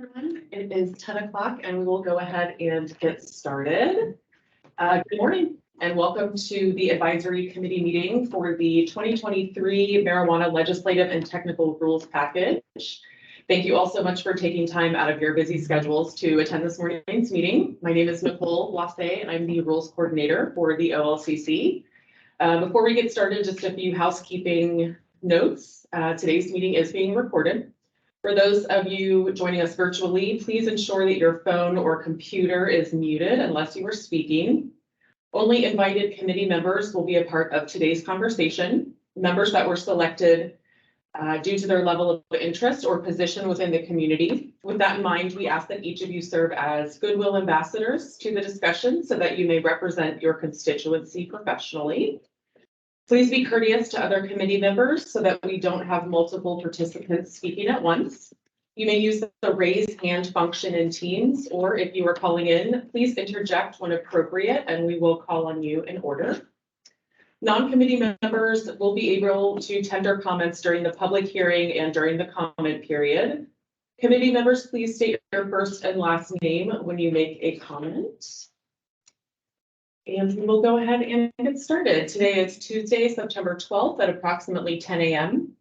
Everyone, it is 10 o'clock and we will go ahead and get started. Good morning and welcome to the advisory committee meeting for the 2023 marijuana legislative and technical rules package. Thank you all so much for taking time out of your busy schedules to attend this morning's meeting. My name is Nicole Lasse and I'm the rules coordinator for the OLCC. Before we get started, just a few housekeeping notes. Today's meeting is being recorded. For those of you joining us virtually, please ensure that your phone or computer is muted unless you are speaking. Only invited committee members will be a part of today's conversation. Members that were selected due to their level of interest or position within the community. With that in mind, we ask that each of you serve as goodwill ambassadors to the discussion so that you may represent your constituency professionally. Please be courteous to other committee members so that we don't have multiple participants speaking at once. You may use the raise hand function in Teams, or if you are calling in, please interject when appropriate and we will call on you in order. Non-committee members will be able to tender comments during the public hearing and during the comment period. Committee members, please state your first and last name when you make a comment. And we will go ahead and get started. Today is Tuesday, September 12th at approximately 10 a.m.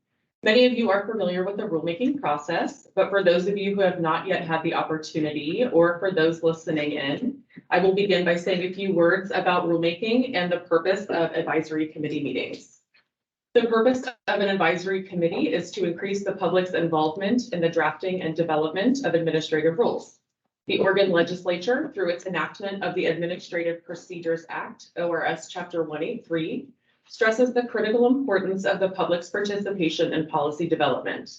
Many of you are familiar with the rulemaking process, but for those of you who have not yet had the opportunity, or for those listening in, I will begin by saying a few words about rulemaking and the purpose of advisory committee meetings. The purpose of an advisory committee is to increase the public's involvement in the drafting and development of administrative rules. The Oregon Legislature, through its enactment of the Administrative Procedures Act, ORS Chapter 183, stresses the critical importance of the public's participation in policy development.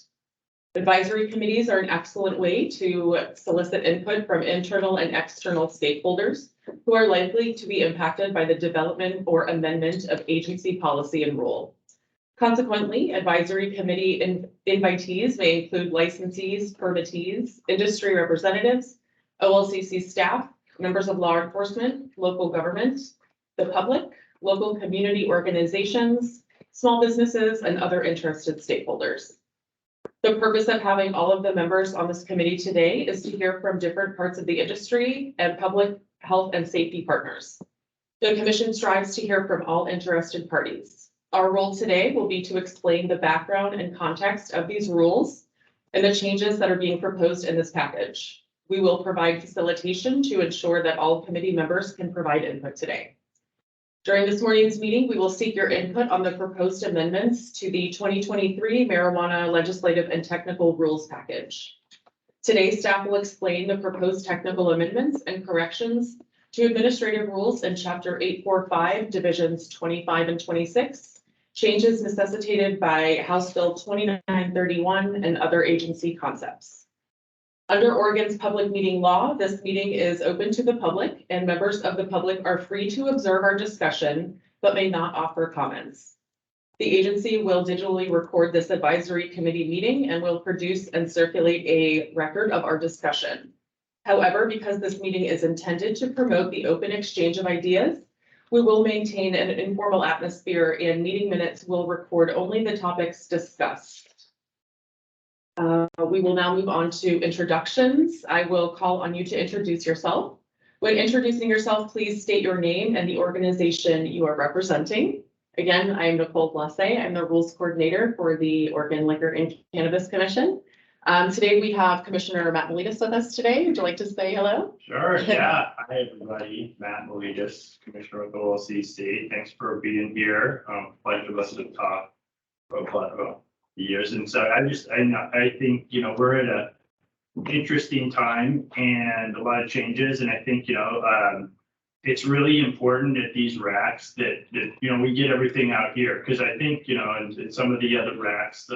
Advisory committees are an excellent way to solicit input from internal and external stakeholders who are likely to be impacted by the development or amendment of agency policy and rule. Consequently, advisory committee invitees may include licensees, permittees, industry representatives, OLCC staff, members of law enforcement, local government, the public, local community organizations, small businesses, and other interested stakeholders. The purpose of having all of the members on this committee today is to hear from different parts of the industry and public health and safety partners. The Commission strives to hear from all interested parties. Our role today will be to explain the background and context of these rules and the changes that are being proposed in this package. We will provide facilitation to ensure that all committee members can provide input today. During this morning's meeting, we will seek your input on the proposed amendments to the 2023 marijuana legislative and technical rules package. Today, staff will explain the proposed technical amendments and corrections to administrative rules in Chapter 845, Divisions 25 and 26, changes necessitated by House Bill 2931 and other agency concepts. Under Oregon's public meeting law, this meeting is open to the public and members of the public are free to observe our discussion, but may not offer comments. The agency will digitally record this advisory committee meeting and will produce and circulate a record of our discussion. However, because this meeting is intended to promote the open exchange of ideas, we will maintain an informal atmosphere and meeting minutes will record only the topics discussed. We will now move on to introductions. I will call on you to introduce yourself. When introducing yourself, please state your name and the organization you are representing. Again, I am Nicole Lasse. I'm the rules coordinator for the Oregon Liquor and Cannabis Commission. Today we have Commissioner Matt Miletus with us today. Would you like to say hello? Sure, yeah. Hi, everybody. Matt Miletus, Commissioner with OLCC. Thanks for being here. Pleasure of us to talk about years. And so I think, we're at a interesting time and a lot of changes. And I think, it's really important at these racks that we get everything out here. Because I think, in some of the other racks,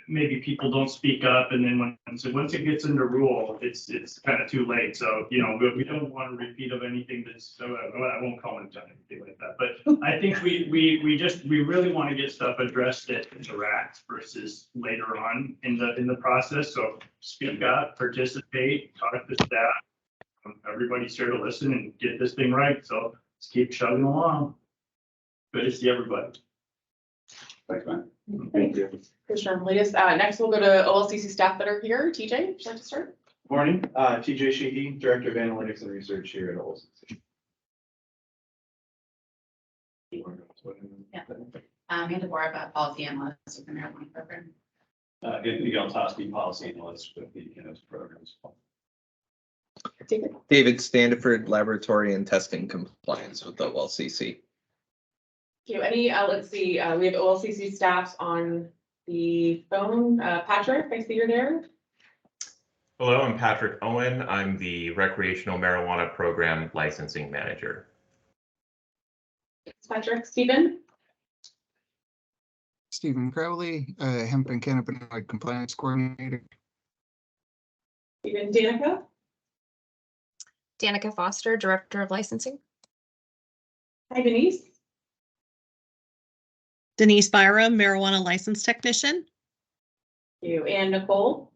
maybe people don't speak up, and then once it gets into rule, it's kind of too late. So we don't want a repeat of anything that's. I won't comment on anything like that. But I think we really want to get stuff addressed at the racks versus later on in the process. So speak up, participate, talk to staff. Everybody's here to listen and get this thing right. So let's keep chugging along. Good to see everybody. Thanks, man. Thank you. Commissioner Miletus. Next we'll go to OLCC staff that are here. TJ, would you like to start? Morning, TJ Sheehy, Director of Analytics and Research here at OLCC. Amanda Borba, policy analyst with the marijuana program. Anthony Galtoski, policy analyst with the cannabis programs. David. David Standiford, Laboratory and Testing Compliance with OLCC. Thank you. Any, let's see, we have OLCC staff on the phone. Patrick, I see you're there. Hello, I'm Patrick Owen. I'm the Recreational Marijuana Program Licensing Manager. Thanks, Patrick. Stephen. Stephen Crowley, Hemp and Cannabinoid Compliance Coordinator. Stephen Danica. Danica Foster, Director of Licensing. Hi, Denise. Denise Byram, Marijuana License Technician. Thank you. And Nicole.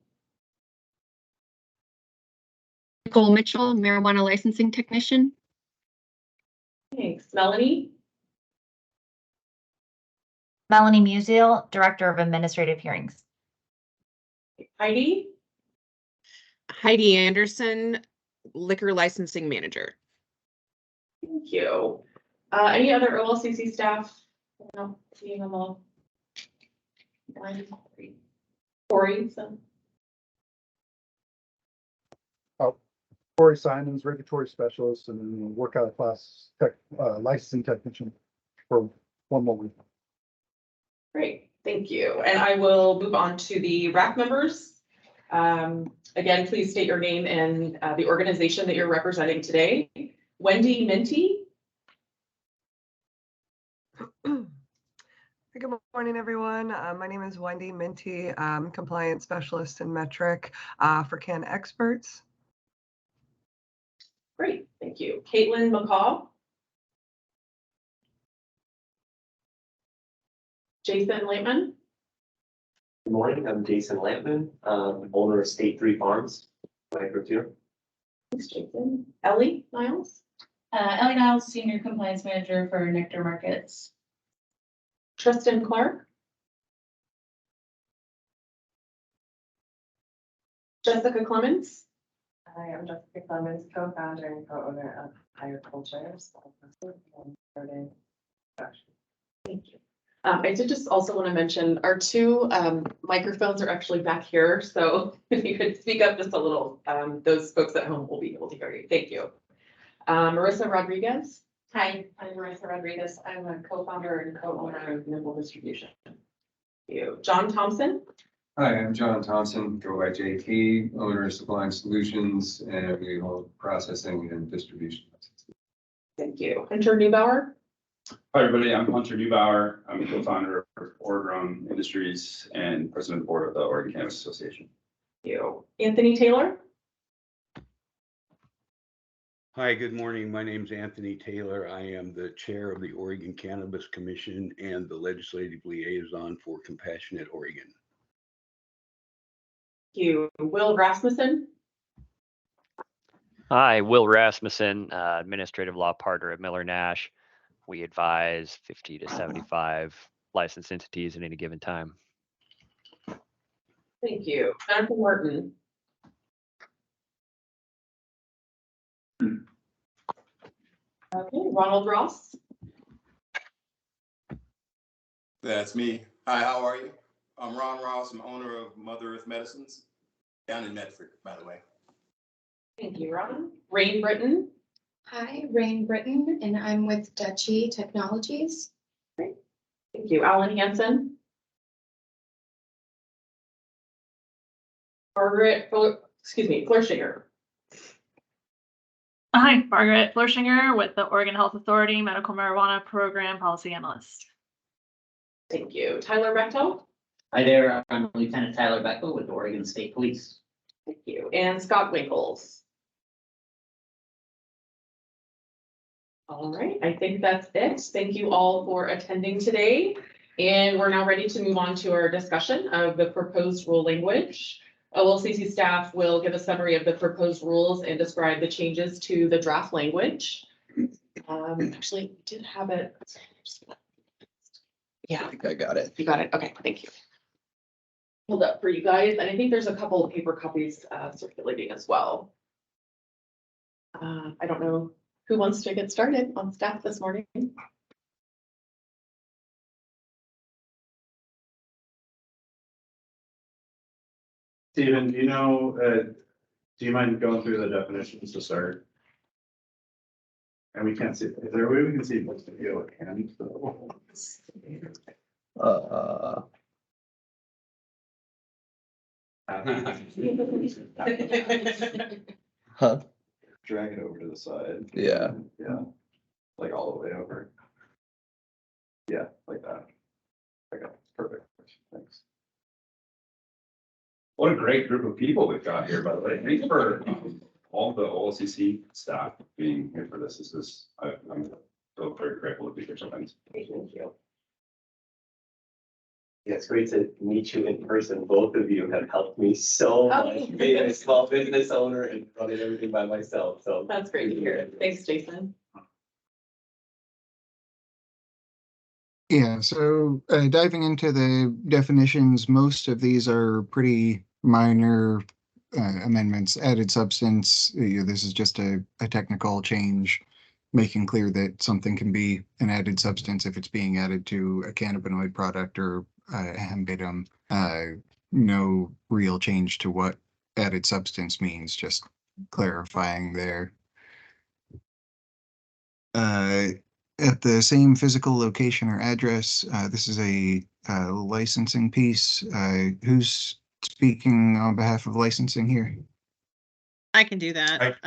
Nicole Mitchell, Marijuana Licensing Technician. Thanks. Melanie. Melanie Musial, Director of Administrative Hearings. Heidi. Heidi Anderson, Liquor Licensing Manager. Thank you. Any other OLCC staff? No, seeing them all. Corey, so. Corey Simons, Regulatory Specialist, and then Workout Class Tech, Licensing Technician for one more week. Great, thank you. And I will move on to the RAC members. Again, please state your name and the organization that you're representing today. Wendy Minty. Good morning, everyone. My name is Wendy Minty, Compliance Specialist in Metric for Can Experts. Great, thank you. Caitlin McCaw. Jason Lampman. Good morning, I'm Jason Lampman, owner of State 3 Farms, Microtune. Thanks, Jason. Ellie Niles. Ellie Niles, Senior Compliance Manager for Nectar Markets. Tristan Clark. Jessica Clemens. Hi, I'm Jessica Clemens, co-founder and co-owner of Higher Culture. Thank you. I did just also want to mention our two microphones are actually back here. So if you could speak up just a little, those folks at home will be able to hear you. Thank you. Marissa Rodriguez. Hi, I'm Marissa Rodriguez. I'm a co-founder and co-owner of Nimble Distribution. Thank you. John Thompson. Hi, I'm John Thompson, go by JT, owner of Sublime Solutions, and we hold processing and distribution. Thank you. Hunter Neubauer. Hi, everybody. I'm Hunter Neubauer. I'm a co-founder of Oregon Industries and president of the board of the Oregon Cannabis Association. Thank you. Anthony Taylor. Hi, good morning. My name is Anthony Taylor. I am the chair of the Oregon Cannabis Commission and the legislative liaison for Compassionate Oregon. Thank you. Will Rasmussen. Hi, Will Rasmussen, administrative law partner at Miller Nash. We advise 50 to 75 licensed entities at any given time. Thank you. Jonathan Martin. Okay, Ronald Ross. That's me. Hi, how are you? I'm Ron Ross. I'm owner of Mother Earth Medicines down in Medford, by the way. Thank you, Ron. Rain Britton. Hi, Rain Britton, and I'm with Dutchy Technologies. Great. Thank you. Alan Hansen. Margaret, Flershinger. Hi, Margaret Flershinger with the Oregon Health Authority Medical Marijuana Program Policy Analyst. Thank you. Tyler Bechtel. Hi there, I'm Lieutenant Tyler Bechtel with the Oregon State Police. Thank you. And Scott Winkles. All right, I think that's it. Thank you all for attending today. And we're now ready to move on to our discussion of the proposed rule language. OLCC staff will give a summary of the proposed rules and describe the changes to the draft language. Actually, we did have it. Yeah, I think I got it. you got it. Okay, thank you. Hold up for you guys, and I think there's a couple of paper copies circulating as well. I don't know who wants to get started on staff this morning. Stephen, do you mind going through the definitions to start? And we can't see, is there a way we can see what's the video at hand? Huh? Drag it over to the side. Yeah. Yeah, like all the way over. Yeah, like that. Okay, perfect, thanks. What a great group of people we've got here, by the way. Thanks for all the OLCC staff being here for this. This is, I'm so very grateful to be here sometimes. Thank you. Yeah, it's great to meet you in person. Both of you have helped me so much being a small business owner and running everything by myself, so. That's great to hear. Thanks, Jason. Yeah, so diving into the definitions, most of these are pretty minor amendments. Added substance, this is just a technical change, making clear that something can be an added substance if it's being added to a cannabinoid product or hembitum. No real change to what added substance means, just clarifying there. At the same physical location or address, this is a licensing piece. Who's speaking on behalf of licensing here? I can do that.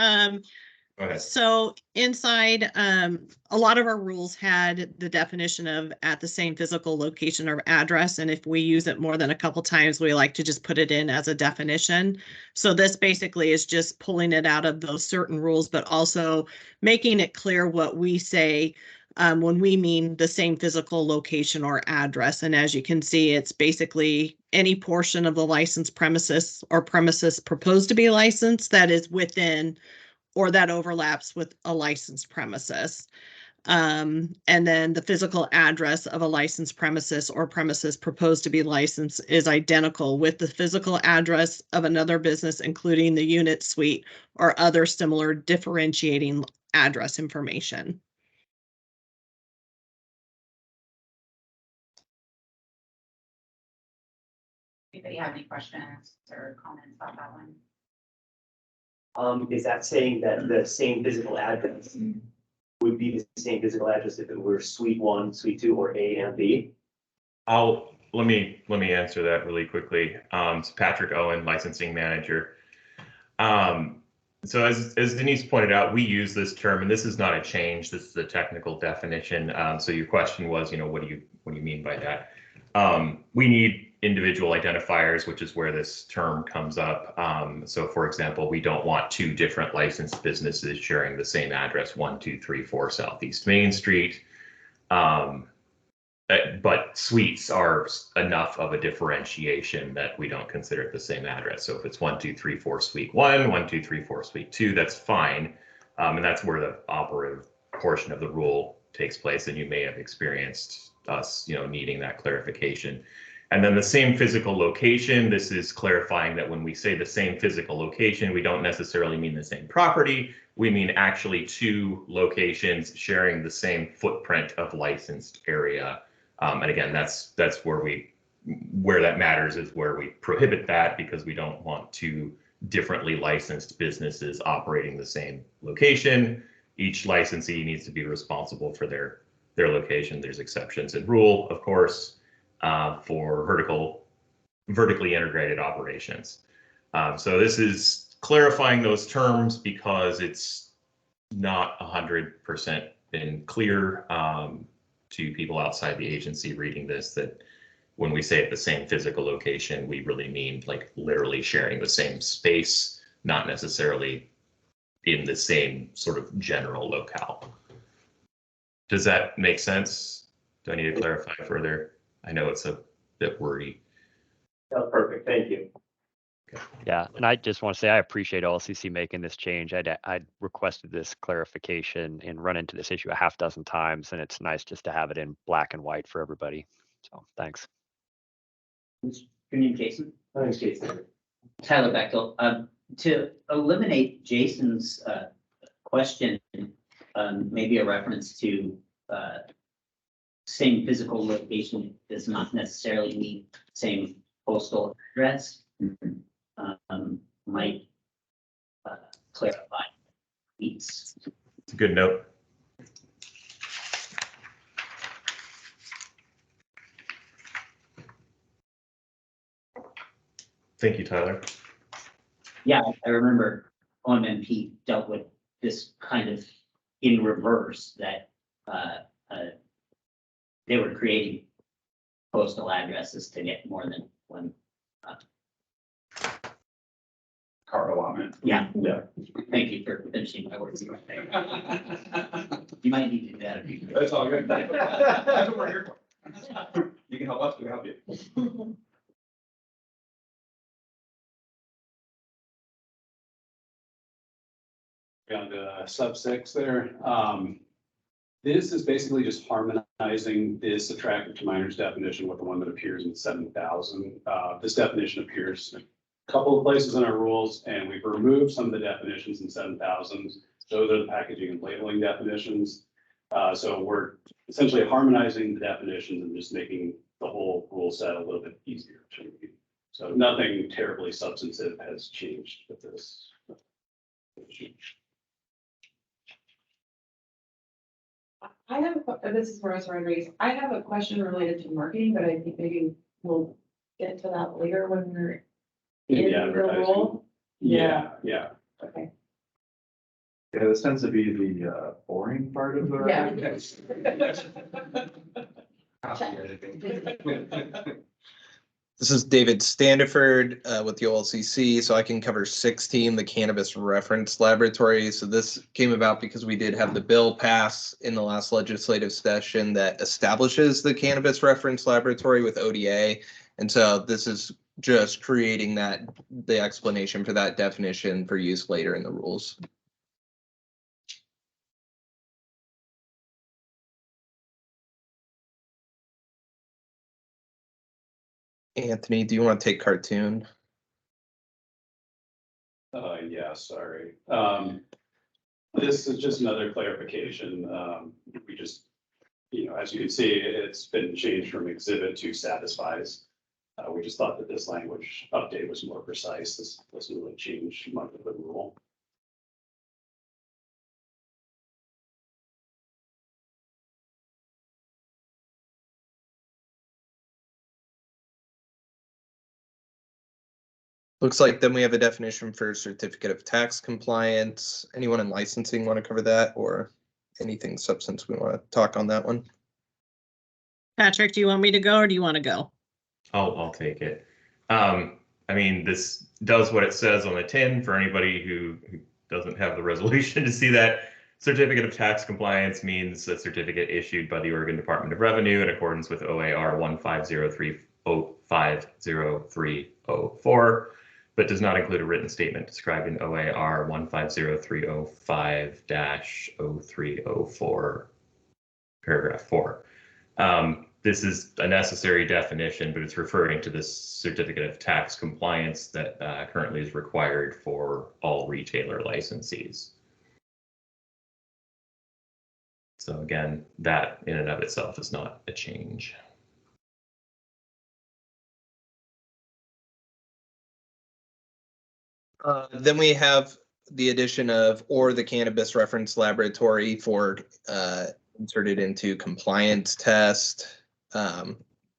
Go ahead. So inside, a lot of our rules had the definition of at the same physical location or address. And if we use it more than a couple times, we like to just put it in as a definition. So this basically is just pulling it out of those certain rules, but also making it clear what we say when we mean the same physical location or address. And as you can see, it's basically any portion of the licensed premises or premises proposed to be licensed that is within or that overlaps with a licensed premises. And then the physical address of a licensed premises or premises proposed to be licensed is identical with the physical address of another business, including the unit, suite, or other similar differentiating address information. Anybody have any questions or comments about that one? Is that saying that the same physical address would be the same physical address if it were suite 1, suite 2, or A and B? Let me answer that really quickly. It's Patrick Owen, licensing manager. So as Denise pointed out, we use this term, and this is not a change. This is a technical definition. So your question was, what do you mean by that? We need individual identifiers, which is where this term comes up. So for example, we don't want two different licensed businesses sharing the same address, 1234 Southeast Main Street. But suites are enough of a differentiation that we don't consider it the same address. So if it's 1234 Suite 1, 1234 Suite 2, that's fine. And that's where the operative portion of the rule takes place, and you may have experienced us, needing that clarification. And then the same physical location, this is clarifying that when we say the same physical location, we don't necessarily mean the same property. We mean actually two locations sharing the same footprint of licensed area. And again, that's where that matters is where we prohibit that, because we don't want two differently licensed businesses operating the same location. Each licensee needs to be responsible for their location. There's exceptions in rule, of course, for vertically integrated operations. So this is clarifying those terms because it's not 100% been clear to people outside the agency reading this, that when we say at the same physical location, we really mean like literally sharing the same space, not necessarily in the same sort of general locale. Does that make sense? Do I need to clarify further? I know it's a bit wordy. Oh, perfect, thank you. Yeah, and I just want to say I appreciate OLCC making this change. I'd requested this clarification and run into this issue a half dozen times, and it's nice just to have it in black and white for everybody. So thanks. Your name Jason? My name's Jason. Tyler Bechtel. To eliminate Jason's question, maybe a reference to same physical location does not necessarily mean same postal address. Might clarify needs. It's a good note. Thank you, Tyler. Yeah, I remember OMMP dealt with this kind of in reverse, that they were creating postal addresses to get more than one. Car allotment. Yeah. Yeah. Thank you for finishing my words. You might need to do that. That's all good. That's what we're here for. You can help us, we can help you. On to sub 6 there. This is basically just harmonizing this attractive to minors definition with the one that appears in 7,000. This definition appears in a couple of places in our rules, and we've removed some of the definitions in 7,000. Those are the packaging and labeling definitions. So we're essentially harmonizing the definitions and just making the whole rule set a little bit easier to read. So nothing terribly substantive has changed with this. I have, this is Marissa Rodriguez. I have a question related to marketing, but I think maybe we'll get to that later when we're in the role. Yeah. Okay. Yeah, this tends to be the boring part of the. Yeah. This is David Standiford with the OLCC, so I can cover 16, the Cannabis Reference Laboratory. So this came about because we did have the bill pass in the last legislative session that establishes the Cannabis Reference Laboratory with ODA. And so this is just creating the explanation for that definition for use later in the rules. Anthony, do you want to take cartoon? Yeah, sorry. This is just another clarification. We just, as you can see, it's been changed from exhibit to satisfies. We just thought that this language update was more precise. This doesn't really change much of the rule. Looks like then we have a definition for certificate of tax compliance. Anyone in licensing want to cover that, or anything substance we want to talk on that one? Patrick, do you want me to go or do you want to go? I'll take it. I mean, this does what it says on the tin for anybody who doesn't have the resolution to see that. Certificate of tax compliance means a certificate issued by the Oregon Department of Revenue in accordance with OAR 15030500304, but does not include a written statement describing OAR 1503005-0304, paragraph 4. This is a necessary definition, but it's referring to this certificate of tax compliance that currently is required for all retailer licensees. So again, that in and of itself is not a change. Then we have the addition of or the Cannabis Reference Laboratory for inserted into compliance test.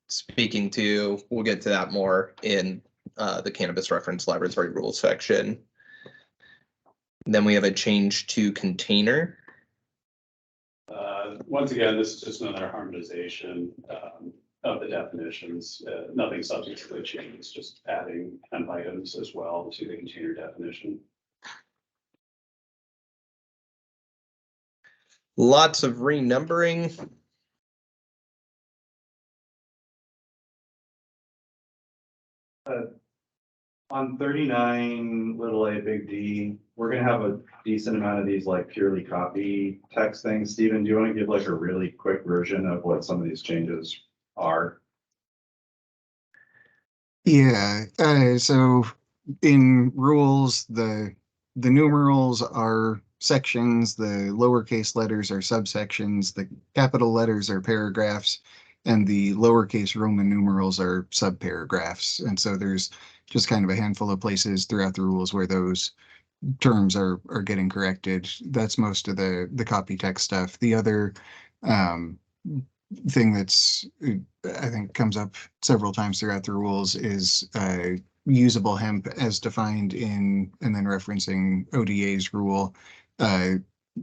Speaking to, we'll get to that more in the Cannabis Reference Laboratory rules section. Then we have a change to container. Once again, this is just another harmonization of the definitions. Nothing substantively changed, just adding hemp items as well to the container definition. Lots of renumbering. On 39 little a big D, we're gonna have a decent amount of these like purely copy text things. Stephen, do you want to give like a really quick version of what some of these changes are? Yeah, so in rules, the numerals are sections, the lowercase letters are subsections, the capital letters are paragraphs, and the lowercase Roman numerals are subparagraphs. And so there's just kind of a handful of places throughout the rules where those terms are getting corrected. That's most of the copy text stuff. The other thing that's I think comes up several times throughout the rules is usable hemp as defined in, and then referencing ODA's rule.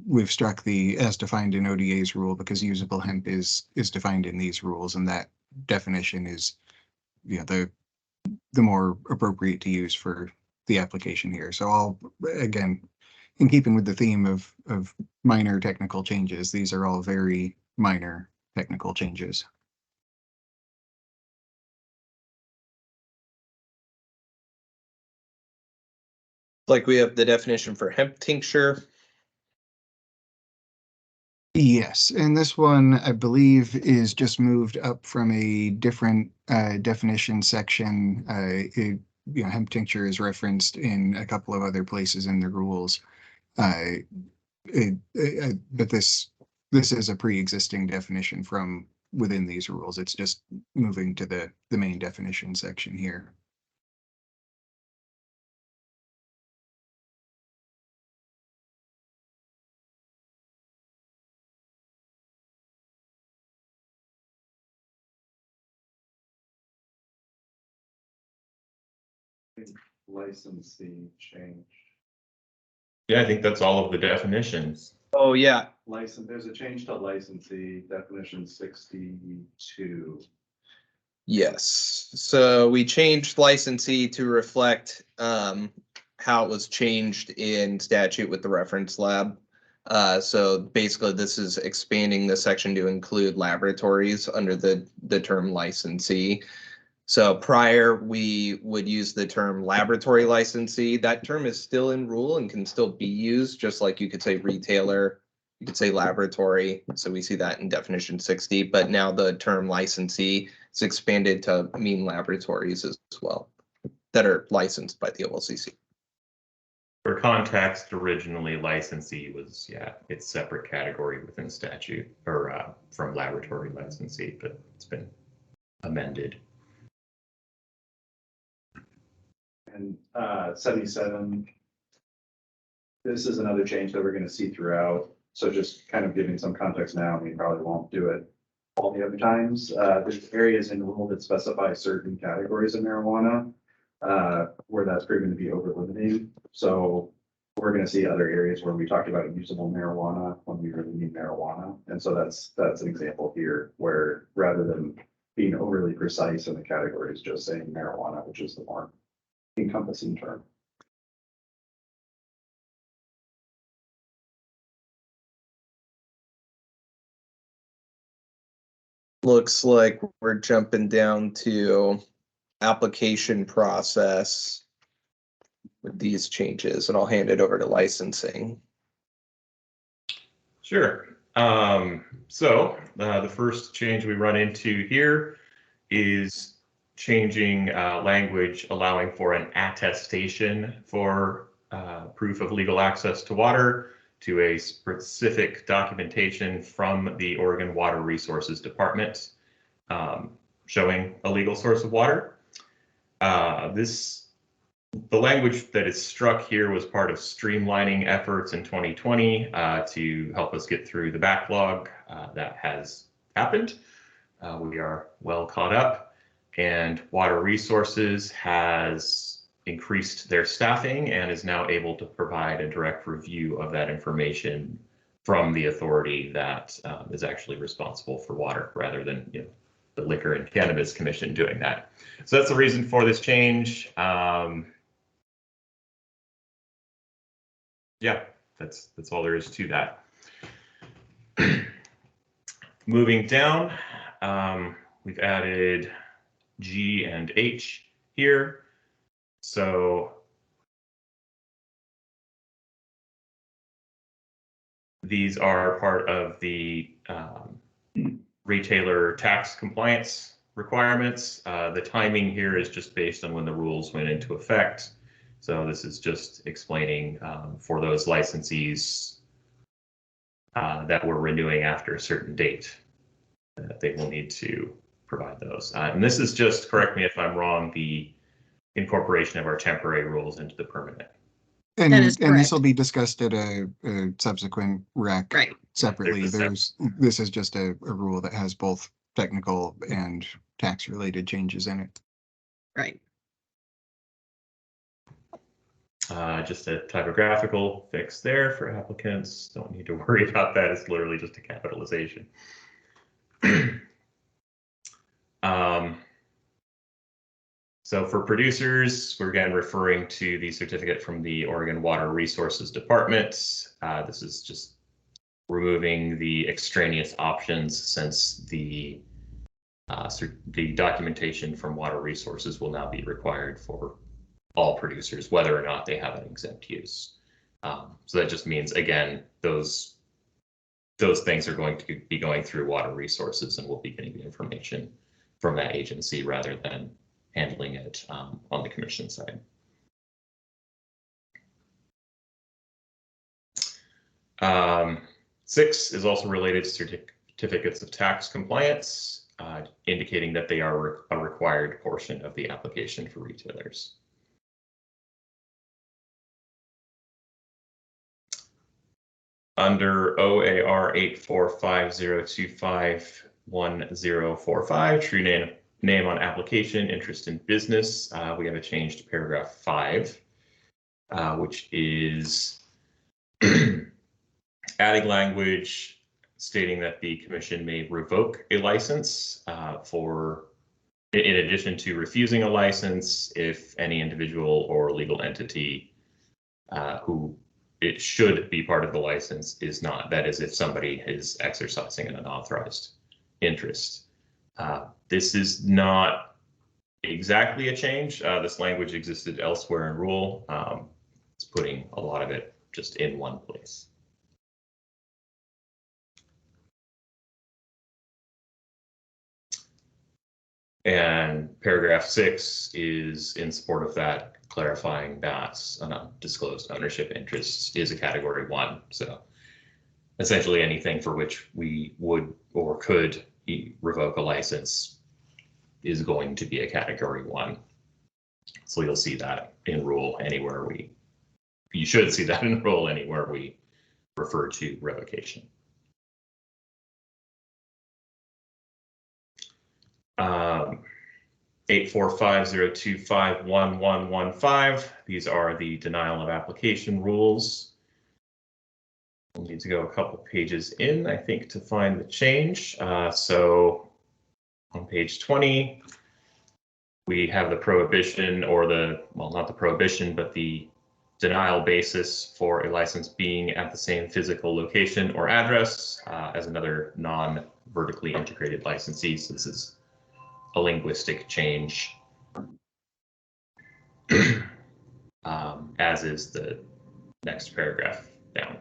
We've struck the as defined in ODA's rule because usable hemp is defined in these rules, and that definition is, you know, the more appropriate to use for the application here. So I'll, again, in keeping with the theme of minor technical changes, these are all very minor technical changes. Like we have the definition for hemp tincture. Yes, and this one, I believe, is just moved up from a different definition section. You know, hemp tincture is referenced in a couple of other places in the rules. But this is a pre-existing definition from within these rules. It's just moving to the main definition section here. Licensee change. Yeah, I think that's all of the definitions. Oh, yeah. There's a change to licensee definition 62. Yes, so we changed licensee to reflect how it was changed in statute with the reference lab. So basically this is expanding the section to include laboratories under the term licensee. So prior, we would use the term laboratory licensee. That term is still in rule and can still be used, just like you could say retailer, you could say laboratory. So we see that in definition 60, but now the term licensee is expanded to mean laboratories as well that are licensed by the OLCC. For context, originally licensee was, yeah, it's separate category within statute or from laboratory licensee, but it's been amended. And 77, this is another change that we're going to see throughout. So just kind of giving some context now, we probably won't do it all the other times. There's areas in the rule that specify certain categories of marijuana where that's proven to be over limiting. So we're going to see other areas where we talked about usable marijuana when we really need marijuana. And so that's an example here where rather than being overly precise in the categories, just saying marijuana, which is the more encompassing term. Looks like we're jumping down to application process with these changes, and I'll hand it over to licensing. Sure. So the first change we run into here is changing language allowing for an attestation for proof of legal access to water to a specific documentation from the Oregon Water Resources Department showing a legal source of water. The language that is struck here was part of streamlining efforts in 2020 to help us get through the backlog that has happened. We are well caught up, and Water Resources has increased their staffing and is now able to provide a direct review of that information from the authority that is actually responsible for water, rather than the Liquor and Cannabis Commission doing that. So that's the reason for this change. Yeah, that's all there is to that. Moving down, we've added G and H here. So these are part of the retailer tax compliance requirements. The timing here is just based on when the rules went into effect. So this is just explaining for those licensees that we're renewing after a certain date, that they will need to provide those. And this is just, correct me if I'm wrong, the incorporation of our temporary rules into the permanent. And, That is and this correct. will be discussed at a subsequent rec Right. separately. There's This is just a rule that has both technical and tax related changes in it. Right. Just a typographical fix there for applicants. Don't need to worry about that. It's literally just a capitalization. So for producers, we're again referring to the certificate from the Oregon Water Resources Department. This is just removing the extraneous options, since the documentation from Water Resources will now be required for all producers, whether or not they have an exempt use. So that just means, again, those things are going to be going through Water Resources, and we'll be getting the information from that agency rather than handling it on the commission side. Six is also related to certificates of tax compliance, indicating that they are a required portion of the application for retailers. Under OAR 84502511045, true name on application, interest in business, we have a change to paragraph 5, which is adding language stating that the commission may revoke a license in addition to refusing a license, if any individual or legal entity who it should be part of the license is not. That is, if somebody is exercising an unauthorized interest. This is not exactly a change. This language existed elsewhere in rule. It's putting a lot of it just in one place. And paragraph 6 is in support of that, clarifying that disclosed ownership interests is a category 1. So essentially anything for which we would or could revoke a license is going to be a category 1. So you'll see that in rule anywhere you should see that in rule anywhere we refer to revocation. 84502511115. These are the denial of application rules. We'll need to go a couple pages in, I think, to find the change. So on page 20, we have the prohibition, or not the prohibition, but the denial basis for a license being at the same physical location or address as another non-vertically integrated licensee. So this is a linguistic change, as is the next paragraph down.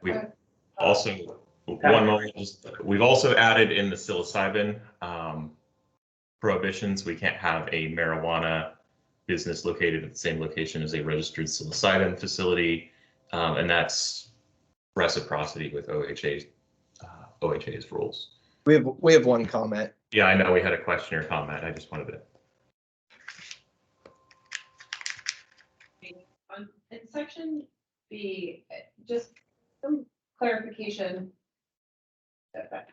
We've also we've also added in the psilocybin prohibitions. We can't have a marijuana business located at the same location as a registered psilocybin facility, and that's reciprocity with OHA's rules. We have one comment. Yeah, I know we had a question or comment. I just wanted to. In section B, just some clarification.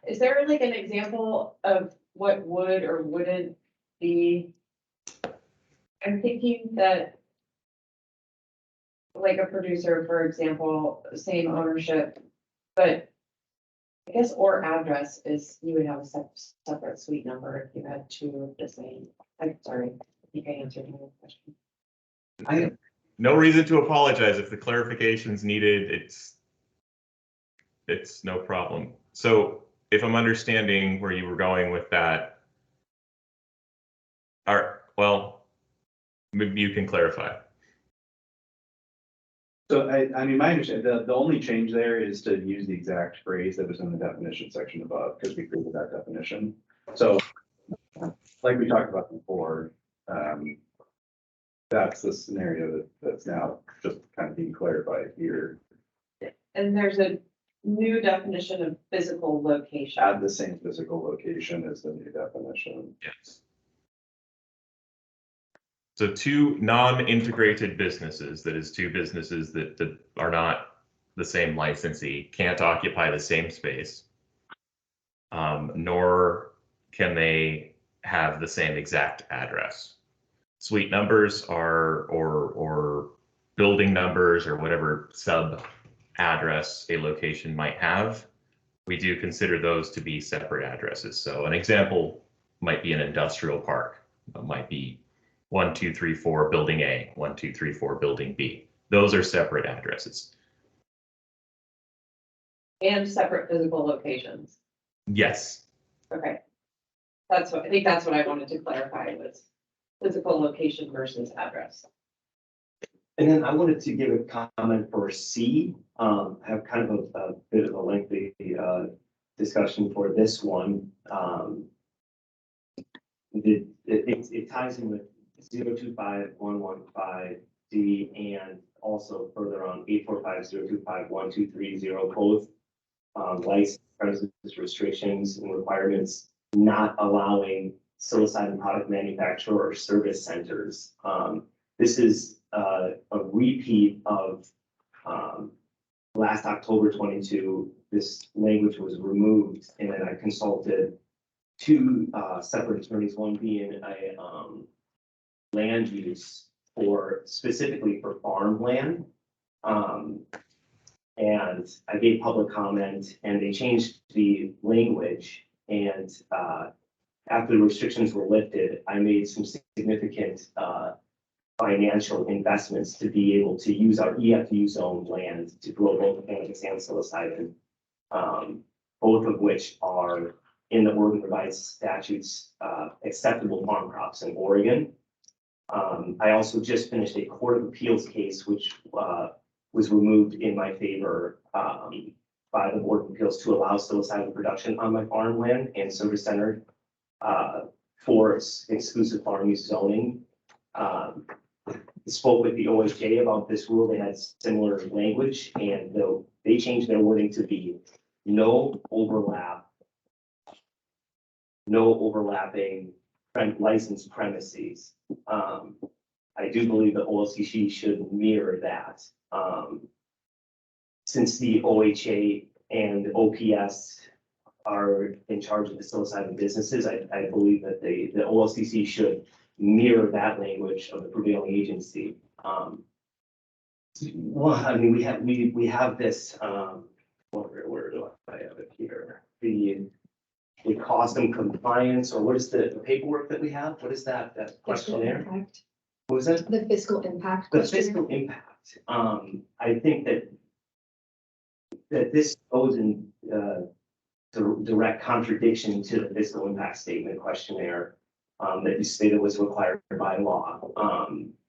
Is there like an example of what would or wouldn't be? I'm thinking that like a producer, for example, same ownership, but I guess or address is you would have a separate suite number if you had two of the same. I'm sorry, I think I answered your question. No reason to apologize if the clarification's needed. It's no problem. So if I'm understanding where you were going with that, well, maybe you can clarify. So I mean, my understanding, the only change there is to use the exact phrase that was in the definition section above, because we created that definition. So, like we talked about before, that's the scenario that's now just kind of being clarified here. And there's a new definition of physical location. Add the same physical location as the new definition. Yes. So two non-integrated businesses, that is two businesses that are not the same licensee, can't occupy the same space. Nor can they have the same exact address. Suite numbers are, or building numbers or whatever sub address a location might have, we do consider those to be separate addresses. So an example might be an industrial park. It might be 1234 building A, 1234 building B. Those are separate addresses. And separate physical locations. Yes. Okay. That's what, I think that's what I wanted to clarify was physical location versus address. And then I wanted to give a comment for C. I have kind of a bit of a lengthy discussion for this one. It ties in with 025115D and also further on 845025123, both license premises restrictions and requirements not allowing psilocybin product manufacturer or service centers. This is a repeat of last October 22. This language was removed, and then I consulted two separate attorneys, one being a land use for specifically for farmland. And I gave public comment, and they changed the language. And after the restrictions were lifted, I made some significant financial investments to be able to use our EFU zone land to grow both cannabis and psilocybin, both of which are in the Oregon Revised Statutes acceptable farm crops in Oregon. I also just finished a Court of Appeals case, which was removed in my favor by the Board of Appeals to allow psilocybin production on my farmland and service center for exclusive farm use zoning. Spoke with the OHA about this rule. They had similar language, and they changed their wording to be no overlapping licensed premises. I do believe the OLCC should mirror that. Since the OHA and OPS are in charge of the psilocybin businesses, I believe that the OLCC should mirror that language of the prevailing agency. Well, I mean, we have this, where do I have it here? The cost and compliance, or what is the paperwork that we have? What is that questionnaire? What was that? The fiscal impact. The fiscal impact. I think that this goes in direct contradiction to the fiscal impact statement questionnaire that you stated was required by law.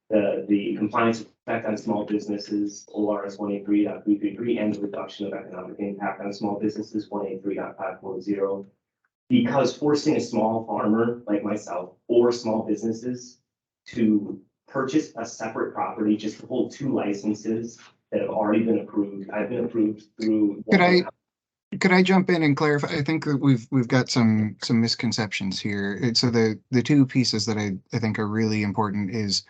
The compliance effect on small businesses, ORS 183.333, and the reduction of economic impact on small businesses, 183.540. Because forcing a small farmer like myself or small businesses to purchase a separate property just to hold two licenses that have already been approved. I've been approved through. Could I jump in and clarify? I think that we've got some misconceptions here. So the two pieces that I think are really important is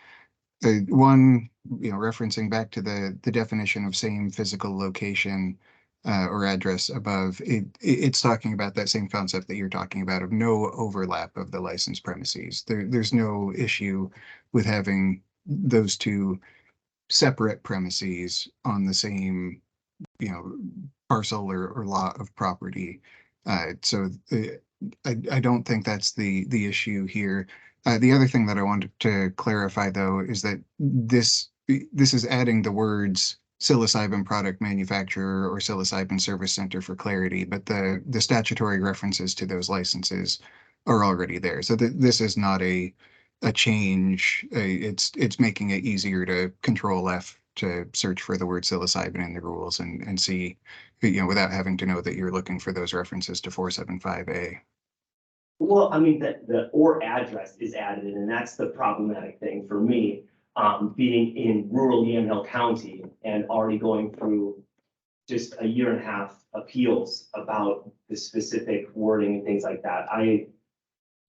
one, referencing back to the definition of same physical location or address above. It's talking about that same concept that you're talking about of no overlap of the licensed premises. There's no issue with having those two separate premises on the same, parcel or lot of property. So I don't think that's the issue here. The other thing that I wanted to clarify, though, is that this is adding the words psilocybin product manufacturer or psilocybin service center for clarity, but the statutory references to those licenses are already there. So this is not a change. It's making it easier to Control F to search for the word psilocybin in the rules and see, without having to know that you're looking for those references to 475A. Well, I mean, the or address is added in, and that's the problematic thing for me. Being in rural Yamhill County and already going through just a year and a half appeals about the specific wording and things like that.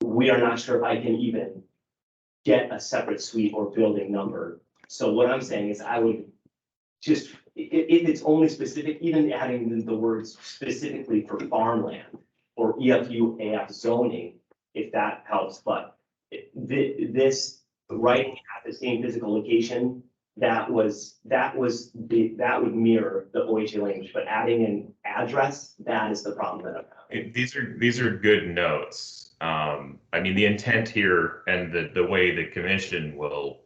We are not sure if I can even get a separate suite or building number. So what I'm saying is I would just, if it's only specific, even adding the words specifically for farmland or EFU AF zoning, if that helps, but this writing at the same physical location, that would mirror the OHA language, but adding an address, that is the problem that I'm having. These are good notes. I mean, the intent here and the way the commission will,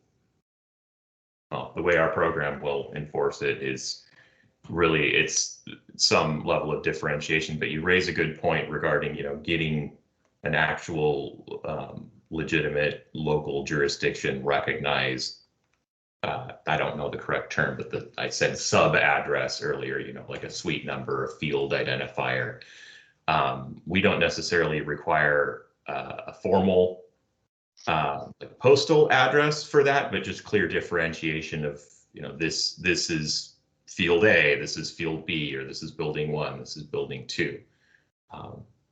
well, the way our program will enforce it is really, it's some level of differentiation, but you raise a good point regarding, getting an actual legitimate local jurisdiction recognized. I don't know the correct term, but I said sub address earlier, like a suite number, a field identifier. We don't necessarily require a formal like postal address for that, but just clear differentiation of, this is field A, this is field B, or this is building 1, this is building 2.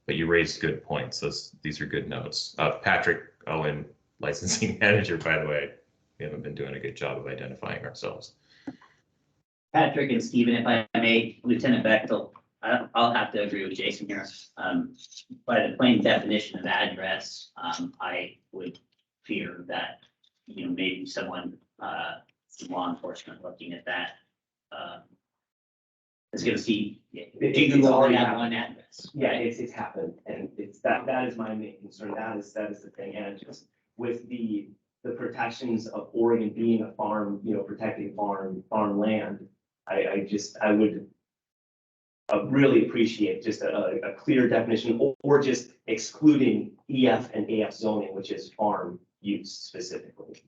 But you raised good points. These are good notes. Patrick Owen, licensing manager, by the way. We haven't been doing a good job of identifying ourselves. Patrick and Stephen, if I may, Lieutenant Bechtel, I'll have to agree with Jason here. By the plain definition of address, I would fear that, maybe someone, some law enforcement looking at that, is going to see, It's already have happened. one address. Yeah, it's happened, and it's that is my main concern. That is the thing, and just with the protections of Oregon being a farm, protecting farmland, I would really appreciate just a clear definition, or just excluding EF and AF zoning, which is farm use specifically.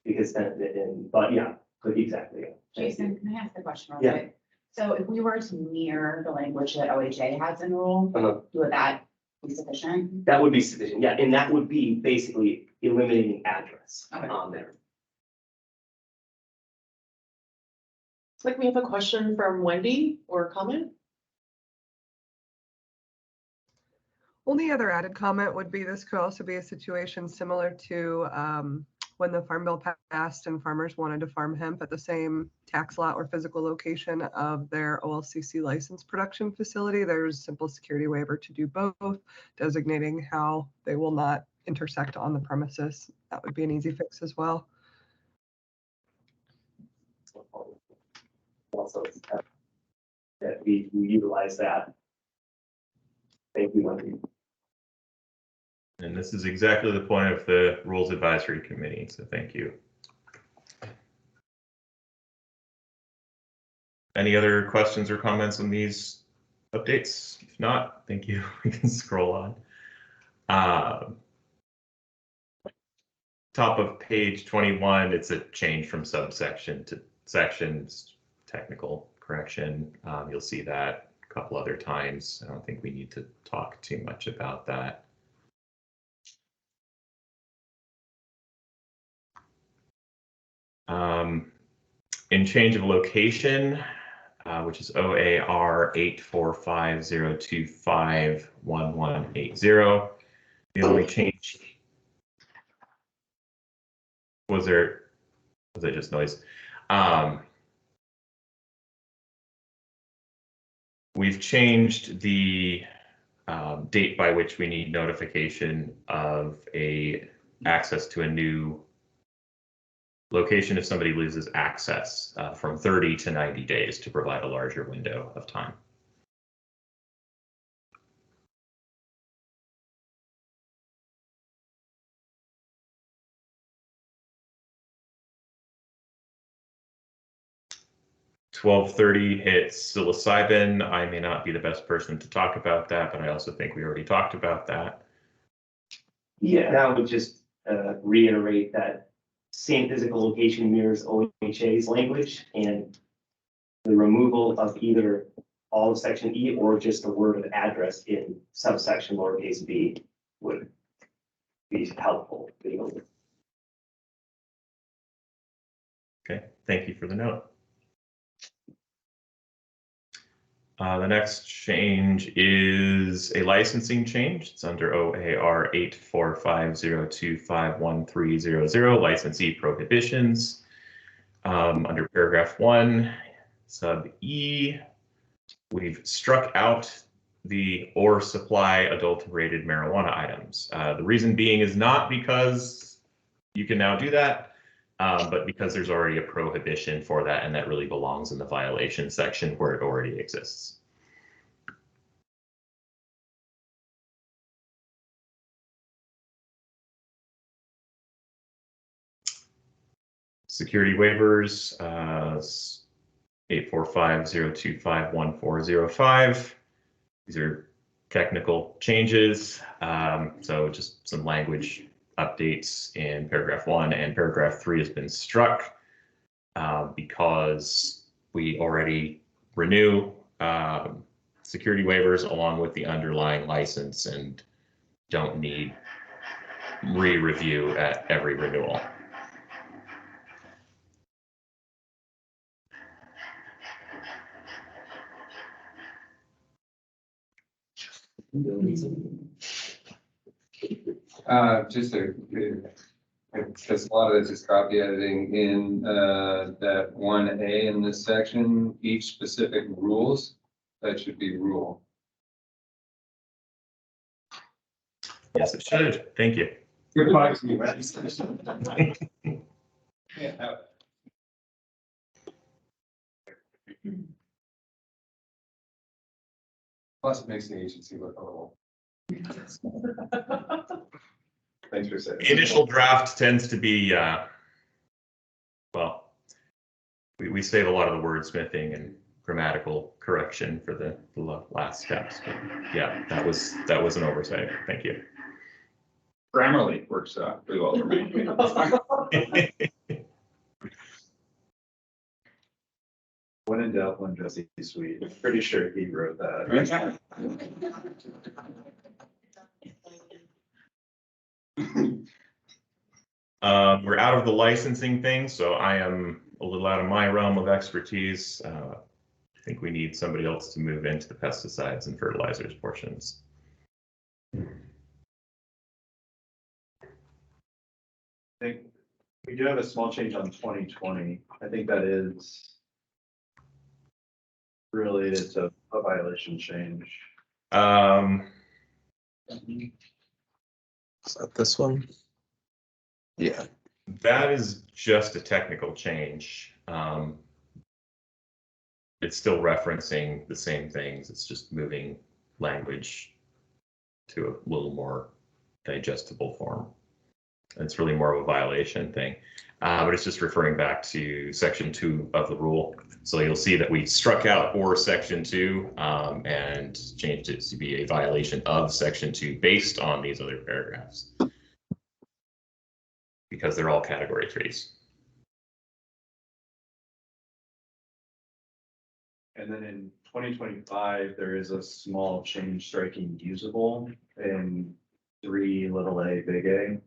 Because then, but yeah, exactly. Yeah. Jason, can I ask a question real Yeah. quick? So if we were to mirror the language that OHA has in rule, would that be sufficient? That would be sufficient, yeah, and that would be basically eliminating address on there. Looks like we have a question from Wendy or a comment. Only other added comment would be this could also be a situation similar to when the Farm Bill passed and farmers wanted to farm hemp at the same tax lot or physical location of their OLCC licensed production facility. There's simple security waiver to do both, designating how they will not intersect on the premises. That would be an easy fix as well. Also, that we utilize that. Thank you, Wendy. And this is exactly the point of the Rules Advisory Committee, so thank you. Any other questions or comments on these updates? If not, thank you. We can scroll on. Top of page 21, it's a change from subsection to sections, technical correction. You'll see that a couple other times. I don't think we need to talk too much about that. In change of location, which is OAR 845-025-1180. The only change was that just noise? We've changed the date by which we need notification of access to a new location if somebody loses access from 30 to 90 days to provide a larger window of time. $12:30 hits psilocybin. I may not be the best person to talk about that, but I also think we already talked about that. Yeah, I would just reiterate that same physical location mirrors OHA's language, and the removal of either all of section E or just the word of address in subsection lowercase b would helpful. Okay, thank you for the note. The next change is a licensing change. It's under OAR 845025130, licensee prohibitions. Under paragraph 1, sub E, we've struck out the or supply adulterated marijuana items. The reason being is not because you can now do that, but because there's already a prohibition for that, and that really belongs in the violation section where it already exists. Security waivers, 84502514005. These are technical changes, so just some language updates in paragraph 1, and paragraph 3 has been struck because we already renew security waivers along with the underlying license and don't need re-review at every renewal. Just because a lot of this is copy editing in that 1A in this section, each specific rules, that should be rule. Yes, it should. Thank you. Good talk to you, man. Yeah. Plus it makes the agency look a little. Thanks for saying. The initial draft tends to be, well, we save a lot of the wordsmithing and grammatical correction for the last steps. But yeah, that was an oversight. Thank you. Grammarly works pretty well for me. When in doubt, when Jesse Sweet. I'm pretty sure he wrote that. We're out of the licensing thing, so I am a little out of my realm of expertise. I think we need somebody else to move into the pesticides and fertilizers portions. I think we do have a small change on 2020. I think that is related to a violation change. Is that this one? Yeah. That is just a technical change. It's still referencing the same things. It's just moving language to a little more digestible form. It's really more of a violation thing, but it's just referring back to section 2 of the rule. So you'll see that we struck out or section 2 and changed it to be a violation of section 2 based on these other paragraphs, because they're all category 3s. And then in 2025, there is a small change striking usable in 3a big A.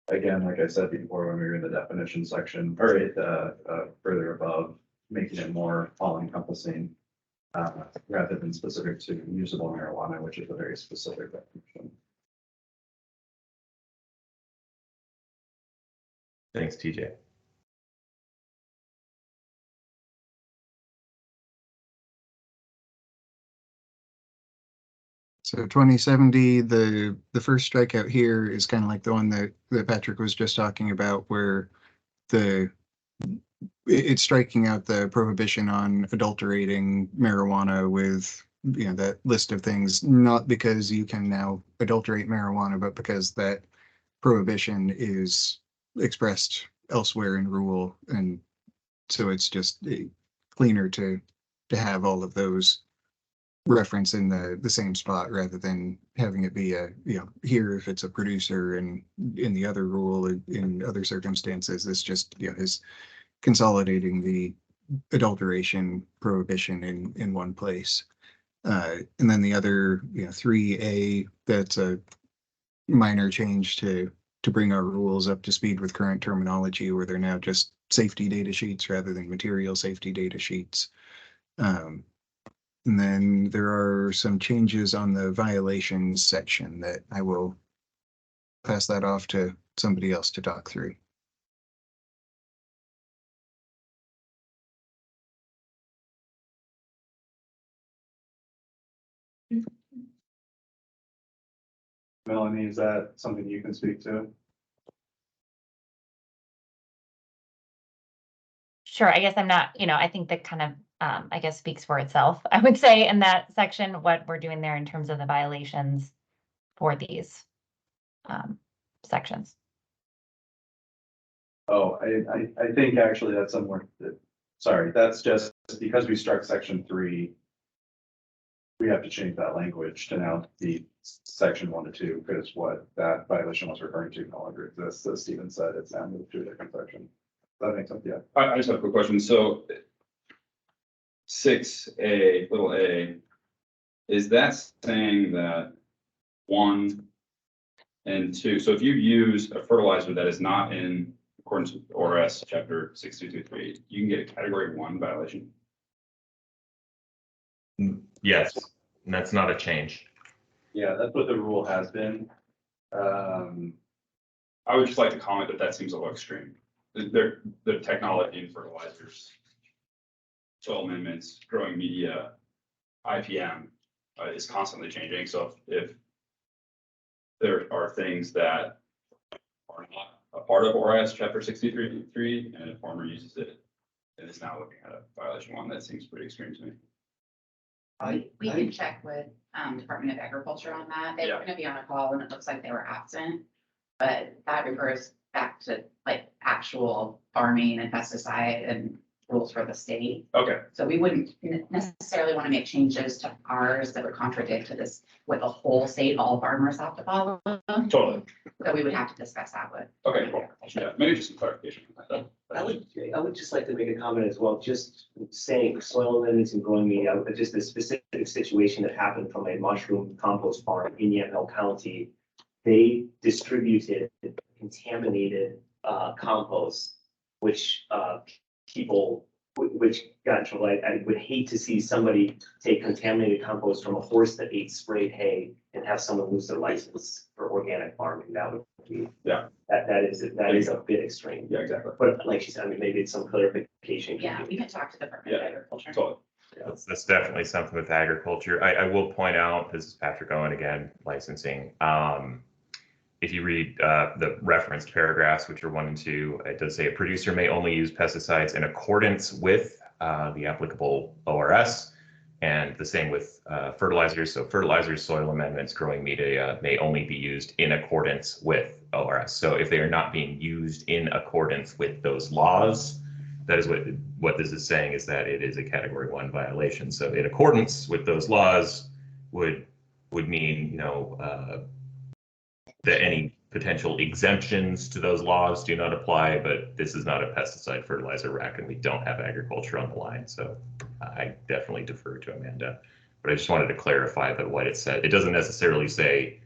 Again, like I said before, when we were in the definition section, or further above, making it more all-encompassing rather than specific to usable marijuana, which is a very specific definition. Thanks, TJ. So 2070, the first strikeout here is kind of like the one that Patrick was just talking about, where it's striking out the prohibition on adulterating marijuana with, you know, that list of things, not because you can now adulterate marijuana, but because that prohibition is expressed elsewhere in rule. And so it's just cleaner to have all of those reference in the same spot rather than having it be here if it's a producer and in the other rule in other circumstances. It's just, is consolidating the adulteration prohibition in one place. And then the other, 3A, that's a minor change to to bring our rules up to speed with current terminology, where they're now just safety data sheets rather than material safety data sheets. And then there are some changes on the violations section that I will pass that off to somebody else to talk through. Melanie, is that something you can speak to? Sure, I guess I'm not, I think that kind of, I guess speaks for itself. I would say in that section, what we're doing there in terms of the violations for these sections. Oh, I think actually that's somewhere that, sorry, that's just because we struck section 3. We have to change that language to now be section 1 to 2, because what that violation was referring to no longer exists. As Stephen said, it's now moved to a different section. That makes sense, yeah. I just have a quick question. So 6A, little a, is that saying that 1 and 2, so if you use a fertilizer that is not in accordance with ORS chapter 6223, you can get a category 1 violation? Yes, and that's not a change. Yeah, that's what the rule has been. I would just like to comment that that seems a little extreme. The technology in fertilizers, soil amendments, growing media, IPM is constantly changing. So if there are things that are not a part of ORS chapter 63.3 and a farmer uses it and is now looking at a violation 1, that seems pretty extreme to me. We can check with Department of Agriculture on that. They were gonna be on a call and it looks like they were absent. But that refers back to like actual farming and pesticide and rules for the state. Okay. So we wouldn't necessarily want to make changes to ours that would contradict to this, what the whole state, all farmers have to follow. Totally. So we would have to discuss that with. Okay, cool. Yeah, maybe just some clarification. I would just like to make a comment as well, just saying soil amendments and growing media, just a specific situation that happened from a mushroom compost farm in Yamhill County. They distributed contaminated compost, which people, which got in trouble. I would hate to see somebody take contaminated compost from a horse that ate sprayed hay and have someone lose their license for organic farming. That would be, that is a bit extreme. Yeah, exactly. But like she said, I mean, maybe it's some clarification. Yeah, we can talk to the Department of Agriculture. Totally. That's definitely something with agriculture. I will point out, this is Patrick Owen again, licensing. If you read the referenced paragraphs, which are 1 and 2, it does say a producer may only use pesticides in accordance with the applicable ORS, and the same with fertilizers. So fertilizers, soil amendments, growing media may only be used in accordance with ORS. So if they are not being used in accordance with those laws, that is what this is saying, is that it is a category 1 violation. So in accordance with those laws would mean, that any potential exemptions to those laws do not apply, but this is not a pesticide fertilizer rack and we don't have agriculture on the line. So I definitely defer to Amanda, but I just wanted to clarify that what it said, it doesn't necessarily say,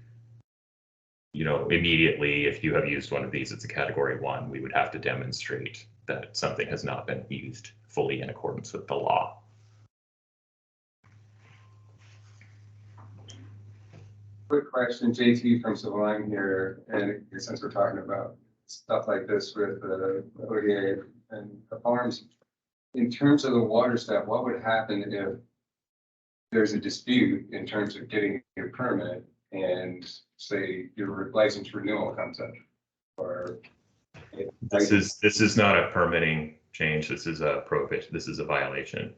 immediately if you have used one of these, it's a category 1, we would have to demonstrate that something has not been used fully in accordance with the law. Quick question, JT from Sublime here, and since we're talking about stuff like this with ODA and the farms, in terms of the water stuff, what would happen if there's a dispute in terms of getting your permit and say your license renewal comes up? Or this is not a permitting change. This is a prohibition. This is a violation.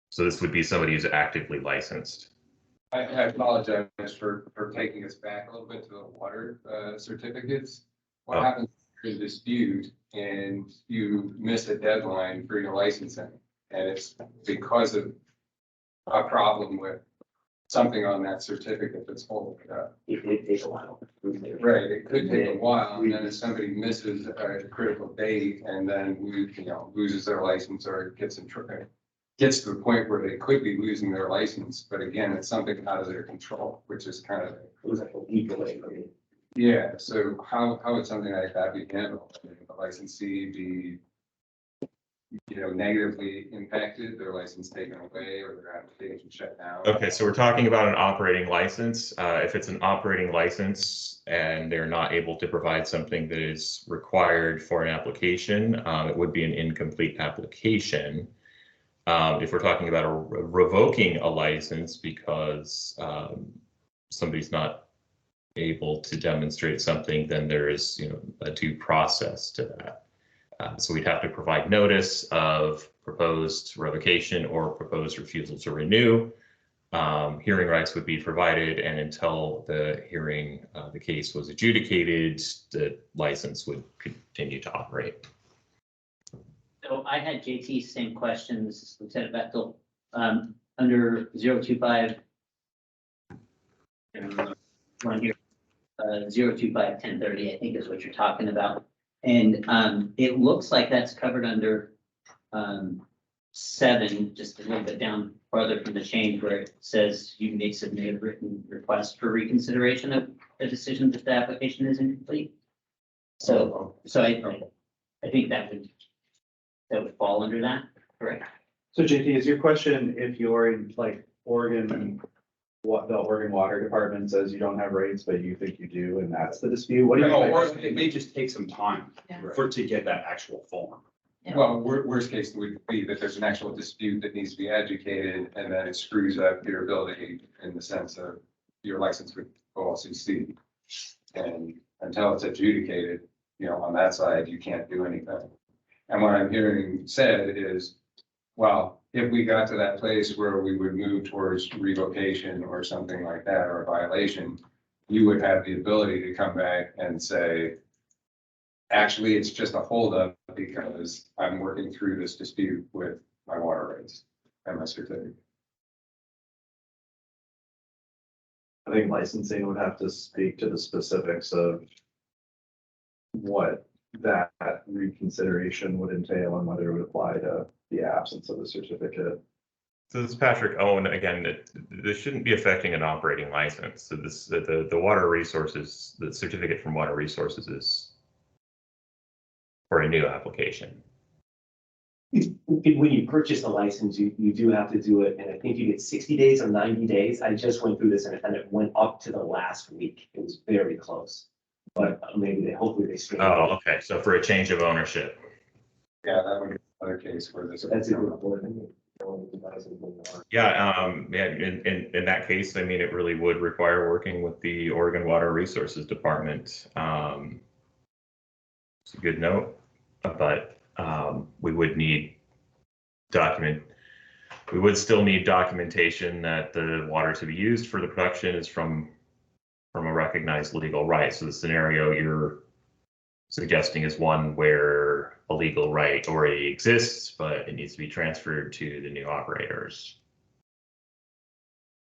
So this would be somebody who's actively licensed. I apologize for taking us back a little bit to the water certificates. What happens if there's a dispute and you miss a deadline for your licensing, and it's because of a problem with something on that certificate that's holding it up? It could take a while. Right, it could take a while, and then if somebody misses a critical date and then loses their license or gets to the point where they could be losing their license, but again, it's something out of their control, which is kind of. It was like a week away from me. Yeah, so how would something like that be handled? I mean, the licensee be, negatively impacted, their license taken away, or their application shut down? Okay, so we're talking about an operating license. If it's an operating license and they're not able to provide something that is required for an application, it would be an incomplete application. If we're talking about revoking a license because somebody's not able to demonstrate something, then there is, a due process to that. So we'd have to provide notice of proposed revocation or proposed refusal to renew. Hearing rights would be provided, and until the hearing, the case was adjudicated, the license would continue to operate. So I had JT's same questions, Lieutenant Bechtel, under 025. One here, 025-1030, I think is what you're talking about. And it looks like that's covered under 7, just a little bit down farther from the change where it says you may submit a written request for reconsideration of a decision that the application is incomplete. So I think that would fall under that, correct? So JT, is your question if you're in like Oregon, what the Oregon Water Department says you don't have rates, but you think you do, and that's the dispute? What do you No, mean? or it may just take some time to get that actual form. Well, worst case would be that there's an actual dispute that needs to be educated, and then it screws up your ability in the sense of your license with OLCC. And until it's adjudicated, on that side, you can't do anything. And what I'm hearing said is, well, if we got to that place where we would move towards revocation or something like that, or a violation, you would have the ability to come back and say, actually, it's just a holdup because I'm working through this dispute with my water rates and my certificate. I think licensing would have to speak to the specifics of what that reconsideration would entail and whether it would apply to the absence of a certificate. So this is Patrick Owen again. This shouldn't be affecting an operating license. So the water resources, the certificate from water resources is for a new application. When you purchase a license, you do have to do it, and I think you get 60 days or 90 days. I just went through this and it went up to the last week. It was very close, but maybe hopefully they straighten. Oh, okay. So for a change of ownership. Yeah, that would be another case where this. That's a good point. Yeah, in that case, I mean, it really would require working with the Oregon Water Resources Department. It's a good note, but we would need we would still need documentation that the water to be used for the production is from a recognized legal right. So the scenario you're suggesting is one where a legal right already exists, but it needs to be transferred to the new operators.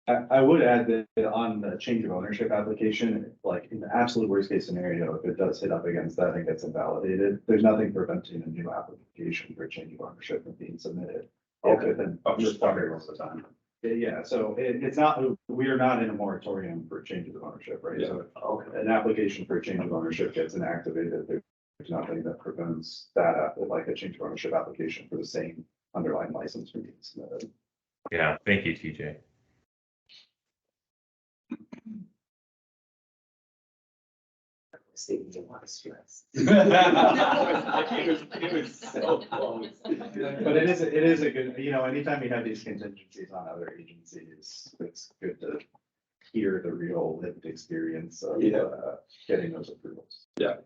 I would add that on the change of ownership application, like in the absolute worst case scenario, if it does hit up against that and gets invalidated, there's nothing preventing a new application for change of ownership from being submitted. Okay, Then just wondering most of the time. Yeah, so it's not, we are not in a moratorium for changes of ownership, right? Yeah. So an application for change of ownership gets inactivated. There's nothing that prevents that, like a change of ownership application for the same underlying license from being submitted. Yeah, thank you, TJ. Stating a lot of stress. It was so close. But it is a good, anytime you have these contingencies on other agencies, it's good to hear the real lived experience of getting those approvals. Yeah.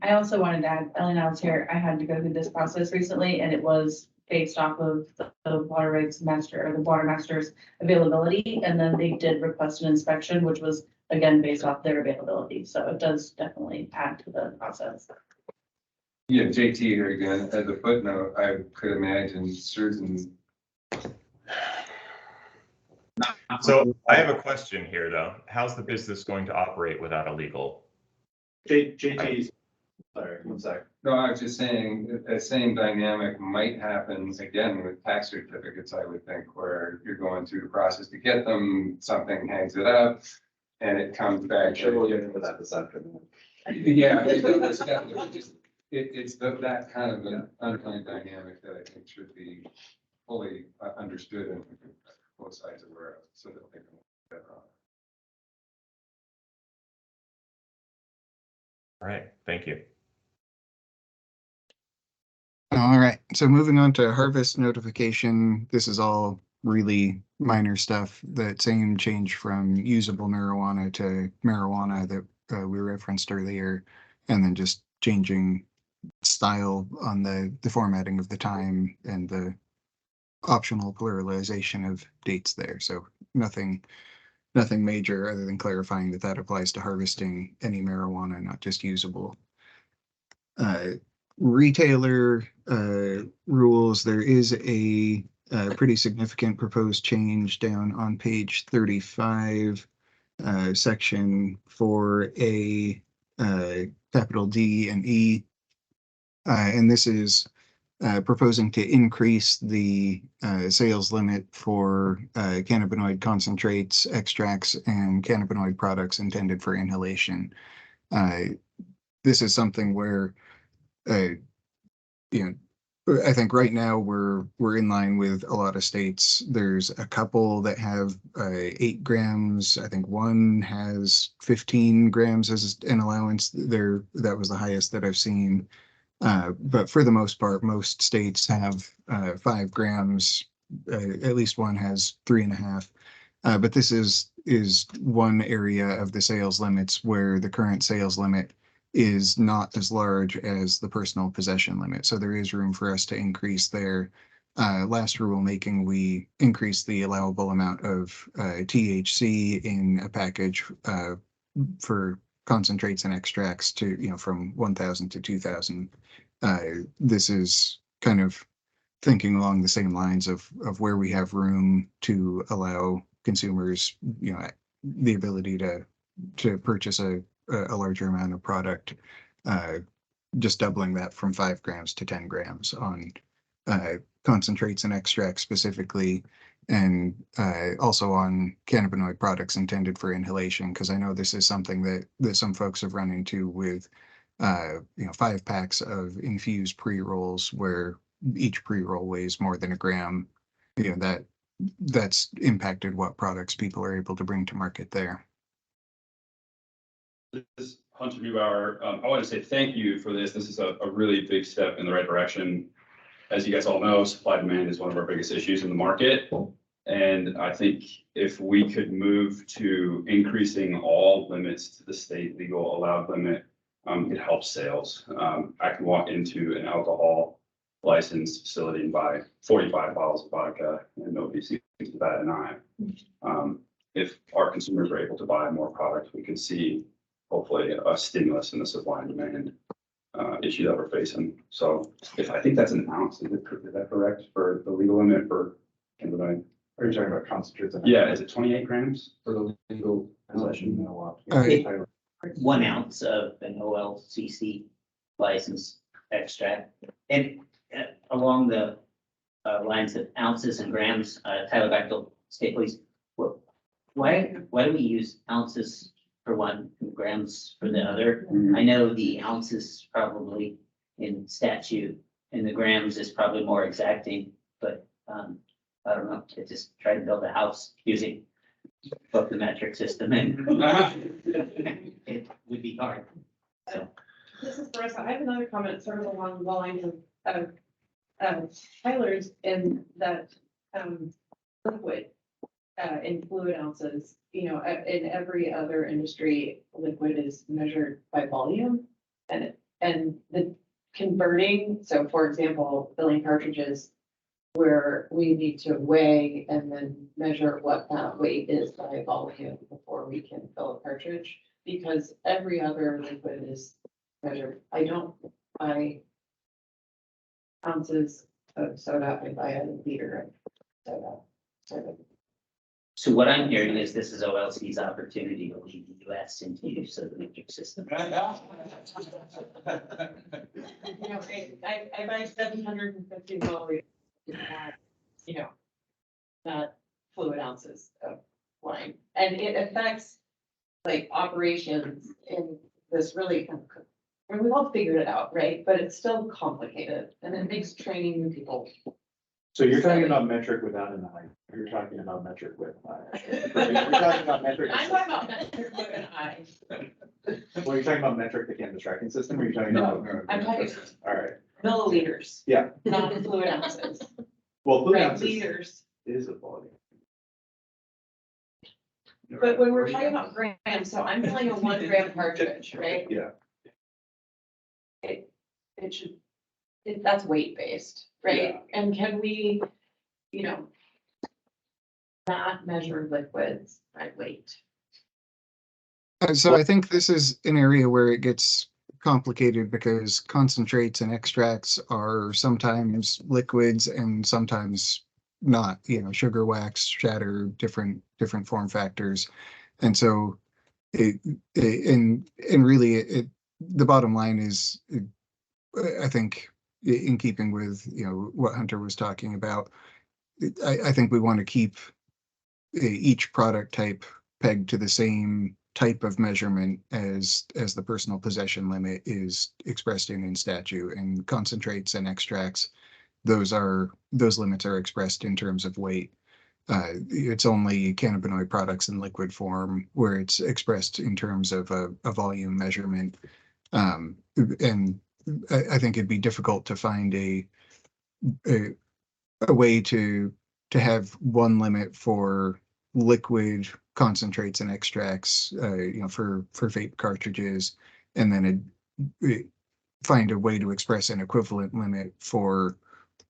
I also wanted to add, Ellen, I was here, I had to go through this process recently, and it was based off of the water rights master or the water master's availability. And then they did request an inspection, which was again based off their availability. So it does definitely add to the process. Yeah, JT here again, as a footnote, I could imagine certain. So I have a question here, though. How's the business going to operate without a legal? JT's, sorry, one sec. No, I was just saying, the same dynamic might happen again with tax certificates, I would think, where you're going through the process to get them, something hangs it up. and it comes back. Sure, we'll get into that this afternoon. Yeah, it's that kind of an underlying dynamic that I think should be fully understood and both sides aware of, so that they can work better on it. All right, thank you. All right, so moving on to harvest notification, this is all really minor stuff. That same change from usable marijuana to marijuana that we referenced earlier, and then just changing style on the formatting of the time and the optional pluralization of dates there. So nothing major other than clarifying that that applies to harvesting any marijuana, not just usable. Retailer rules, there is a pretty significant proposed change down on page 35, section 4A, capital D and E. And this is proposing to increase the sales limit for cannabinoid concentrates, extracts, and cannabinoid products intended for inhalation. This is something where, I think right now we're in line with a lot of states. There's a couple that have 8 grams. I think one has 15 grams as an allowance. That was the highest that I've seen. But for the most part, most states have 5 grams. At least one has 3.5. But this is one area of the sales limits where the current sales limit is not as large as the personal possession limit. So there is room for us to increase there. Last rulemaking, we increased the allowable amount of THC in a package for concentrates and extracts to, from 1,000 to 2,000. This is kind of thinking along the same lines of where we have room to allow consumers, the ability to purchase a larger amount of product, just doubling that from 5 grams to 10 grams on concentrates and extracts specifically, and also on cannabinoid products intended for inhalation, because I know this is something that some folks have run into with 5 packs of infused pre-rolls where each pre-roll weighs more than a gram. That's impacted what products people are able to bring to market there. This is Hunter Neubauer. I want to say thank you for this. This is a really big step in the right direction. As you guys all know, supply demand is one of our biggest issues in the market. And I think if we could move to increasing all limits to the state legal allowed limit, it helps sales. I can walk into an alcohol licensed facility and buy 45 bottles of vodka and nobody seems to bat an eye. If our consumers are able to buy more product, we can see hopefully a stimulus in the supply and demand issue that we're facing. So I think that's an ounce, is that correct for the legal limit for cannabinoid? Are you talking about concentrates? Yeah, is it 28 grams? For the legal possession? 1 ounce of an OLCC licensed extract. And along the lines of ounces and grams, Tyler Bechtel, state police, why do we use ounces for one, grams for the other? I know the ounces probably in statute and the grams is probably more exacting, but I don't know, I just try to build a house using both the metric system and it would be hard. So. This is Marissa. I have another comment sort of along the lines of Tyler's in that liquid in fluid ounces, in every other industry, liquid is measured by volume and the converting. So for example, filling cartridges where we need to weigh and then measure what that weight is by volume before we can fill a cartridge, because every other liquid is measured. I don't buy ounces of soda, I buy a liter of soda. So what I'm hearing is this is OLC's opportunity to lead the US into use of the metric system. I buy 750 milliliters, not fluid ounces of wine. And it affects like operations in this really, I mean, we've all figured it out, right? But it's still complicated and it makes training new people. So you're talking about metric without an I, you're talking about metric with an I. You're talking about metric. I'm talking about metric with an I. Well, you're talking about metric, the cannabis tracking system, or you're talking No, about? I'm talking All right, milliliters, yeah, not fluid ounces. well, fluid Right, ounces liters. is a volume. But when we're talking about grams, so I'm filling a 1 gram cartridge, right? Yeah. It should, that's weight based, right? And can we, you know, not measure liquids by weight? So I think this is an area where it gets complicated because concentrates and extracts are sometimes liquids and sometimes not, you know, sugar, wax, shatter, different form factors. And so and really the bottom line is, I think in keeping with, you know, what Hunter was talking about, I think we want to keep each product type pegged to the same type of measurement as the personal possession limit is expressed in statute. And concentrates and extracts, those limits are expressed in terms of weight. It's only cannabinoid products in liquid form where it's expressed in terms of a volume measurement. And I think it'd be difficult to find a way to have one limit for liquid concentrates and extracts, you know, for vape cartridges, and then find a way to express an equivalent limit for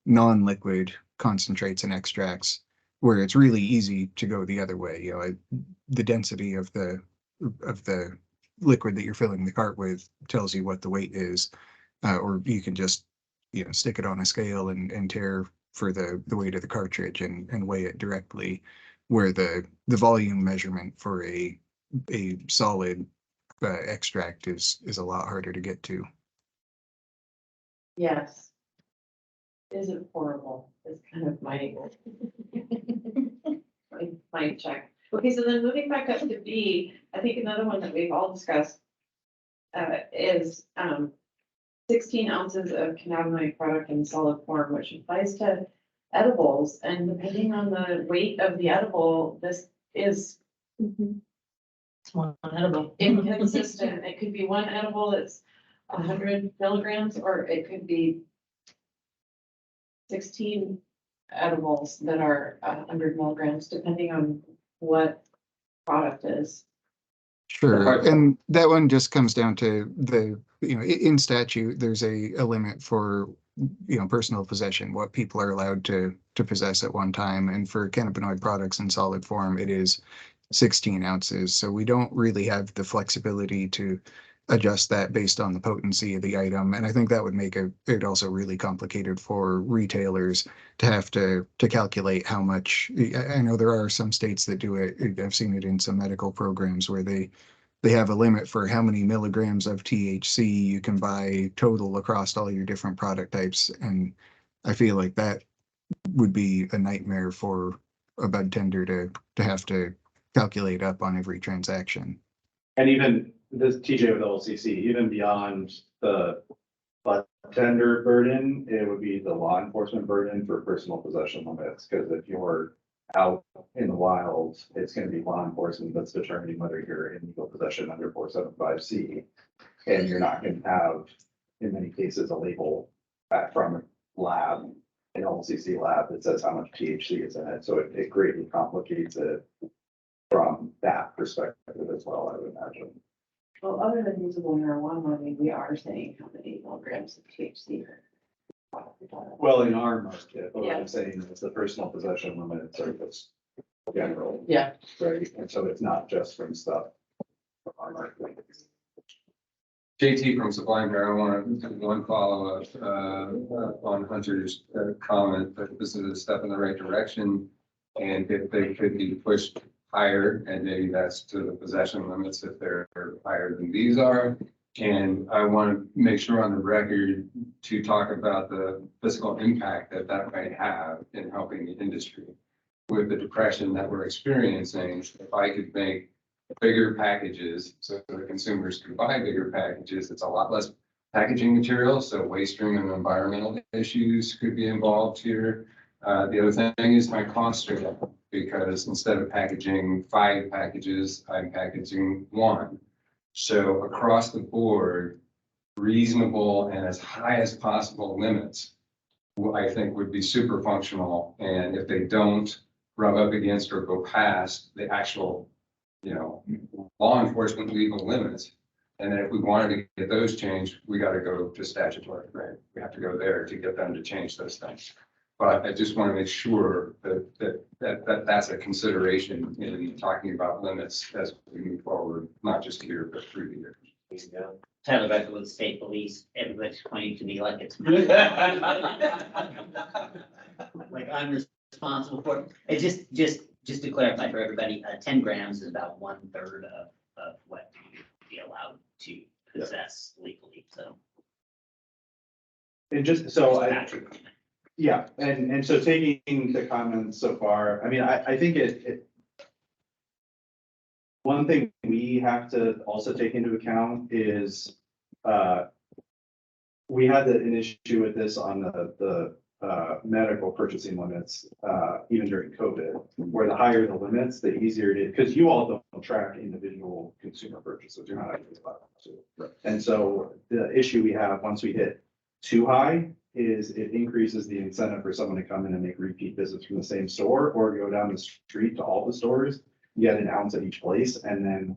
non-liquid concentrates and extracts, where it's really easy to go the other way. You know, the density of the liquid that you're filling the cart with tells you what the weight is, or you can just, you know, stick it on a scale and tear for the weight of the cartridge and weigh it directly, where the volume measurement for a solid extract is a lot harder to get to. Yes. Is it horrible? It's kind of my my check. Okay, so then moving back up to B, I think another one that we've all discussed is 16 ounces of cannabinoid product in solid form, which applies to edibles. And depending on the weight of the edible, this is One edible. inconsistent. It could be one edible that's 100 milligrams, or it could be 16 edibles that are 100 milligrams, depending on what product is. Sure, and that one just comes down to the, you know, in statute, there's a limit for, you know, personal possession, what people are allowed to possess at one time. And for cannabinoid products in solid form, it is 16 ounces. So we don't really have the flexibility to adjust that based on the potency of the item. And I think that would make it also really complicated for retailers to have to calculate how much. I know there are some states that do it. I've seen it in some medical programs where they have a limit for how many milligrams of THC you can buy total across all your different product types. And I feel like that would be a nightmare for a bud tender to have to calculate up on every transaction. And even this TJ with LCC, even beyond the bud tender burden, it would be the law enforcement burden for personal possession limits. Because if you're out in the wild, it's going to be law enforcement that's determining whether you're in legal possession under 475C. And you're not going to have, in many cases, a label back from a lab, an LCC lab that says how much THC is in it. So it greatly complicates it from that perspective as well, I would imagine. Well, other than usable marijuana, I mean, we are saying how many milligrams of THC. Well, in our market, what Yeah. I'm saying is the personal possession limit service general. Yeah. Right, and so it's not just from stuff from our market. JT from Sublime here. I want to do one follow-up on Hunter's comment that this is a step in the right direction. And if they could be pushed higher, and maybe that's to the possession limits if they're higher than these are. And I want to make sure on the record to talk about the physical impact that might have in helping the industry. With the depression that we're experiencing, if I could make bigger packages, so the consumers can buy bigger packages. It's a lot less packaging material, so waste stream and environmental issues could be involved here. The other thing is my cost structure, because instead of packaging 5 packages, I'm packaging 1. So across the board, reasonable and as high as possible limits, I think would be super functional. And if they don't rub up against or go past the actual, law enforcement legal limits, and then if we wanted to get those changed, we got to go to statutory, right? We have to go there to get them to change those things. But I just want to make sure that that's a consideration in talking about limits as we move forward, not just here, but through the years. Tyler Becker with the state police, everybody's pointing to me like it's. Like I'm responsible for it. It's just to clarify for everybody, 10 grams is about 1/3 of what you would be allowed to possess legally, so. And just so yeah, and so taking the comments so far, I mean, I think one thing we have to also take into account is, we had an issue with this on the medical purchasing limits, even during COVID, where the higher the limits, the easier it is, because you all don't track individual consumer purchases, you're not actually allowed to. And so the issue we have, once we hit too high, is it increases the incentive for someone to come in and make repeat visits from the same store, or go down the street to all the stores, get an ounce at each place, and then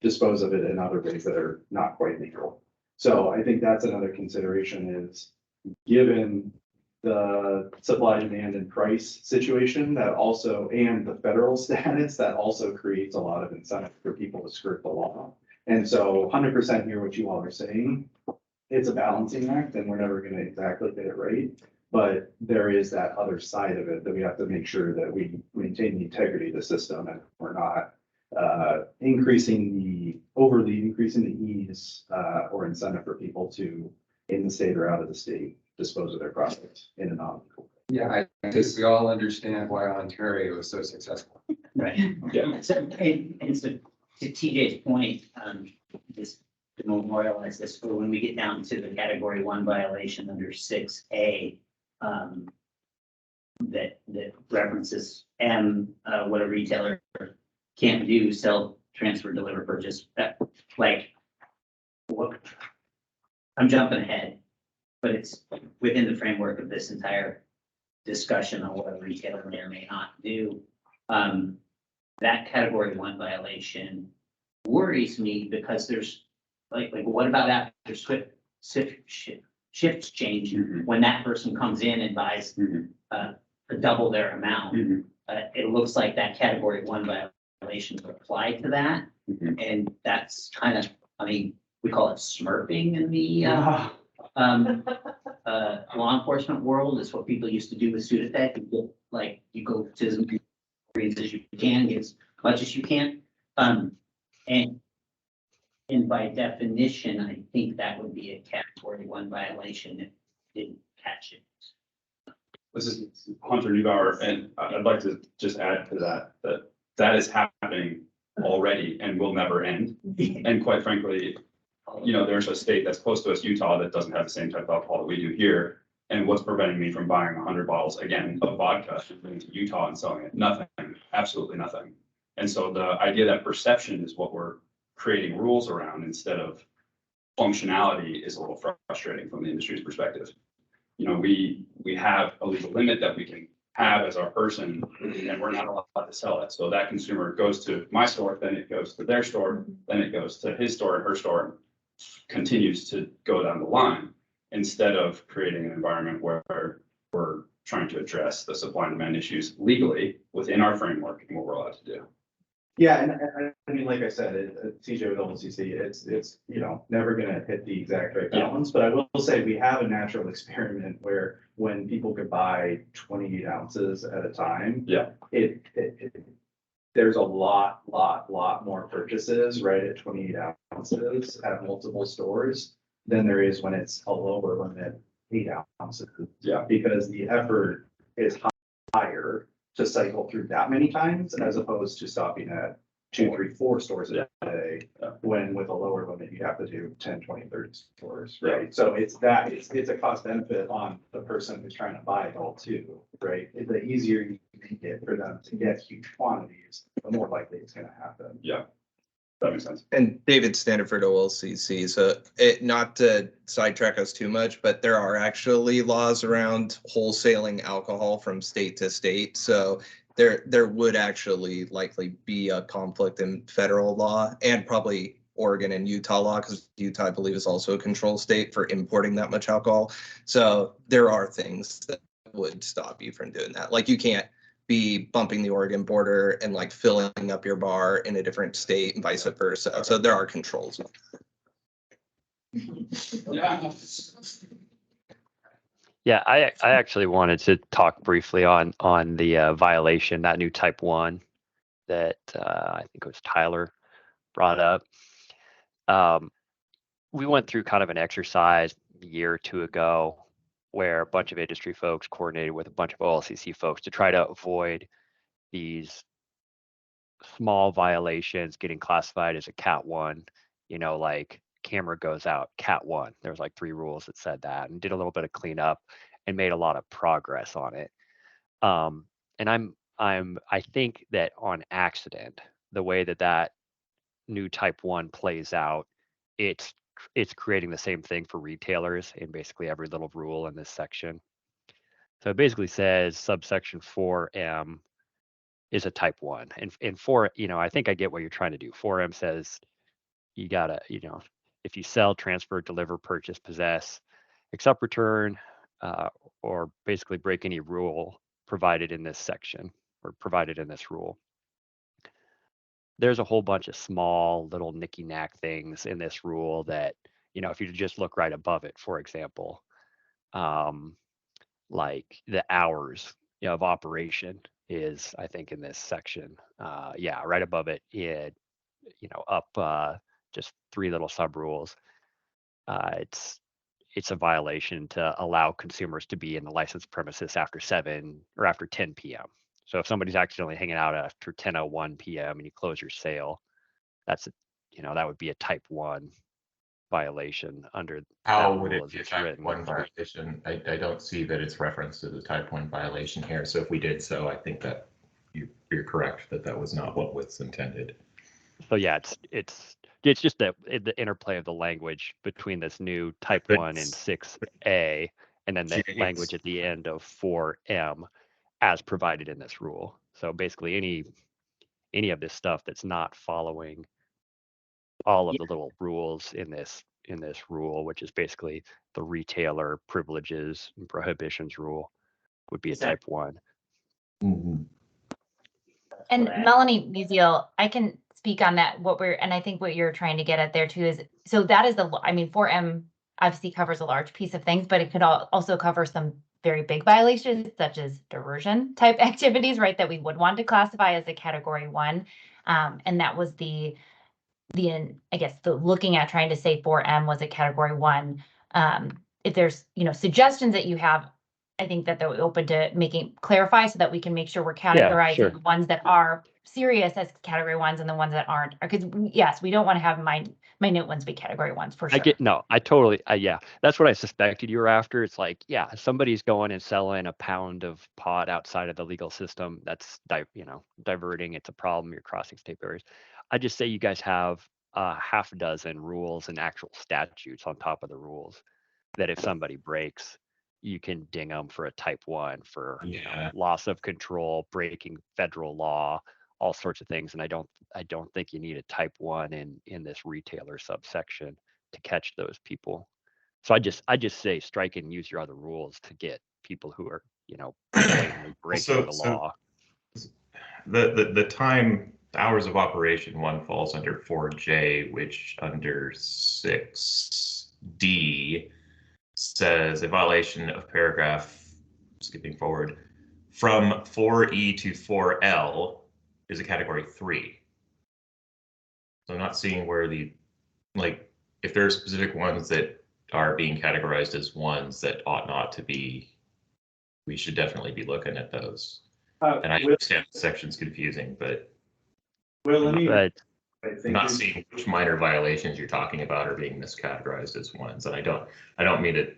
dispose of it in other ways that are not quite legal. So I think that's another consideration, is given the supply, demand, and price situation, that also, and the federal status, that also creates a lot of incentive for people to skirt the law. And so 100% hear what you all are saying. It's a balancing act, and we're never going to exactly get it right. But there is that other side of it that we have to make sure that we maintain the integrity of the system, and we're not overly increasing the ease or incentive for people to, in the state or out of the state, dispose of their products in a non-legal way. Yeah, I think we all understand why Ontario is so successful. Right. Yeah. So, and so to TJ's point, just to memorialize this, for when we get down to the category 1 violation under 6A, that references what a retailer can't do, sell, transfer, deliver, purchase, I'm jumping ahead, but it's within the framework of this entire discussion on what a retailer may or may not do. That category 1 violation worries me, because there's like what about after shifts change, when that person comes in and buys double their amount? It looks like that category 1 violation would apply to that. And that's kind of, I mean, we call it smurfing in the law enforcement world. Is what people used to do with Sudafed. You go to as many as you can, get as much as you can. And by definition, I think that would be a category 1 violation if you didn't catch it. This is Hunter Neubauer, and I'd like to just add to that is happening already and will never end. And quite frankly, there's a state that's close to us, Utah, that doesn't have the same type of alcohol that we do here. And what's preventing me from buying 100 bottles again of vodka and bringing to Utah and selling it? Nothing, absolutely nothing. And so the idea that perception is what we're creating rules around instead of functionality is a little frustrating from the industry's perspective. We have a legal limit that we can have as our person, and we're not allowed to sell it. So that consumer goes to my store, then it goes to their store, then it goes to his store and her store, and continues to go down the line, instead of creating an environment where we're trying to address the supply and demand issues legally within our framework and what we're allowed to do. Yeah, and I mean, like I said, TJ with OLCC, it's never gonna hit the exact right balance, but I will say we have a natural experiment where when people could buy 28 ounces at a time, there's a lot more purchases right at 28 ounces at multiple stores than there is when it's a lower limit, 8 ounces. Yeah, because the effort is higher to cycle through that many times as opposed to stopping at 2, 3, 4 stores a day, when with a lower limit, you have to do 10, 20, 30 stores, right? So it's a cost benefit on the person who's trying to buy it all too, right? The easier you make it for them to get huge quantities, the more likely it's gonna happen. Yeah, that makes sense. And David Standiford, OLCC. So not to sidetrack us too much, but there are actually laws around wholesaling alcohol from state to state. So there would actually likely be a conflict in federal law and probably Oregon and Utah law, because Utah, I believe, is also a control state for importing that much alcohol. So there are things that would stop you from doing that. Like you can't be bumping the Oregon border and like filling up your bar in a different state and vice versa. So there are controls. Yeah. Yeah, I actually wanted to talk briefly on the violation, that new type 1 that I think it was Tyler brought up. We went through kind of an exercise a year or two ago where a bunch of industry folks coordinated with a bunch of OLCC folks to try to avoid these small violations getting classified as a Cat 1, like camera goes out, Cat 1. There was like 3 rules that said that, and did a little bit of cleanup and made a lot of progress on it. And I think that on accident, the way that new type 1 plays out, it's creating the same thing for retailers in basically every little rule in this section. So it basically says subsection 4M is a type 1. And 4, I think I get what you're trying to do. 4M says you gotta, if you sell, transfer, deliver, purchase, possess, accept, return, or basically break any rule provided in this section or provided in this rule. There's a whole bunch of small little nicky-knack things in this rule that, if you just look right above it, for example, like the hours of operation is, I think, in this section. Yeah, right above it, up just 3 little sub rules. It's a violation to allow consumers to be in the licensed premises after 7 or after 10 p.m. So if somebody's accidentally hanging out after 10:01 p.m. and you close your sale, that would be a type 1 violation under How that would rule it as be a it's type written. 1 violation? I don't see that it's referenced as a type 1 violation here. So if we did so, I think that you're correct that was not what was intended. So yeah, it's just the interplay of the language between this new type 1 and 6A, and then the language at the end of 4M as provided in this rule. So basically any of this stuff that's not following all of the little rules in this rule, which is basically the retailer privileges and prohibitions rule, would be a type 1. And Melanie Musiel, I can speak on that. And I think what you're trying to get at there too is, so that is 4M obviously covers a large piece of things, but it could also cover some very big violations such as diversion type activities, right? That we would want to classify as a category 1. And that was the looking at trying to say 4M was a category 1. If there's, suggestions that you have, I think that they're open to clarify so that we can make sure we're categorizing the ones that are serious as category 1s and the ones that aren't. Because yes, we don't want to have minute ones be category 1s for sure. Yeah, that's what I suspected you were after. It's like, yeah, somebody's going and selling a pound of pot outside of the legal system. That's, diverting. It's a problem. You're crossing state barriers. I just say you guys have a half a dozen rules and actual statutes on top of the rules that if somebody breaks, you can ding them for a type 1 for loss of control, breaking federal law, all sorts of things. And I don't think you need a type 1 in this retailer subsection to catch those people. So I just say strike and use your other rules to get people who are, blatantly breaking the law. The time hours of operation one falls under 4J, which under 6D says a violation of paragraph, skipping forward, from 4E to 4L is a category 3. So I'm not seeing where if there are specific ones that are being categorized as ones that ought not to be, we should definitely be looking at those. And I understand the section's confusing, but Well, let me, But I I'm think not it's- seeing which minor violations you're talking about are being miscategorized as ones, and I don't mean to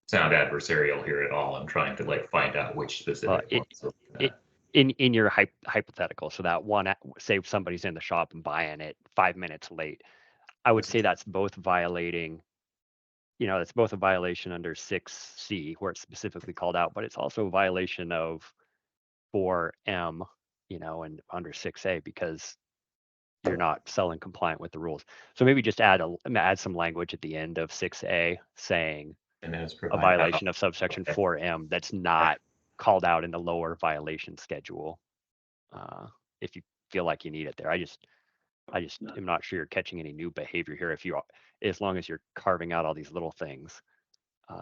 sound adversarial here at all. I'm trying to like find out which specific ones. we're looking at. In your hypothetical, so that one, say somebody's in the shop and buying it 5 minutes late, I would say that's both violating, that's both a violation under 6C where it's specifically called out, but it's also a violation of 4M, and under 6A because you're not selling compliant with the rules. So maybe just add some language at the end of 6A saying And as a provided. violation of subsection 4M that's not called out in the lower violation schedule. If you feel like you need it there, I just am not sure you're catching any new behavior here. As long as you're carving out all these little things,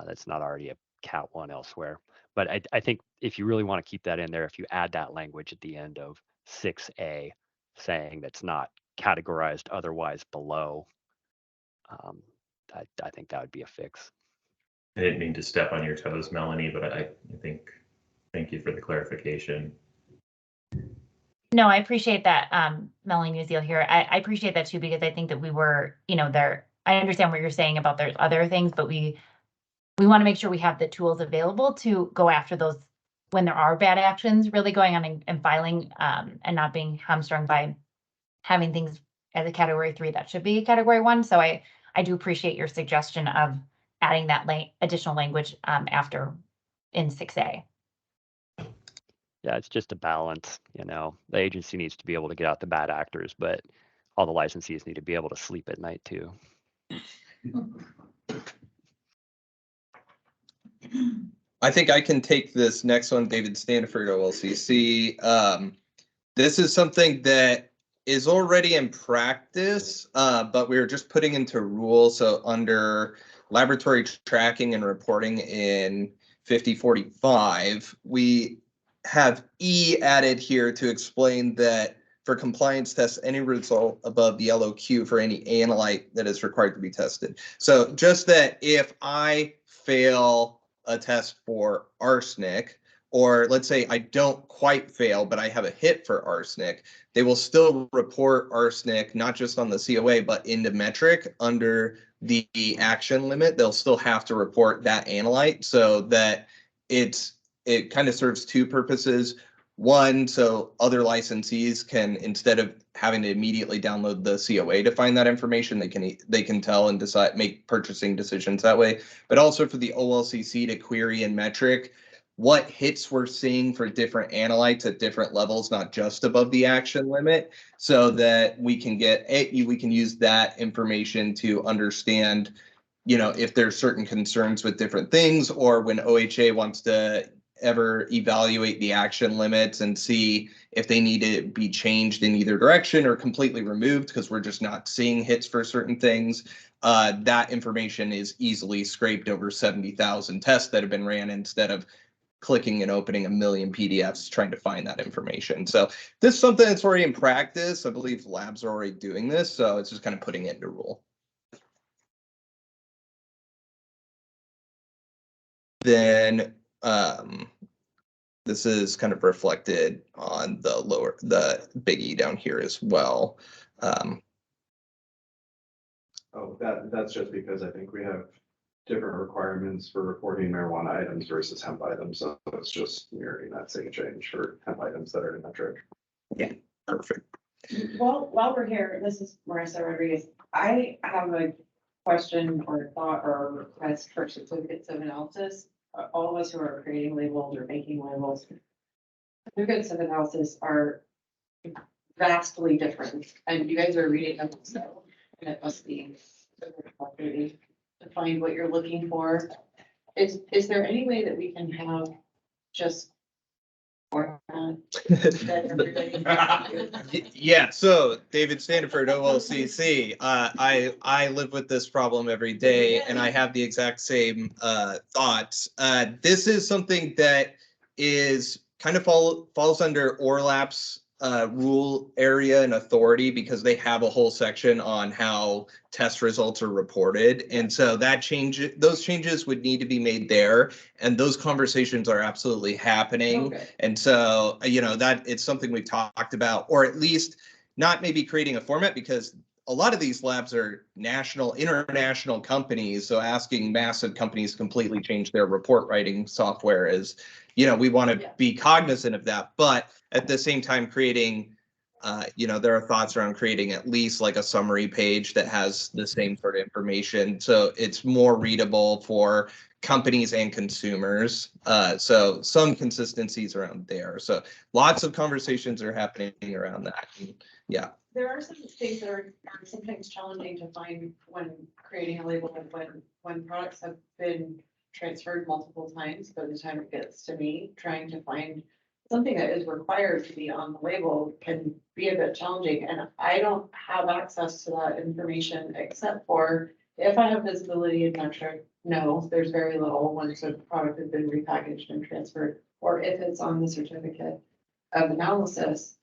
that's not already a cat one elsewhere. But I think if you really want to keep that in there, if you add that language at the end of 6A saying that's not categorized otherwise below, I think that would be a fix. I didn't mean to step on your toes, Melanie, but I think, thank you for the clarification. No, I appreciate that, Melanie Musial here. I appreciate that too, because I think that we were, there, I understand what you're saying about there's other things, but we want to make sure we have the tools available to go after those when there are bad actions really going on and filing, and not being hamstrung by having things as a category 3 that should be category 1. So I do appreciate your suggestion of adding that additional language after in 6A. Yeah, it's just a balance, The agency needs to be able to get out the bad actors, but all the licensees need to be able to sleep at night too. I think I can take this next one, David Standiford, OLCC. This is something that is already in practice, but we're just putting into rule. So under laboratory tracking and reporting in 5045, we have E added here to explain that for compliance tests, any result above the LOQ for any analyte that is required to be tested. So just that if I fail a test for arsenic, or let's say I don't quite fail, but I have a hit for arsenic, they will still report arsenic, not just on the COA, but into metric under the action limit. They'll still have to report that analyte so that it kind of serves two purposes. One, so other licensees can, instead of having to immediately download the COA to find that information, they can tell and decide, make purchasing decisions that way. But also for the OLCC to query in metric what hits we're seeing for different analytes at different levels, not just above the action limit, so that we can use that information to understand, if there's certain concerns with different things, or when OHA wants to ever evaluate the action limits and see if they need to be changed in either direction or completely removed because we're just not seeing hits for certain things. That information is easily scraped over 70,000 tests that have been ran instead of clicking and opening a million PDFs trying to find that information. So this is something that's already in practice. I believe labs are already doing this, so it's just kind of putting it into rule. Then this is kind of reflected on the big E down here as well. That's just because I think we have different requirements for reporting marijuana items versus hemp items. So it's just mirroring that same change for hemp items that are in metric. Yeah, perfect. Well, while we're here, this is Marissa Rodriguez. I have a question or thought or request for certificates of analysis. All of us who are creating labels or making labels, certificates of analysis are vastly different. And you guys are reading them, so and it must be to find what you're looking for. Is there any way that we can have just Yeah, so David Standiford, OLCC. I live with this problem every day, and I have the exact same thoughts. This is something that is kind of falls under ORLAP's rule area and authority, because they have a whole section on how test results are reported. And so those changes would need to be made there. And those conversations are absolutely happening. Okay. And so, that it's something we've talked about, or at least not maybe creating a format, because a lot of these labs are national, international companies. So asking massive companies completely change their report writing software is, we want to be cognizant of that. But at the same time, creating, there are thoughts around creating at least like a summary page that has the same sort of information. So it's more readable for companies and consumers. So some consistencies around there. So lots of conversations are happening around that. Yeah. There are some things that are sometimes challenging to find when creating a label, when products have been transferred multiple times. By the time it gets to me, trying to find something that is required to be on the label can be a bit challenging. And I don't have access to that information except for if I have visibility in metric. No, there's very little once a product has been repackaged and transferred, or if it's on the certificate of analysis.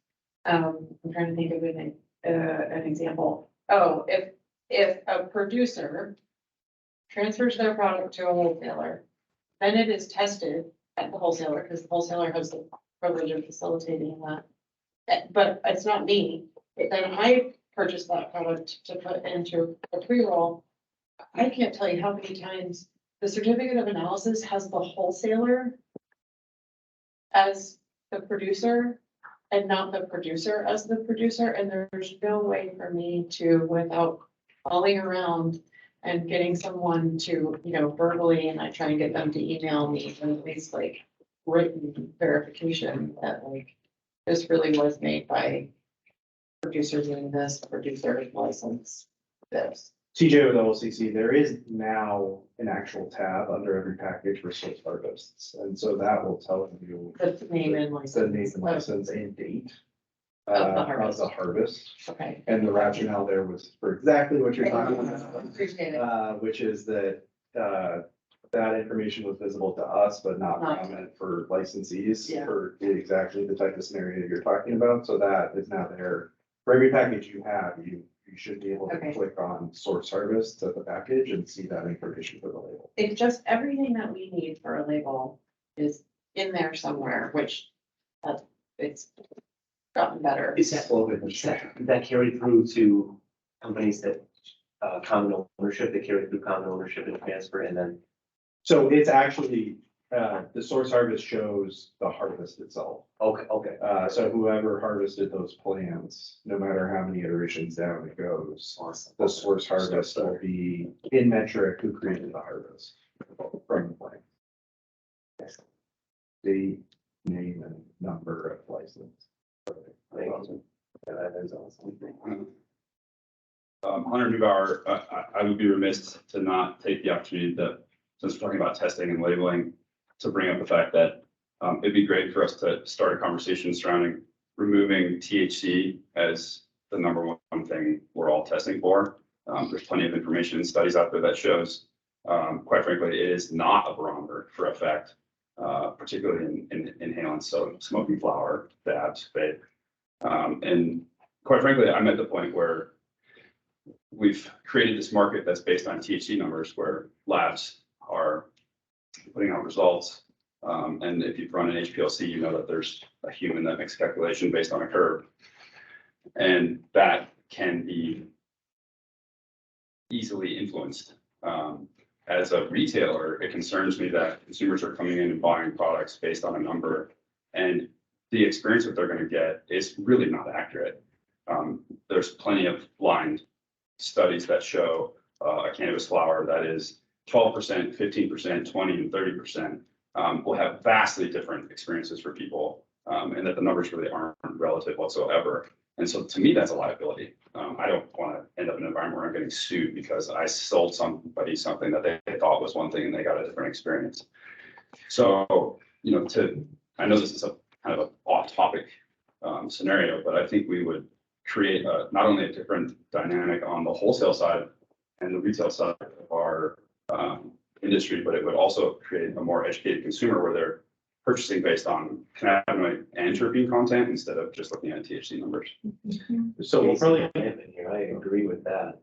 I'm trying to think of an example. Oh, if a producer transfers their product to a wholesaler, then it is tested at the wholesaler, because the wholesaler has the privilege of facilitating that. But it's not me. Then I purchase that product to put into a pre-roll. I can't tell you how many times the certificate of analysis has the wholesaler as the producer and not the producer as the producer. And there's no way for me to, without calling around and getting someone to, verbally, and I try and get them to email me at least like written verification that like this really was made by producer doing this, producer license this. TJ with OLCC, there is now an actual tab under every package for source harvests. And so that will tell you The name and the name license. and license and date Of the of harvest. the harvest. Okay. And the rationale there was for exactly what you're talking about, Appreciate it. which is that that information was visible to us, but not Not- prominent for licensees Yeah. for exactly the type of scenario you're talking about. So that is now there. For every package you have, you should be able to Okay. click on source harvest of the package and see that information for the label. If just everything that we need for a label is in there somewhere, which it's gotten better. Is that carried through to companies that, common ownership, that carry through common ownership and transfer, and then? So it's actually, the source harvest shows the harvest itself. Okay. So whoever harvested those plants, no matter how many iterations down it goes, the source harvest will be in metric who created the harvest from the plant. The name and number of license. That is awesome. Hunter Neubauer, I would be remiss to not take the opportunity that, since we're talking about testing and labeling, to bring up the fact that it'd be great for us to start a conversation surrounding removing THC as the number one thing we're all testing for. There's plenty of information and studies out there that shows, quite frankly, it is not a barometer for effect, particularly in inhalants, so smoking flower, dabs, vape. And quite frankly, I'm at the point where we've created this market that's based on THC numbers, where labs are putting out results. And if you've run an HPLC, you know that there's a human that makes a calculation based on a curve. And that can be easily influenced. As a retailer, it concerns me that consumers are coming in and buying products based on a number, and the experience that they're going to get is really not accurate. There's plenty of blind studies that show a cannabis flower that is 12%, 15%, 20, and 30% will have vastly different experiences for people, and that the numbers really aren't relative whatsoever. And so to me, that's a liability. I don't want to end up in an environment where I'm getting sued because I sold somebody something that they thought was one thing and they got a different experience. So, I know this is a kind of an off-topic scenario, but I think we would create not only a different dynamic on the wholesale side and the retail side of our industry, but it would also create a more educated consumer where they're purchasing based on cannabinoid and terpene content instead of just looking at THC numbers. So we'll probably end it here. I agree with that.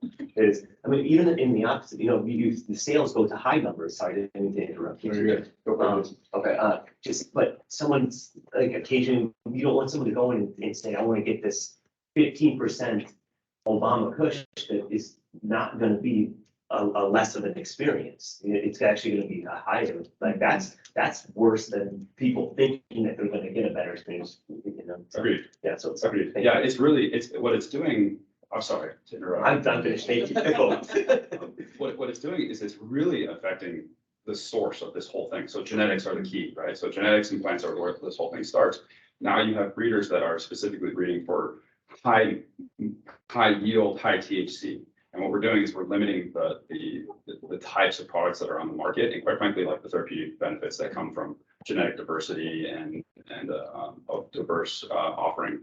Even in the opposite, the sales go to high numbers. Sorry, I didn't mean to interrupt you. But someone's like occasionally, you don't want someone to go in and say, I want to get this 15% Obama Kush that is not gonna be a less of an experience. It's actually gonna be a higher, like that's worse than people thinking that they're gonna get a better experience, you know? So, Agreed. yeah, so it's. Agreed. Yeah, it's really, it's what it's doing. I'm sorry to interrupt. I'm done finished. Thank you. What it's doing is it's really affecting the source of this whole thing. So genetics are the key, right? So genetics and plants are where this whole thing starts. Now you have breeders that are specifically breeding for high yield, high THC. And what we're doing is we're limiting the types of products that are on the market, and quite frankly, like the therapeutic benefits that come from genetic diversity and a diverse offering.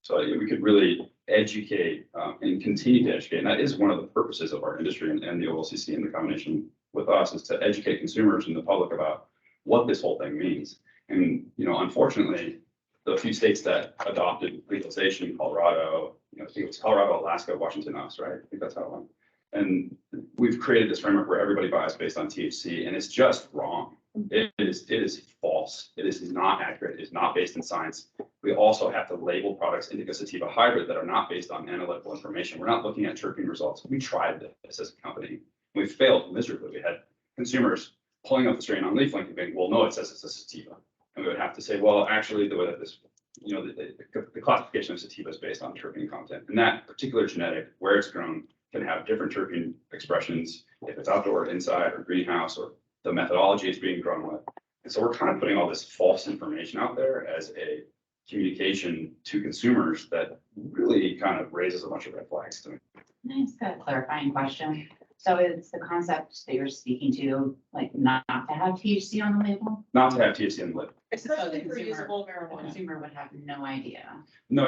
So we could really educate and continue to educate, and that is one of the purposes of our industry and the OLCC and the combination with us is to educate consumers and the public about what this whole thing means. And unfortunately, the few states that adopted legalization, Colorado, I think it was Colorado, Alaska, Washington, us, right? I think that's how it went. And we've created this framework where everybody buys based on THC, and it's just wrong. It is false. It is not accurate. It is not based in science. We also have to label products indica sativa hybrid that are not based on analytical information. We're not looking at terpene results. We tried this as a company. We failed miserably. We had consumers pulling up the strain on LeafLink and being, well, no, it says it's a sativa. And we would have to say, well, actually, the way that this, the classification of sativa is based on terpene content. And that particular genetic, where it's grown, can have different terpene expressions if it's outdoor, inside, or greenhouse, or the methodology it's being grown with. And so we're kind of putting all this false information out there as a communication to consumers that really kind of raises a bunch of red flags to me. Can I ask a clarifying question? So is the concept that you're speaking to, like, not to have THC on the label? Not to have THC on the label. Especially for usable marijuana. The consumer would have no idea. No,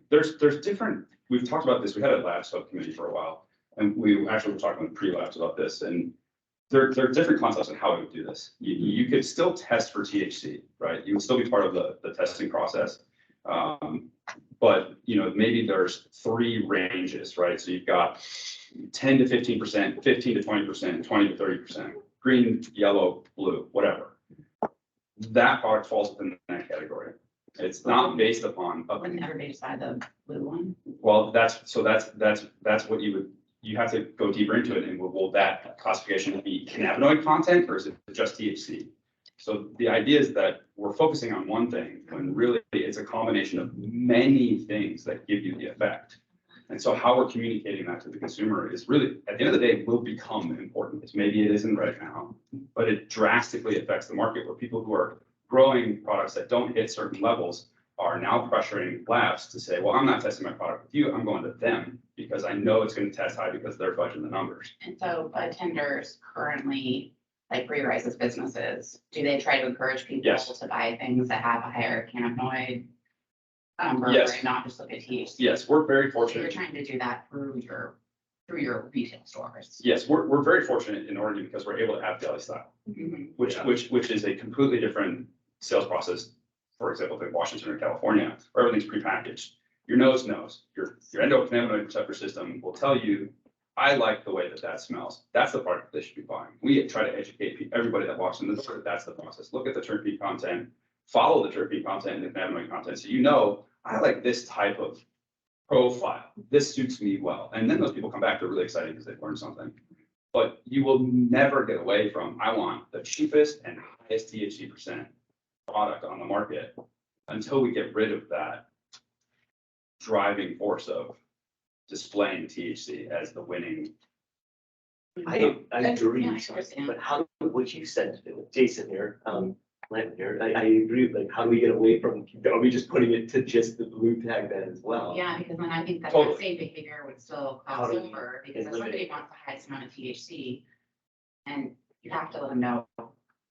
there's different, we've talked about this, we had a lab subcommittee for a while, and we actually were talking with pre-labs about this, and there are different concepts on how we would do this. You could still test for THC, right? You would still be part of the testing process. But maybe there's 3 ranges, right? So you've got 10 to 15%, 15 to 20%, 20 to 30%, green, yellow, blue, whatever. That product falls within that category. It's not based upon. Wouldn't everybody just buy the blue one? Well, that's what you have to go deeper into it. And will that classification be cannabinoid content or is it just THC? So the idea is that we're focusing on one thing when really it's a combination of many things that give you the effect. And so how we're communicating that to the consumer is really, at the end of the day, will become important. Maybe it isn't right now, but it drastically affects the market where people who are growing products that don't hit certain levels are now pressuring labs to say, well, I'm not testing my product with you. I'm going to them because I know it's going to test high because they're fudging the numbers. And so budtenders currently, like Re-Rise's businesses, do they try to encourage people Yes. to buy things that have a higher cannabinoid number Yes. and not just look at THC? Yes, we're very So you're fortunate. trying to do that through your retail stores. Yes, we're very fortunate in Oregon because we're able to have deli style, Mhm. which is a completely different sales process. For example, in Washington or California, where everything's prepackaged. Your nose knows. Your endocannabinoid receptor system will tell you, I like the way that smells. That's the product they should be buying. We try to educate everybody that walks in the door that that's the process. Look at the terpene content, follow the terpene content and the cannabinoid content. So I like this type of profile. This suits me well. And then those people come back, they're really excited because they've learned something. But you will never get away from, I want the cheapest and highest THC percent product on the market until we get rid of that driving force of displaying THC as the winning. I agree, Yeah, I understand. but what you said, Jason here, Len here, I agree, like, how do we get away from, are we just putting it to just the blue tag then as well? Yeah, because then I think that Totally. that same behavior would still How cross do we over, because if eliminate somebody wants the highest amount of THC, and you have to let them know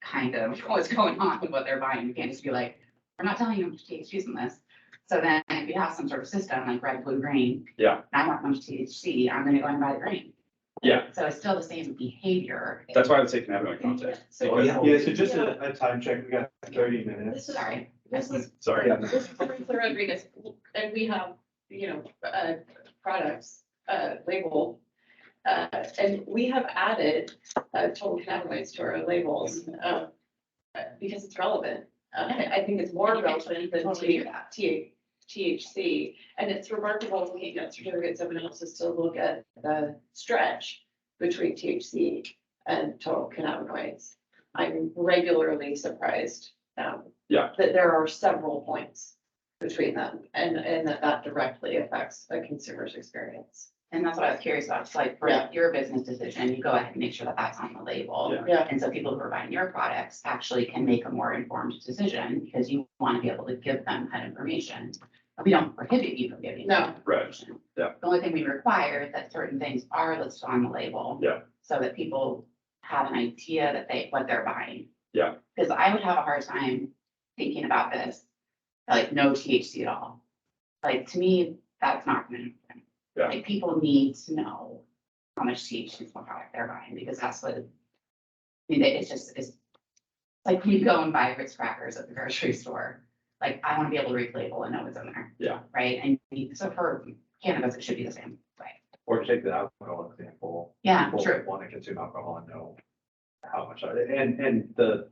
kind of what's going on with what they're buying. You can't just be like, we're not telling you how much THC is in this. So then if you have some sort of system like red, blue, green, Yeah, and I want much THC, I'm gonna go and buy the green. yeah. So it's still the same behavior. That's why I would say cannabinoid content. So- Because- Yeah, so just a time check, we got 30 minutes. Sorry. This is, Sorry. Yeah. this is for Rodriguez, and we have, products, labeled. And we have added, total cannabinoids to our labels, because it's relevant. I think it's more relevant than Totally do THC. THC. And it's remarkable looking at certificates of analysis to look at the stretch between THC and total cannabinoids. I'm regularly surprised Yeah. that there are several points between them and that directly affects a consumer's experience. And that's what I was curious about. It's like for Yeah. your business decision, you go ahead and make sure that that's on the label. Yeah. And so people who are buying your products actually can make a more informed decision because you want to be able to give them that information. We don't prohibit you from giving No. that information. Yeah. The only thing we require is that certain things are listed on the label. Yeah. So that people have an idea that what they're buying. Yeah. Because I would have a hard time thinking about this, like no THC at all. Like, to me, that's not gonna happen. Yeah. Like, people need to know how much THC is in the product they're buying, because that's what, I mean, it's like when you go and buy Ritz crackers at the grocery store, like, I wanna be able to read the label and know what's in there. Yeah. Right, and so for cannabis, it should be the same way. Or to take the alcohol example. Yeah, people true. Want to consume alcohol and know how much, and the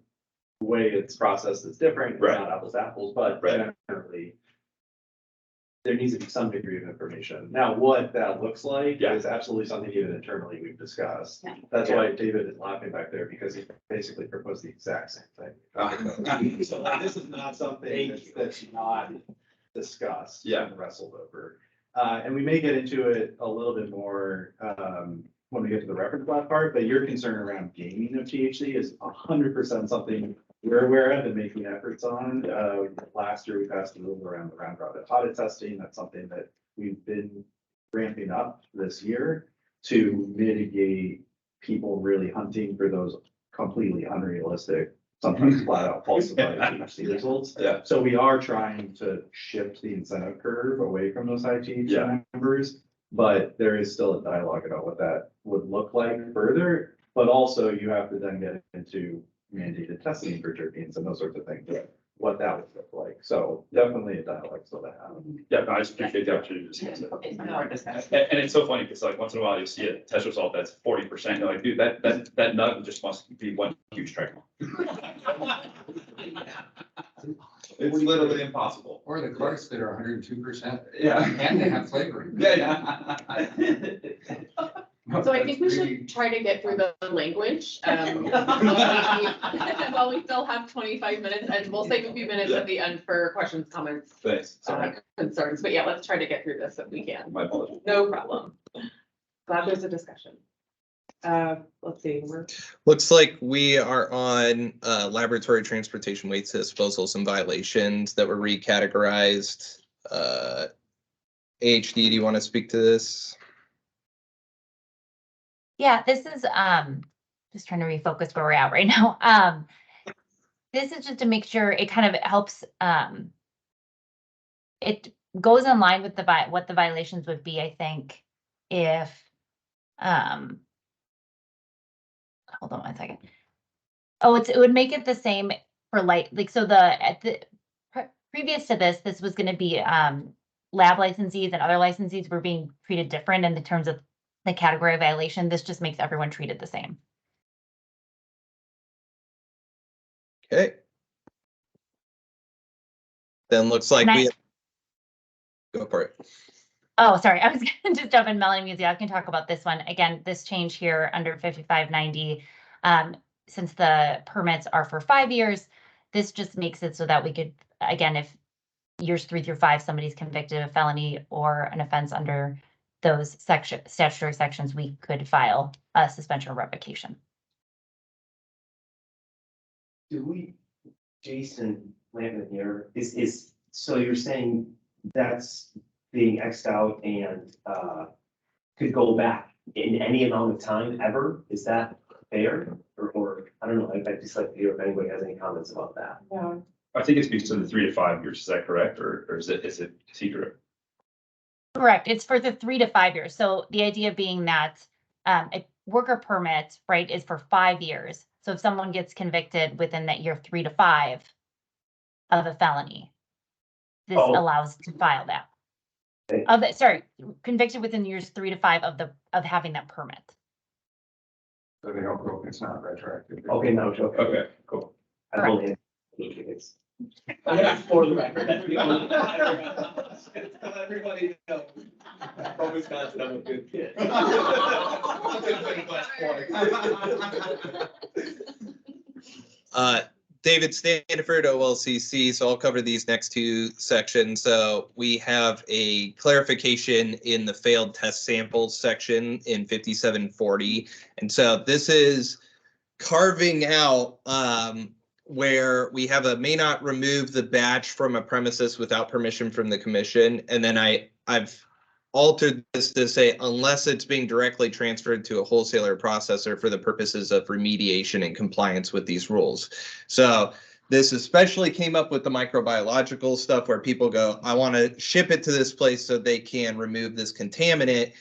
way it's processed is different, it's Right. not apples to apples, but Right. generally there needs to be some degree of information. Now, what that looks like Yeah. is absolutely something even internally we've discussed. Yeah. That's why David is laughing back there, because he basically proposed the exact same thing. So this is not something that's not discussed. Yeah. And wrestled over. And we may get into it a little bit more, when we get to the reference lab part, but your concern around gaming of THC is 100% something we're aware of and making efforts on. Last year, we passed a rule around the round robin audit testing. That's something that we've been ramping up this year to mitigate people really hunting for those completely unrealistic, sometimes flat out falsified THC results. Yeah. So we are trying to shift the incentive curve away from those high THC Yeah. numbers. But there is still a dialogue about what that would look like further, but also you have to then get into mandated testing for terpenes and those sorts of things. What that would look like. So definitely a dialogue still to have. Yeah, no, I just appreciate the opportunity to discuss it. It's more discussion. And it's so funny, because like once in a while you see a test result that's 40%, you're like, dude, that nut just must be one huge trichome. It's literally impossible. Or the cars that are 102%. Yeah. And they have flavoring. Yeah. So I think we should try to get through the language, while we still have 25 minutes, and we'll save a few minutes at the end for questions, comments, Thanks. Sorry. concerns, but yeah, let's try to get through this if we can. My apologies. No problem. Glad there's a discussion. Let's see, Looks like we are on laboratory transportation waste disposals and violations that were recategorized. AHD, do you want to speak to this? Yeah, this is just trying to refocus where we're at right now. This is just to make sure it kind of helps it goes in line with what the violations would be, I think, if hold on one second. Oh, it would make it the same for so previous to this was going to be lab licensees and other licensees were being treated different in the terms of the category of violation. This just makes everyone treated the same. Okay. Then looks like go for it. Oh, sorry. I was going to just jump in. Melanie Musial, I can talk about this one. Again, this change here under 5590, since the permits are for 5 years, this just makes it so that we could, again, if years 3 through 5, somebody's convicted of a felony or an offense under those statutory sections, we could file a suspension or revocation. Do we, Jason Lampman here, so you're saying that's being Xed out and could go back in any amount of time ever? Is that fair? Or I don't know, I'd just like to hear if anybody has any comments about that. Yeah. I think it speaks to the 3 to 5 years. Is that correct? Or is it secret? Correct. It's for the 3 to 5 years. So the idea being that a worker permit, right, is for 5 years. So if someone gets convicted within that year 3 to 5 of a felony, this allows to file that. Convicted within years 3 to 5 of having that permit. So they don't go, it's not retroactive. Okay, no, okay. Okay, cool. I believe it's. For the record. everybody knows. From Wisconsin, I'm a good kid. David Stanford, OLCC, so I'll cover these next two sections. So we have a clarification in the failed test samples section in 5740. And so this is carving out where we have a may not remove the batch from a premises without permission from the commission. And then I've altered this to say unless it's being directly transferred to a wholesaler processor for the purposes of remediation and compliance with these rules. So this especially came up with the microbiological stuff where people go, I want to ship it to this place so they can remove this contaminant.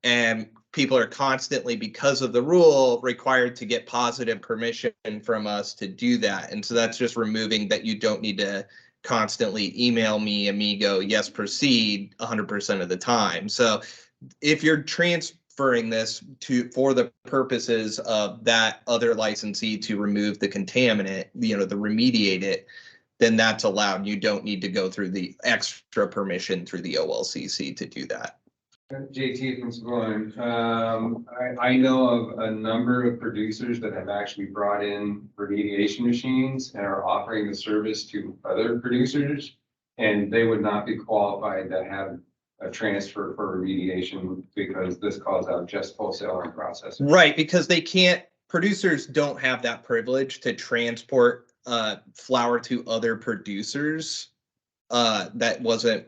And people are constantly, because of the rule, required to get positive permission from us to do that. And so that's just removing that you don't need to constantly email me and me go, yes, proceed 100% of the time. So if you're transferring this for the purposes of that other licensee to remove the contaminant, to remediate it, then that's allowed. You don't need to go through the extra permission through the OLCC to do that. JT from Savon. I know of a number of producers that have actually brought in remediation machines and are offering the service to other producers. And they would not be qualified to have a transfer for remediation because this calls out just wholesale and processing. Right, because producers don't have that privilege to transport flour to other producers. That wasn't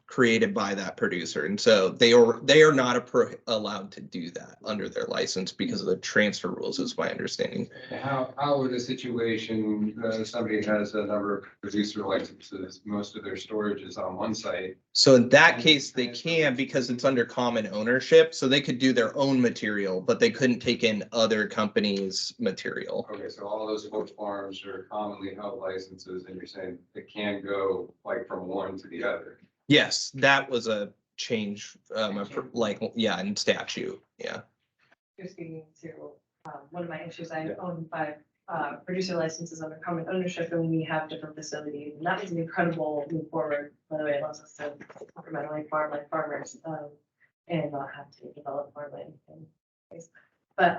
created by that producer, and so they are not allowed to do that under their license because of the transfer rules, is my understanding. How would a situation, somebody has a number of producer licenses, most of their storage is on one site? So in that case, they can, because it's under common ownership, so they could do their own material, but they couldn't take in other companies' material. Okay, so all those horse farms are commonly held licenses, and you're saying it can go like from one to the other? Yes, that was a change, in statute, yeah. You're speaking to one of my issues. I own 5 producer licenses under common ownership, and we have different facilities. And that was an incredible move forward. By the way, it allows us to incrementally farm like farmers and not have to develop farmland. But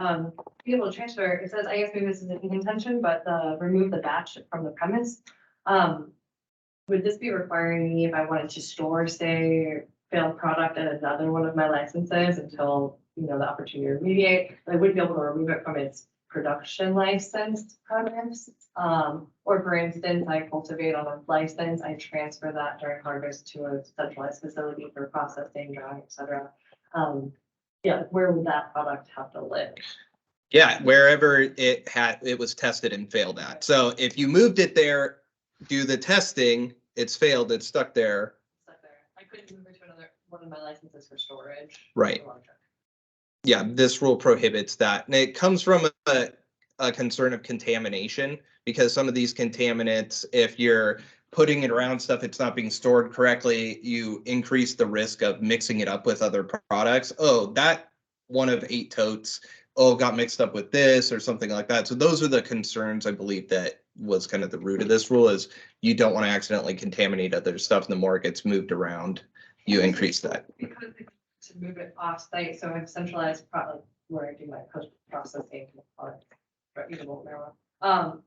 be able to transfer, it says, I guess maybe this isn't in contention, but remove the batch from the premise. Would this be requiring me if I wanted to store, say, failed product at another one of my licenses until, the opportunity to remediate? I wouldn't be able to remove it from its production licensed premise. Or for instance, I cultivate on a license, I transfer that during harvest to a centralized facility for processing, drying, et cetera. Where would that product have to live? Yeah, wherever it was tested and failed at. So if you moved it there, do the testing, it's failed, it's stuck there. I couldn't move it to another one of my licenses for storage. Right. Yeah, this rule prohibits that. And it comes from a concern of contamination, because some of these contaminants, if you're putting it around stuff, it's not being stored correctly, you increase the risk of mixing it up with other products. Oh, that one of 8 totes, got mixed up with this or something like that. So those are the concerns, I believe, that was kind of the root of this rule, is you don't want to accidentally contaminate other stuff. And the more it gets moved around, you increase that. Because to move it off site, so I've centralized product where I do my post-processing for eatable marijuana.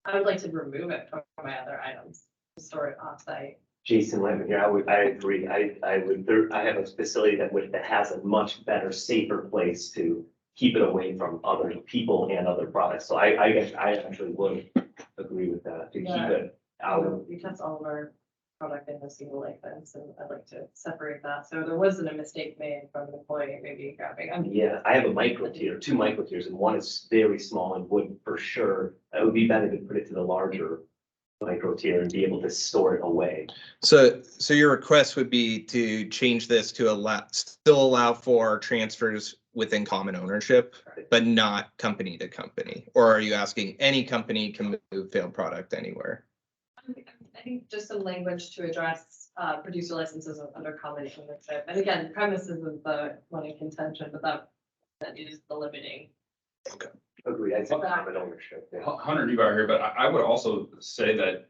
I would like to remove it from my other items, store it off site. Jason Lemon here, I agree. I have a facility that has a much better, safer place to keep it away from other people and other products. So I guess I actually would agree with that, to keep it out. We test all of our product in a single license, and I'd like to separate that. So there wasn't a mistake made from an employee maybe grabbing. Yeah, I have a micro tier, 2 micro tiers, and one is very small and would for sure, it would be better to put it to the larger micro tier and be able to store it away. So your request would be to change this to still allow for transfers within common ownership, but not company to company? Or are you asking any company can move failed product anywhere? I think just some language to address producer licenses under common ownership. And again, premises is the one in contention, but that is the limiting. Okay. Agree. I think common ownership. Yeah. Hunter Neubauer here, but I would also say that,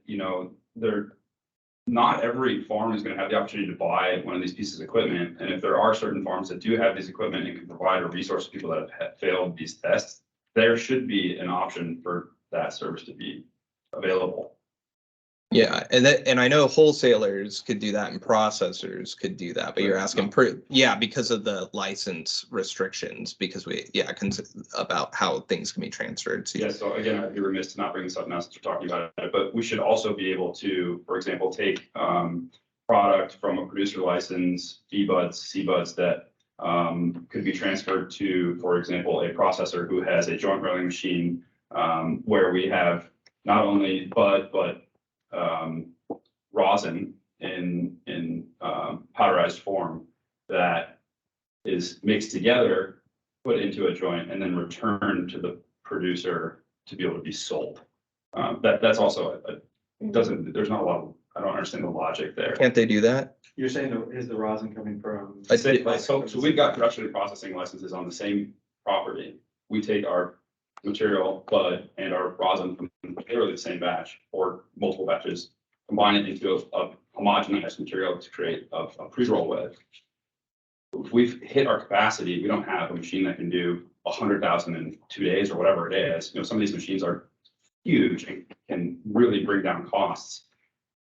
not every farm is gonna have the opportunity to buy one of these pieces of equipment. And if there are certain farms that do have these equipment and can provide a resource to people that have failed these tests, there should be an option for that service to be available. Yeah, and I know wholesalers could do that and processors could do that, but you're asking yeah, because of the license restrictions, because about how things can be transferred. So Yeah, so again, I'd be remiss to not bring this up now since we're talking about it, but we should also be able to, for example, take product from a producer license, B-buds, C-buds that could be transferred to, for example, a processor who has a joint rolling machine where we have not only bud, but rosin in powderized form that is mixed together, put into a joint, and then returned to the producer to be able to be sold. That's also there's not a lot of, I don't understand the logic there. Can't they do that? You're saying, is the rosin coming from? So we've got production and processing licenses on the same property. We take our material, bud, and our rosin from literally the same batch or multiple batches, combine it into a homogenized material to create a pre-roll with. If we've hit our capacity, we don't have a machine that can do 100,000 in 2 days or whatever it is. You know, some of these machines are huge and can really bring down costs.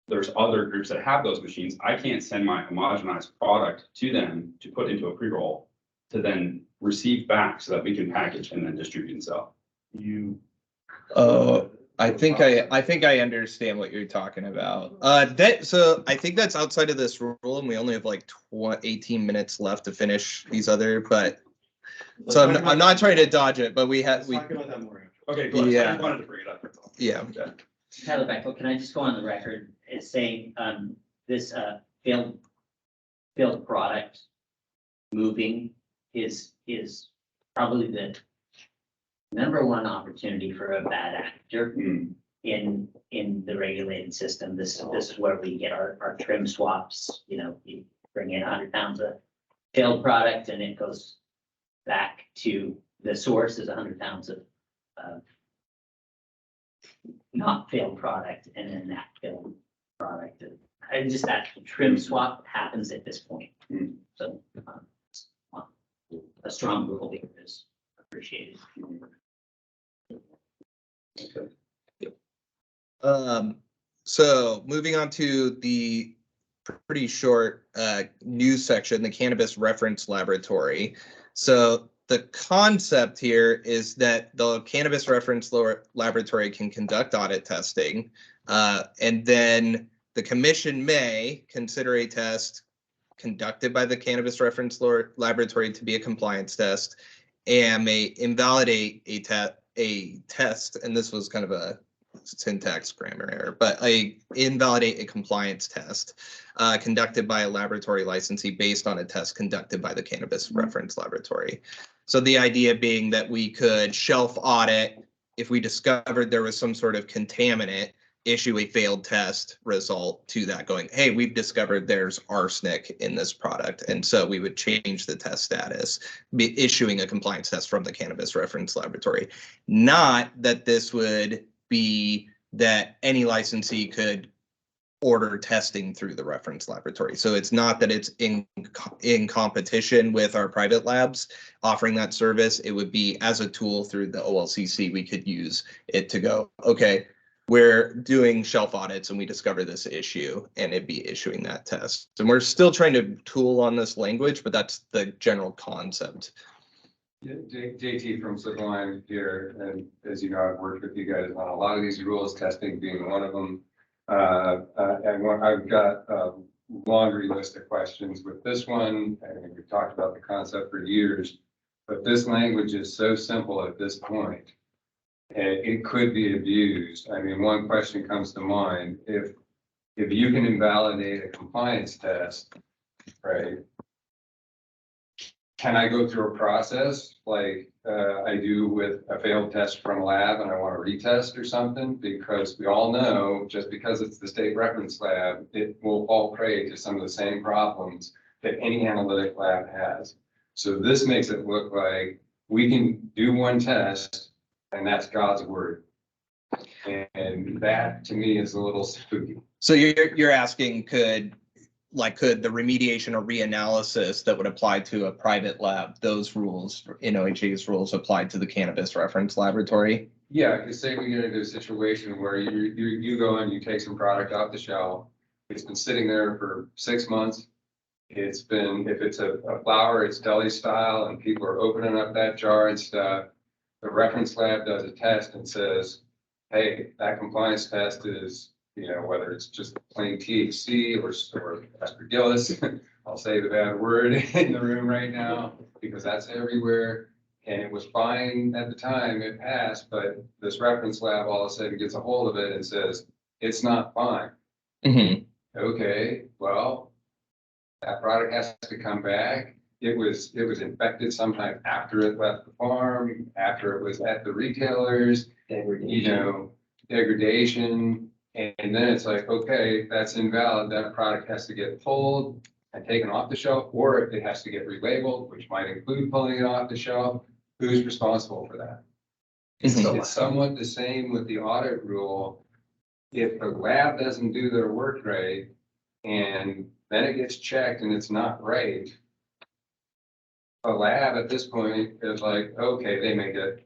There's other groups that have those machines. I can't send my homogenized product to them to put into a pre-roll to then receive back so that we can package and then distribute and sell. I think I understand what you're talking about. So I think that's outside of this rule, and we only have like 18 minutes left to finish these other. But so I'm not trying to dodge it, but Talk about that more. Okay, go ahead. Yeah. I just wanted to bring it up. That's all. Yeah. Tyler Bechtel, can I just go on the record as saying, this, failed product moving is probably the number one opportunity for a bad actor in the regulated system. This is where we get our trim swaps. You know, you bring in 100 pounds of failed product and it goes back to the source is 100 pounds of not failed product, and then that failed product. And just that trim swap happens at this point. So a strong rule here is appreciated. So moving on to the pretty short news section, the Cannabis Reference Laboratory. So the concept here is that the Cannabis Reference Laboratory can conduct audit testing, and then the commission may consider a test conducted by the Cannabis Reference Laboratory to be a compliance test, and may invalidate a test, and this was kind of a syntax grammar error, but invalidate a compliance test conducted by a laboratory licensee based on a test conducted by the Cannabis Reference Laboratory. So the idea being that we could shelf audit if we discovered there was some sort of contaminant, issue a failed test result to that going, hey, we've discovered there's arsenic in this product. And so we would change the test status, be issuing a compliance test from the Cannabis Reference Laboratory. Not that this would be that any licensee could order testing through the reference laboratory. So it's not that it's in competition with our private labs offering that service. It would be as a tool through the OLCC, we could use it to go, okay, we're doing shelf audits and we discover this issue, and it'd be issuing that test. And we're still trying to tool on this language, but that's the general concept. JT from Sublime here, and as you know, I've worked with you guys on a lot of these rules, testing being one of them. I've got a laundry list of questions with this one, and we've talked about the concept for years, but this language is so simple at this point. It could be abused. I mean, one question comes to mind, if you can invalidate a compliance test, right? Can I go through a process like I do with a failed test from a lab and I want to retest or something? Because we all know, just because it's the state reference lab, it will fall prey to some of the same problems that any analytic lab has. So this makes it look like we can do one test and that's God's word. And that to me is a little spooky. So you're asking, could the remediation or reanalysis that would apply to a private lab, those rules in OHA's rules apply to the cannabis reference laboratory? Yeah, because say we get into a situation where you go and you take some product off the shelf, it's been sitting there for 6 months. It's been, if it's a flower, it's deli style and people are opening up that jar and stuff. The reference lab does a test and says, hey, that compliance test is, you know, whether it's just plain THC or aspergillus, I'll say the bad word in the room right now, because that's everywhere. And it was fine at the time, it passed, but this reference lab all of a sudden gets a hold of it and says, it's not fine. Okay, well, that product has to come back. It was infected sometime after it left the farm, after it was at the retailers, you know, degradation. And then it's like, okay, that's invalid. That product has to get pulled and taken off the shelf, or it has to get relabeled, which might include pulling it off the shelf. Who's responsible for that? It's somewhat the same with the audit rule. If the lab doesn't do their work right, and then it gets checked and it's not right, the lab at this point is like, okay, they may get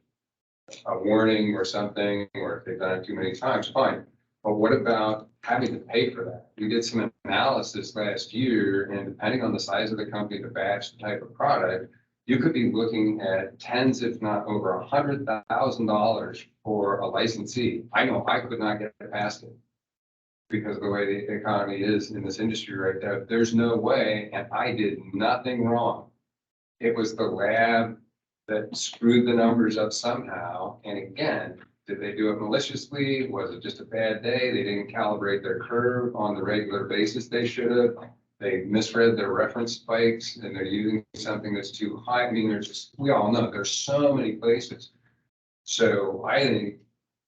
a warning or something, or if they've done it too many times, fine. But what about having to pay for that? We did some analysis last year, and depending on the size of the company, the batch, the type of product, you could be looking at tens, if not over $100,000 for a licensee. I know I could not get past it because of the way the economy is in this industry right now. There's no way, and I did nothing wrong. It was the lab that screwed the numbers up somehow. And again, did they do it maliciously? Was it just a bad day? They didn't calibrate their curve on the regular basis they should have. They misread their reference spikes and they're using something that's too high. I mean, there's just, we all know there's so many places. So I think,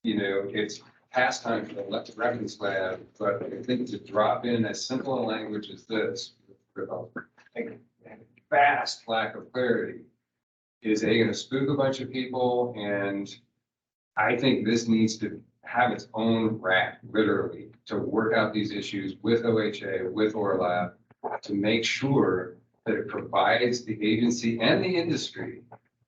you know, it's past time for the reference lab, but I think to drop in as simple a language as this, with a vast lack of clarity, is going to spook a bunch of people. And I think this needs to have its own rack, literally, to work out these issues with OHA, with ORLAB, to make sure that it provides the agency and the industry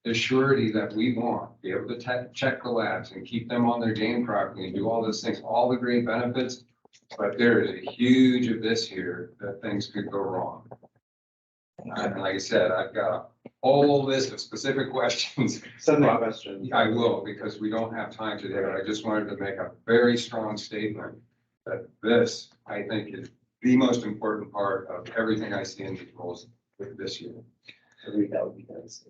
the surety that we want, be able to check the labs and keep them on their game properly and do all those things, all the great benefits. But there is a huge abyss here that things could go wrong. And like I said, I've got a whole list of specific questions. Send me a question. I will, because we don't have time today, but I just wanted to make a very strong statement that this, I think, is the most important part of everything I see in these rules with this year. I think that would be nice.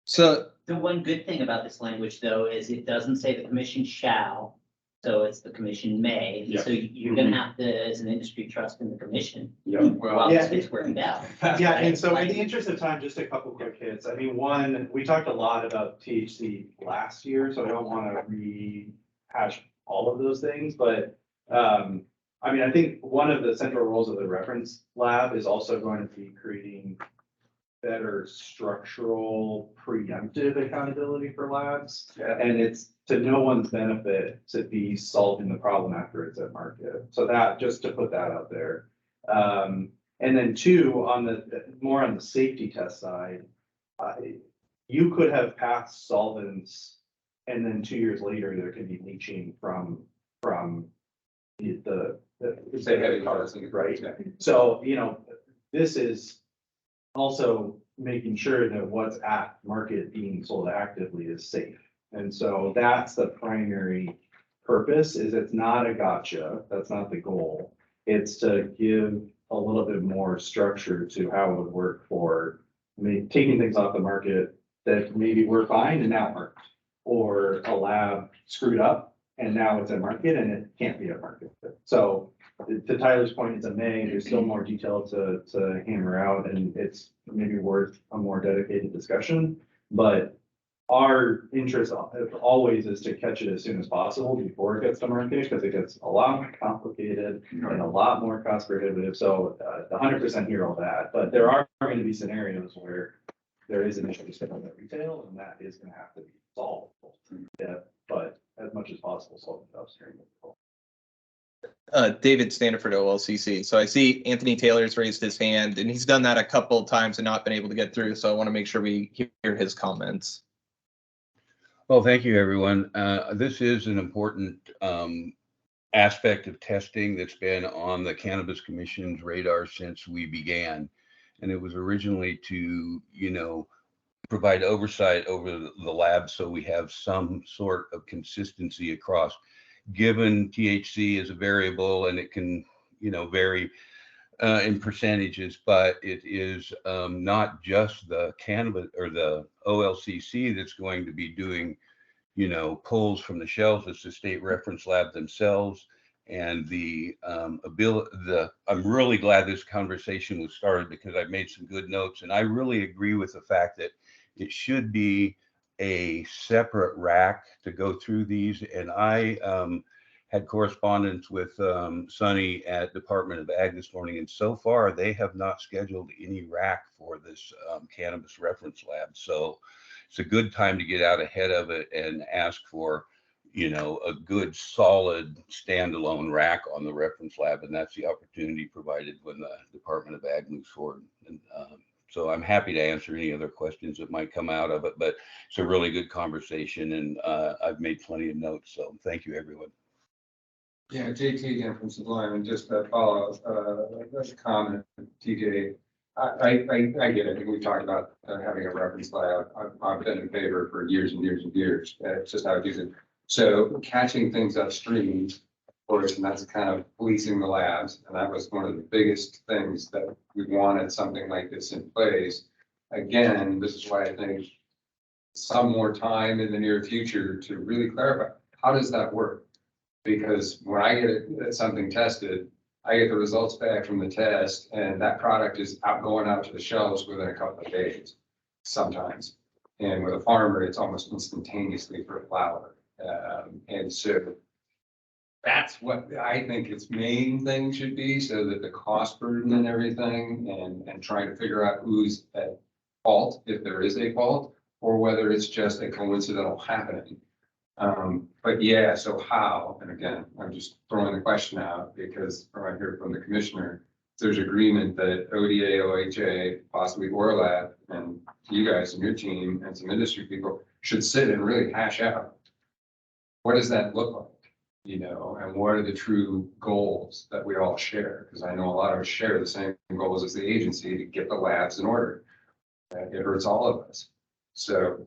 So the one good thing about this language, though, is it doesn't say the commission shall, so it's the commission may. Yeah. So you're gonna have to, as an industry, trust in the commission. Yeah. While Yeah. it's working out. Yeah, and so in the interest of time, just a couple quick hits. I mean, one, we talked a lot about THC last year, so I don't want to rehash all of those things, but I mean, I think one of the central roles of the reference lab is also going to be creating better structural preemptive accountability for labs. Yeah. And it's to no one's benefit to be solving the problem after it's at market. So that, just to put that out there. And then two, on the, more on the safety test side, you could have passed solvents and then 2 years later, there can be leaching from the Say heavy metals, right? So, you know, this is also making sure that what's at market being sold actively is safe. And so that's the primary purpose, is it's not a gotcha. That's not the goal. It's to give a little bit more structure to how it would work for taking things off the market that maybe were fine and now aren't, or a lab screwed up and now it's at market and it can't be at market. So to Tyler's point, it's a may, there's still more detail to hammer out, and it's maybe worth a more dedicated discussion. But our interest always is to catch it as soon as possible before it gets to market, because it gets a lot more complicated and a lot more cost prohibitive. So 100% hear all that, but there are going to be scenarios where there is an issue with retail, and that is going to have to be solved. Yeah, but as much much as possible solving upstream. David Standiford, OLCC. So I see Anthony Taylor's raised his hand, and he's done that a couple of times and not been able to get through. So I want to make sure we hear his comments. Well, thank you, everyone. This is an important aspect of testing that's been on the Cannabis Commission's radar since we began. And it was originally to, provide oversight over the lab so we have some sort of consistency across. Given THC is a variable and it can, vary in percentages, but it is not just the cannabis or the OLCC that's going to be doing, pulls from the shelves. It's the state reference lab themselves. And I'm really glad this conversation was started because I've made some good notes, and I really agree with the fact that it should be a separate rack to go through these. And I had correspondence with Sonny at Department of Ag this morning, and so far they have not scheduled any rack for this cannabis reference lab. So it's a good time to get out ahead of it and ask for, a good solid standalone rack on the reference lab. And that's the opportunity provided when the Department of Ag moves forward. And so I'm happy to answer any other questions that might come out of it, but it's a really good conversation, and I've made plenty of notes. So thank you, everyone. Yeah, JT again from Sublime, and just a follow-up comment, TJ. I get it. We talked about having a reference lab. I've been in favor for years and years and years. It's just how it is. So catching things upstream, of course, and that's kind of policing the labs. And that was one of the biggest things that we wanted something like this in place. Again, this is why I think some more time in the near future to really clarify, how does that work? Because when I get something tested, I get the results back from the test, and that product is going out to the shelves within a couple of days, sometimes. And with a farmer, it's almost instantaneously for flower. And so that's what I think its main thing should be, so that the cost burden and everything, and trying to figure out who's at fault, if there is a fault, or whether it's just a coincidental happening. But yeah, so how, and again, I'm just throwing the question out because I hear from the commissioner, there's agreement that ODA, OHA, possibly Orlab, and you guys and your team and some industry people should sit and really hash out, what does that look like? And what are the true goals that we all share? Because I know a lot of us share the same goals as the agency to get the labs in order. It hurts all of us. So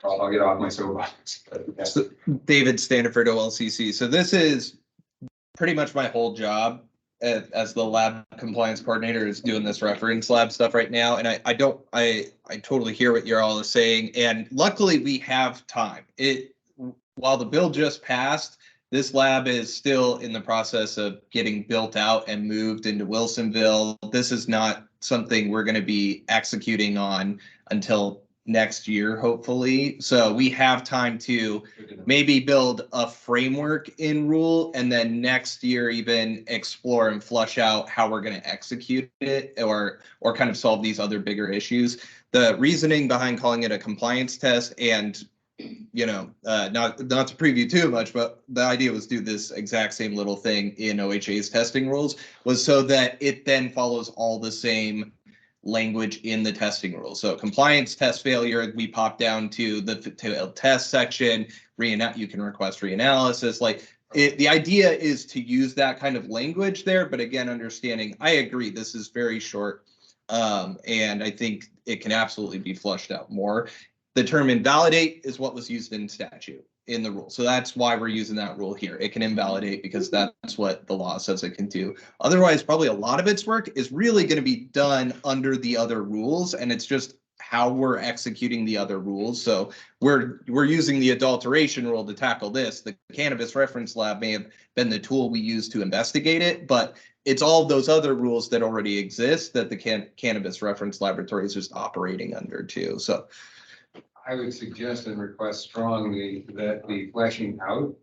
I'll get off my soapbox. So, David Standiford, OLCC. So this is pretty much my whole job as the lab compliance coordinator, is doing this reference lab stuff right now. And I totally hear what you're all saying. And luckily we have time. While the bill just passed, this lab is still in the process of getting built out and moved into Wilsonville. This is not something we're going to be executing on until next year, hopefully. So we have time to maybe build a framework in rule, and then next year even explore and flush out how we're going to execute it, or kind of solve these other bigger issues. The reasoning behind calling it a compliance test, and not to preview too much, but the idea was do this exact same little thing in OHA's testing rules, was so that it then follows all the same language in the testing rules. So compliance test failure, we pop down to the test section, you can request reanalysis. The idea is to use that kind of language there, but again, understanding, I agree, this is very short, and I think it can absolutely be flushed out more. The term invalidate is what was used in statute in the rule. So that's why we're using that rule here. It can invalidate because that's what the law says it can do. Otherwise, probably a lot of its work is really going to be done under the other rules, and it's just how we're executing the other rules. So we're using the adulteration rule to tackle this. The cannabis reference lab may have been the tool we use to investigate it, but it's all those other rules that already exist that the cannabis reference laboratory is just operating under too. So I would suggest and request strongly that the fleshing out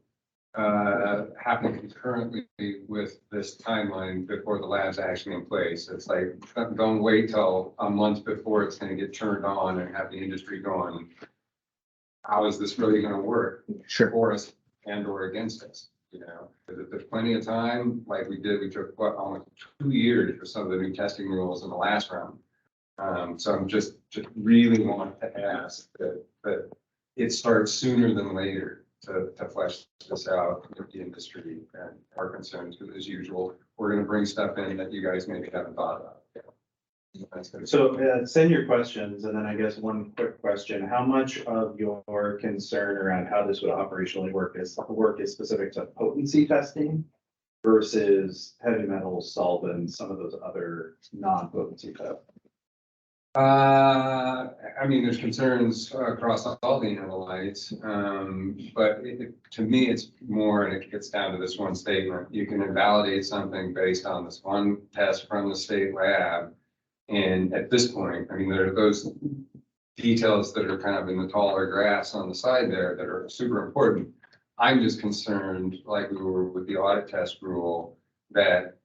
happen concurrently with this timeline before the lab's actually in place. It's like, don't wait till a month before it's going to get turned on and have the industry going. How is this really going to work for us and or against us, you know? Because if there's plenty of time, like we did, we took what, almost 2 years for some of the new testing rules in the last round. So I'm just really want to ask that it starts sooner than later to flesh this out with the industry and our concerns, because as usual, we're gonna bring stuff in that you guys maybe haven't thought about. So send your questions, and then I guess one quick question, how much of your concern around how this would operationally work is specific to potency testing versus heavy metal solvents, some of those other non-potency tests? I mean, there's concerns across all the analytes, but to me, it's more, and it gets down to this one statement. You can invalidate something based on this one test from the state lab. And at this point, I mean, there are those details that are kind of in the taller grass on the side there that are super important. I'm just concerned, like we were with the audit test rule, that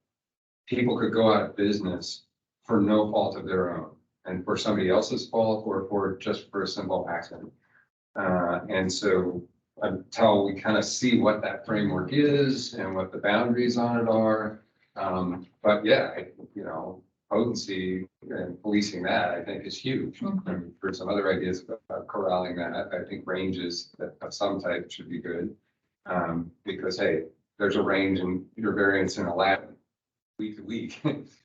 people could go out of business for no fault of their own, and for somebody else's fault, or for just for a simple accident. And so until we kind of see what that framework is and what the boundaries on it are, but yeah, you know, potency and policing that, I think, is huge. And for some other ideas about corralling that, I think ranges of some type should be good. Because hey, there's a range in your variance in a lab week to week.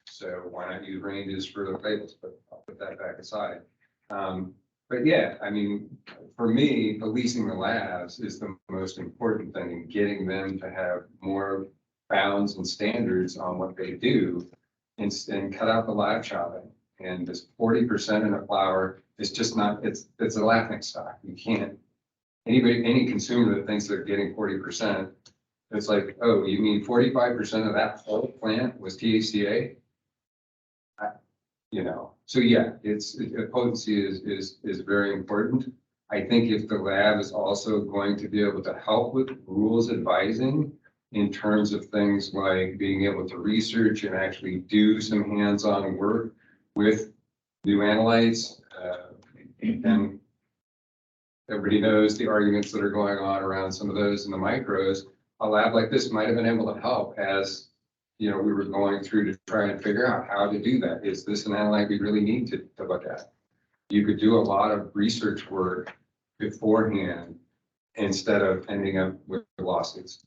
So why not use ranges for the labels, but I'll put that back aside. But yeah, I mean, for me, policing the labs is the most important thing, and getting them to have more bounds and standards on what they do, and cut out the lab shopping. And this 40% in a flower is just not, it's a laughing stock. You can't, any consumer that thinks they're getting 40%, it's like, oh, you mean 45% of that whole plant was THCA? You know, so yeah, potency is very important. I think if the lab is also going to be able to help with rules advising in terms of things like being able to research and actually do some hands-on work with new analytes, and everybody knows the arguments that are going on around some of those in the micros. A lab like this might have been able to help, as you know, we were going through to try and figure out how to do that. Is this an analyte we really need to look at? You could do a lot of research work beforehand instead of ending up with lawsuits.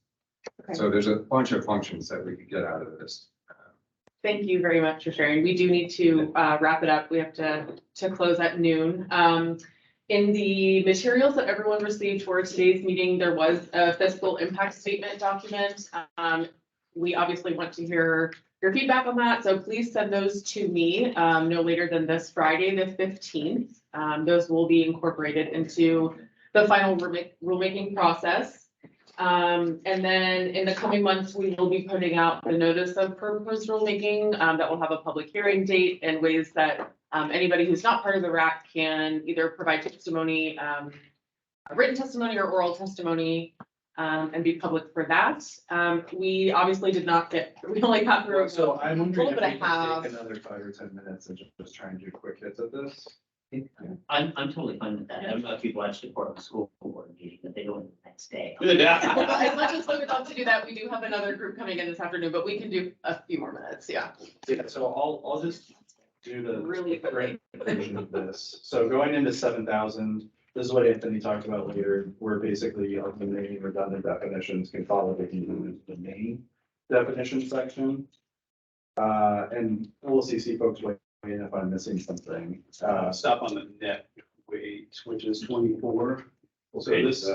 Okay. So there's a bunch of functions that we could get out of this. Thank you very much for sharing. We do need to wrap it up. We have to close at noon. In the materials that everyone received for today's meeting, there was a fiscal impact statement document. We obviously want to hear your feedback on that, so please send those to me no later than this Friday, the 15th. Those will be incorporated into the final rulemaking process. And then in the coming months, we will be putting out the notice of proposed rulemaking that will have a public hearing date, and ways that anybody who's not part of the RAC can either provide testimony, written testimony or oral testimony, and be public for that. We obviously did not we only got through. So I'm wondering if but I we have. can take another 5 or 10 minutes and just try and do quick hits of this. I'm totally fine with that. I don't know if you've watched the Portland School Board meeting, but they go in the next day. As much as we would love to do that, we do have another group coming in this afternoon, but we can do a few more minutes, yeah. Yeah, so I'll just do the Really quickly. version of this. So going into 7,000, this is what Anthony talked about later. We're basically eliminating redundant definitions, consolidating them into the main definition section. And OLCC folks weigh in if I'm missing something. Stop on the net weight, which is 24. So this,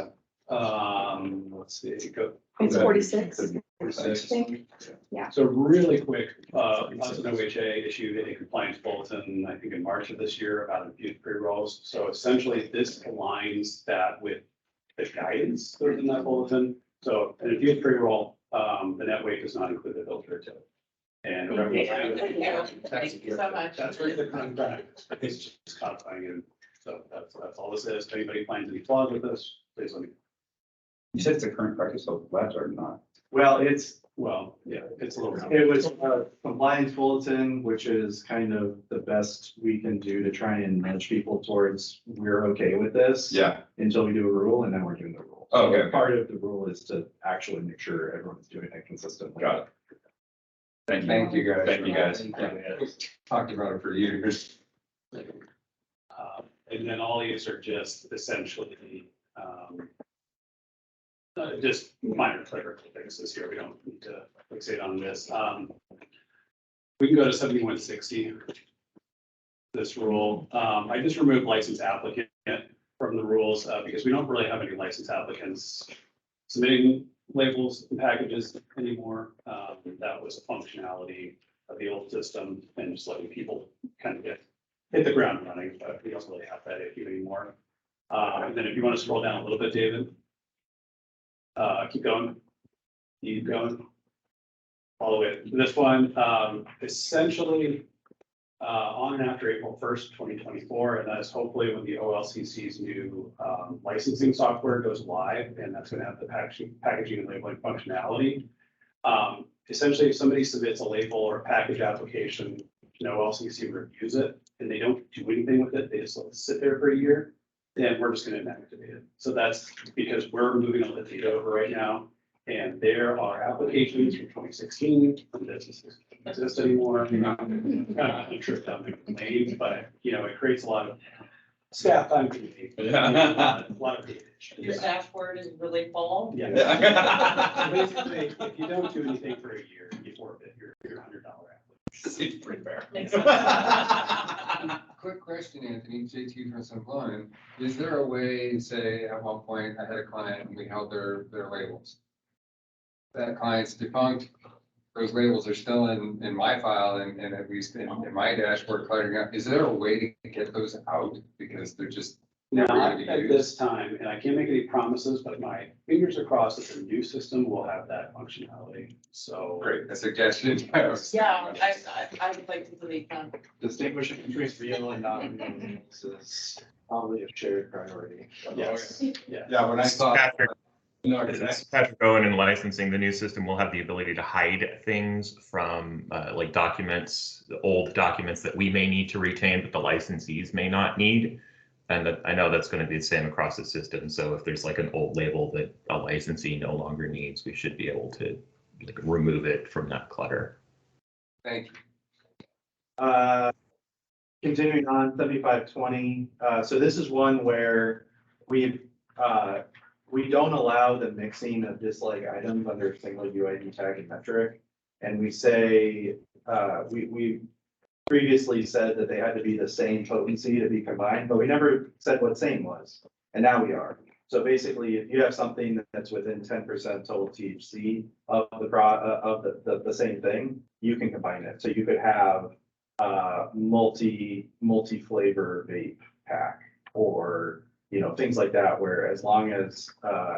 let's see, go. It's 46. 46. Yeah. So really quick, us and OHA issued a compliance bulletin, I think in March of this year, about infused pre-rolls. So essentially this aligns that with the guidance that was in that bulletin. So an infused pre-roll, the net weight does not include the filter tip. And Thank you so much. That's where the contract, it's just codifying it. So that's all this is. If anybody finds any flaws with this, please let me know. You said it's a current practice of labs or not? Well, it's it's a little. It was a compliance bulletin, which is kind of the best we can do to try and nudge people towards, we're okay with this. Yeah. Until we do a rule, and then we're doing the rule. Oh, okay, So okay. Part of the rule is to actually make sure everyone's doing it consistently. Got it. Thank you. Thank you, guys. Thank you, guys. Talked about it for years. And then all these are just essentially, just minor clerical fixes here. We don't need to fixate on this. We can go to 7160. This rule. I just removed licensed applicant from the rules because we don't really have any licensed applicants submitting labels and packages anymore. That was a functionality of the old system and just letting people kind of hit the ground running, but we don't really have that issue anymore. And then if you want to scroll down a little bit, David. Keep going. Keep going. All the way to this one. Essentially, on and after April 1st, 2024, and that is hopefully when the OLCC's new licensing software goes live, and that's going to have the packaging and labeling functionality. Essentially, if somebody submits a label or a package application, OLCC reviews it, and they don't do anything with it, they just let it sit there for a year, then we're just going to inactivate it. So that's because we're moving all the data over right now, and there are applications from 2016 that doesn't exist anymore. I'm not sure if that makes names, but it creates a lot of staff time for me. A lot of data. Your dashboard is really full. Yeah. Basically, if you don't do anything for a year, you forfeit your $100 application. It's pretty fair. Quick question, Anthony, JT from Simplon. Is there a way, say, at one point, I had a client and we held their labels? That client's defunct, those labels are still in my file and at least in my dashboard cluttering up. Is there a way to get those out? Because they're just never gonna Not be at used. this time, and I can't make any promises, but my fingers are crossed that the new system will have that functionality. So. Great, a suggestion. Yeah, I would like to delete them. Distinguishing between real and non-real names is probably a shared priority. Yes. Yeah, when I saw. Patrick, No, this is Patrick Owen in licensing. The new system will have the ability to hide things from like documents, old documents that we may need to retain, but the licensees may not need. And I know that's going to be the same across the system. So if there's like an old label that a licensee no longer needs, we should be able to like remove it from that clutter. Thank you. Continuing on 7520, so this is one where we don't allow the mixing of dislike items under single UID tag and metric. And we say, we previously said that they had to be the same potency to be combined, but we never said what same was. And now we are. So basically, if you have something that's within 10% total THC of the same thing, you can combine it. So you could have multi-flavor vape pack, or things like that, where as long as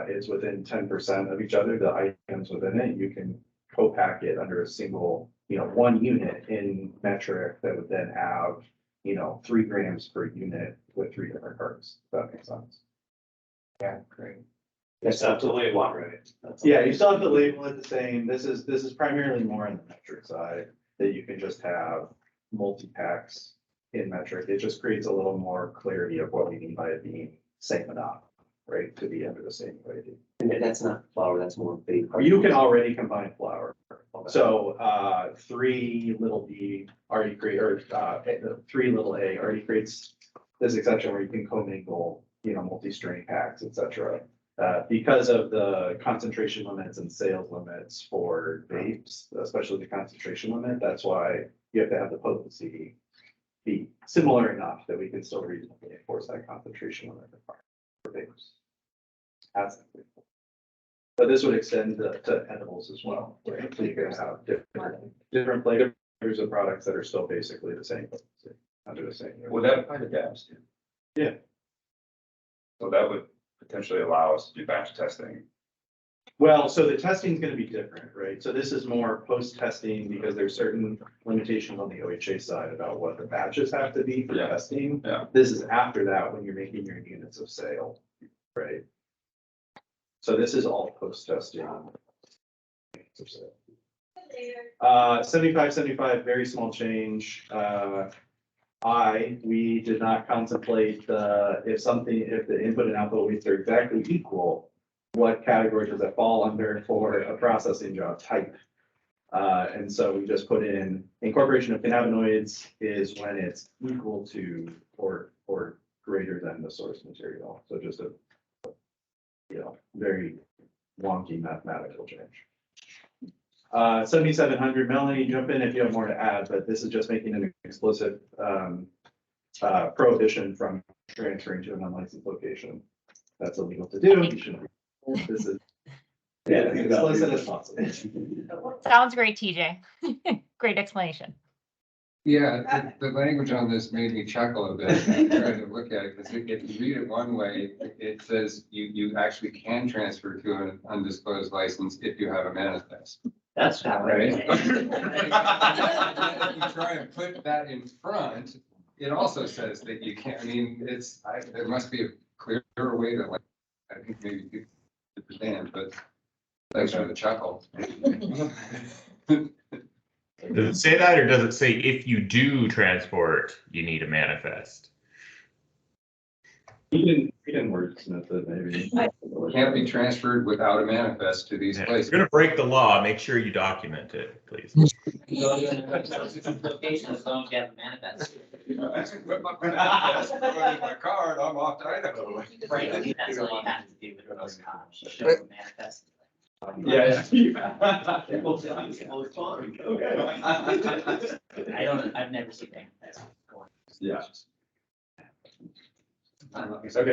it's within 10% of each other, the items within it, you can co-pack it under a single, one unit in metric that would then have 3 grams per unit with 3 different carts. If that makes sense. Yeah, great. It's up to label, right? Yeah, you still have to label it the same. This is primarily more on the metric side, that you can just have multi-packs in metric. It just creates a little more clarity of what we mean by it being same enough, right? To be under the same UID. And that's not flour, that's more big. You can already combine flour. So 3 little b already create, or 3 little a already creates this exception where you can commingle, multi-strain packs, etc. Because of the concentration limits and sales limits for vapes, especially the concentration limit, that's why you have to have the potency be similar enough that we can still reasonably enforce that concentration limit for vapes. But this would extend to edibles as well, right? So you can have different flavors of products that are still basically the same potency under the same. Would that apply to dabs too? Yeah. So that would potentially allow us to do batch testing. Well, so the testing is going to be different, right? So this is more post-testing because there's certain limitations on the OHA side about what the batches have to be for testing. Yeah. This is after that when you're making your units of sale, right? So this is all post-testing. 75, very small change. We did not contemplate if the input and output weights are exactly equal, what category does that fall under for a processing job type? And so we just put in incorporation of cannabinoids is when it's equal to or greater than the source material. So just a, very wonky mathematical change. 7,700, Melanie, jump in if you have more to add, but this is just making an explicit prohibition from transferring to an unlicensed location. That's illegal to do. You shouldn't. This is as explicit as possible. Sounds great, TJ. Great explanation. Yeah, the language on this made me chuckle a bit. I'm trying to look at it, because if you read it one way, it says you actually can transfer to an undisclosed license if you have a manifest. That's not Right? right. If you try and put that in front, it also says that you can't, there must be a clearer way to, like, I think maybe people understand, but thanks for the chuckle. Does it say that, or does it say if you do transport, you need a manifest? We can wordsmith it maybe. Can't be transferred without a manifest to these If places. you're gonna break the law, make sure you document it, please. Go to an unlicensed location as long as you have a manifest. Put my manifest, put it in my car, and I'm off to Idaho. Right, that's all you have to do with those cops, you show a manifest. Yeah. I've never seen that. Yeah. Okay, so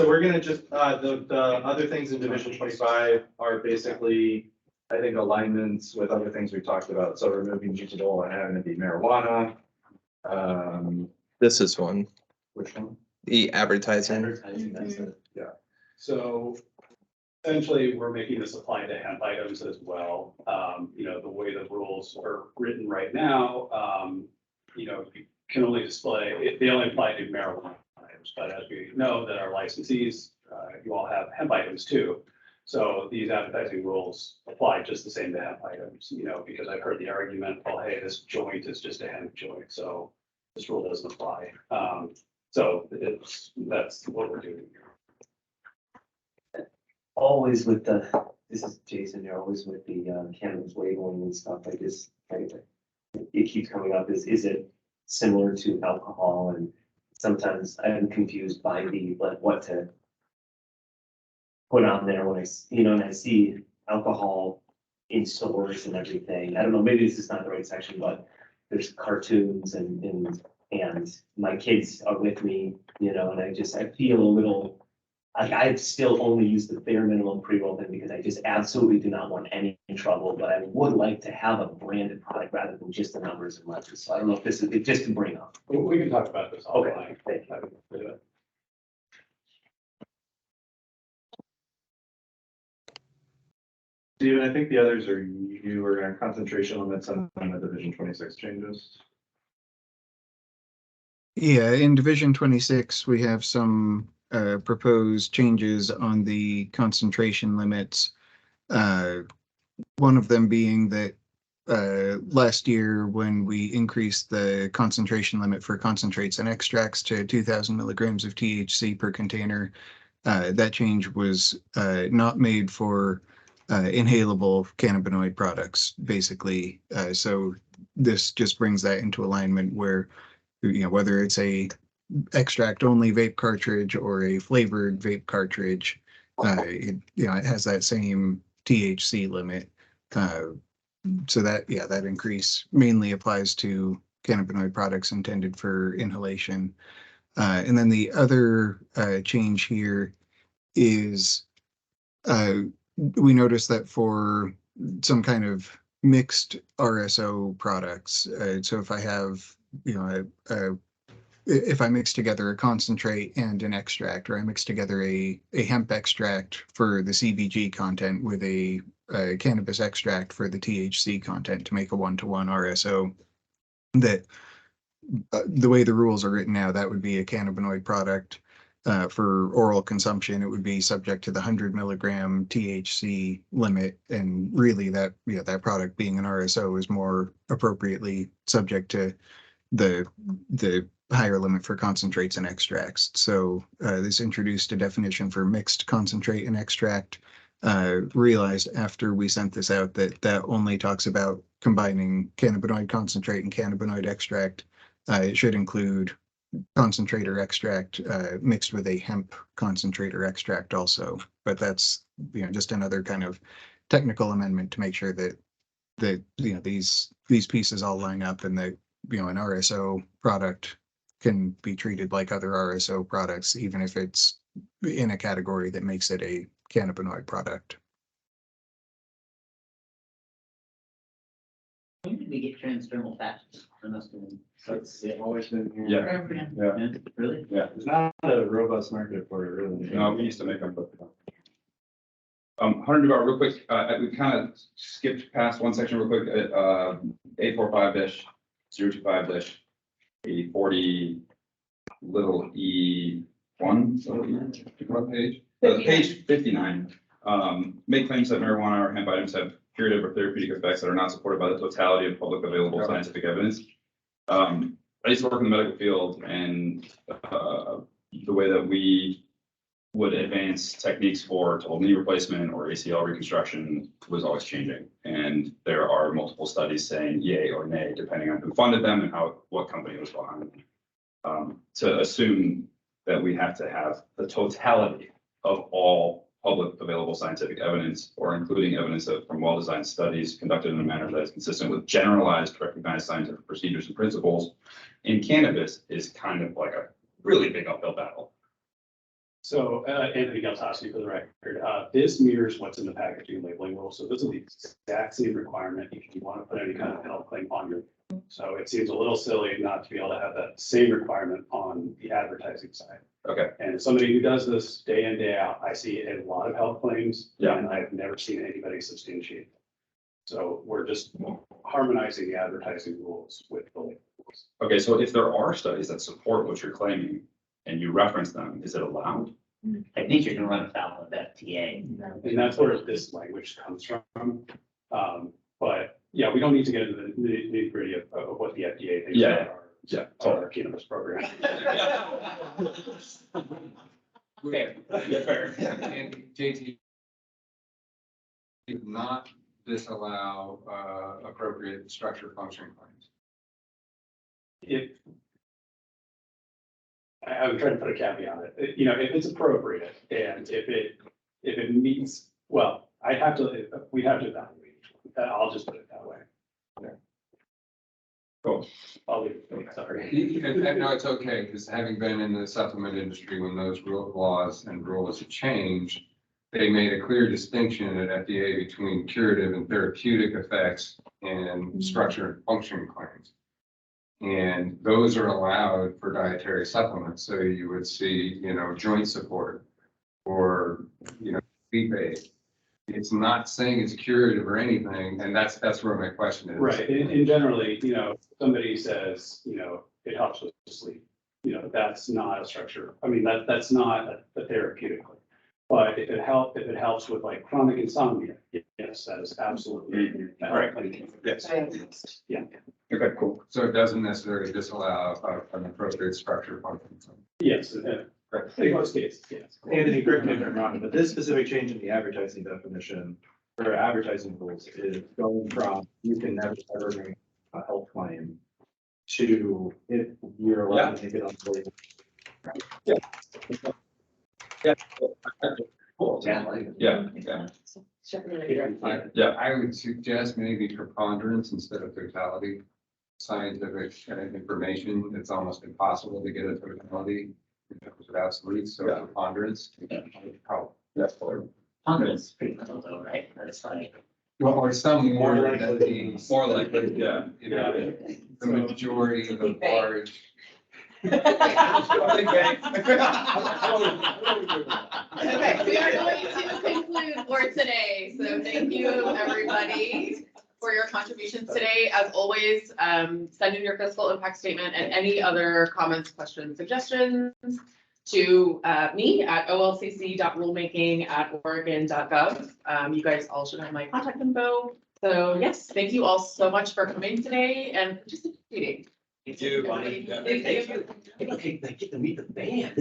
we're gonna just, the other things in Division 25 are basically, I think, alignments with other things we talked about. So removing digital and having it be marijuana. This is one, Which one? the advertising. That's it. Yeah. So essentially, we're making this apply to hemp items as well. The way the rules are written right now, you can only display, they only apply to marijuana items, but as we know that our licensees, you all have hemp items too. So these advertising rules apply just the same to hemp items, because I've heard the argument, oh, hey, this joint is just a hemp joint, so this rule doesn't apply. So that's what we're doing here. Always with this is Jason, you're always with the cannabis labeling and stuff like this. It keeps coming up, is it similar to alcohol? And sometimes I'm confused by what to put on there when and I see alcohol in stores and everything. I don't know, maybe this is not the right section, but there's cartoons and my kids are with me, and I feel a little, I've still only used the bare minimum pre-roll thing because I just absolutely do not want any trouble, but I would like to have a branded product rather than just the numbers and letters. So I don't know if this is just to bring up. We can talk about this. Okay, thank you. Steven, I think the others are you were on concentration limits and the Division 26 changes. Yeah, in Division 26, we have some proposed changes on the concentration limits. One of them being that last year, when we increased the concentration limit for concentrates and extracts to 2,000 milligrams of THC per container, that change was not made for inhalable cannabinoid products, basically. So this just brings that into alignment where, whether it's a extract only vape cartridge or a flavored vape cartridge, it has that same THC limit. So that increase mainly applies to cannabinoid products intended for inhalation. And then the other change here is we noticed that for some kind of mixed RSO products, so if I have, if I mix together a concentrate and an extract, or I mix together a hemp extract for the CBG content with a cannabis extract for the THC content to make a 1-to-1 RSO, that the way the rules are written now, that would be a cannabinoid product. for oral consumption, it would be subject to the 100 milligram THC limit. And really that, that product being an RSO is more appropriately subject to the higher limit for concentrates and extracts. So this introduced a definition for mixed concentrate and extract. Realized after we sent this out that only talks about combining cannabinoid concentrate and cannabinoid extract. It should include concentrate or extract mixed with a hemp concentrate or extract also. But that's just another kind of technical amendment to make sure that these pieces all line up, and that an RSO product can be treated like other RSO products, even if it's in a category that makes it a cannabinoid product. When did we get transdermal patches? That must have been. That's always been here. Yeah. Really? Yeah, there's not a robust market for it, really. No, we used to make them, but. Hunter DeGar, real quick, we kind of skipped past one section real quick, 845-025-8040 little E1, page. Page 59, make claims that marijuana or hemp items have curative or therapeutic effects that are not supported by the totality of public available scientific evidence. I used to work in the medical field, and the way that we would advance techniques for total knee replacement or ACL reconstruction was always changing. And there are multiple studies saying yay or nay, depending on who funded them and what company was behind them. To assume that we have to have the totality of all public available scientific evidence, or including evidence from well-designed studies conducted in a manner that is consistent with generalized recognized scientific procedures and principles in cannabis, is kind of like a really big uphill battle. So Anthony Galtowski for the record, this mirrors what's in the packaging labeling rule. So this is the exact same requirement if you want to put any kind of health claim on your. So it seems a little silly not to be able to have that same requirement on the advertising side. Okay. And as somebody who does this day in, day out, I see a lot of health claims. Yeah. And I've never seen anybody substantiate. So we're just harmonizing the advertising rules with the label rules. Okay, so if there are studies that support what you're claiming and you reference them, is it allowed? I think you're gonna run afoul of FDA. And that's where this language comes from. But yeah, we don't need to get into the nitty gritty of what the FDA thinks about our cannabis program. Fair. And JT did not disallow appropriate structure function claims. I'm trying to put a caveat on it. If it's appropriate and if it meets, well, we'd have to evaluate each one. I'll just put it that way. Yeah. Cool. I'll leave it. Sorry. And no, it's okay, because having been in the supplement industry when those laws and rules changed, they made a clear distinction at FDA between curative and therapeutic effects and structure and function claims. And those are allowed for dietary supplements. So you would see, joint support or, sleep aid. It's not saying it's curative or anything. And that's where my question is. Right. And generally, somebody says, it helps with sleep. That's not a structure. I mean, that's not a therapeutic. But if it helps with like chronic insomnia, yes, that is absolutely. Right. Yes. Yeah. Okay, cool. So it doesn't necessarily disallow an appropriate structure function. Yes. In most cases, yes. Anthony, correct me if I'm wrong, but this specific change in the advertising definition or advertising rules is going from you can never ever bring a health claim to if you're allowed to make it on the label. Yeah. Cool. Yeah. I would suggest maybe preponderance instead of totality. Scientific information, it's almost impossible to get a totality in terms of absolutes, so preponderance. That's clear. Preponderance is pretty little though, right? That's like. Well, or some more likely, yeah. The majority of the large. Okay, we are going to conclude for today. So thank you, everybody, for your contributions today. As always, send in your fiscal impact statement and any other comments, questions, suggestions to me at olcc.rulemaking@oregon.gov. You guys all should have my contact info. So yes, thank you all so much for coming today and participating. Thank you. Thank you. I get to meet the band.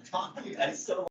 Talk to you guys so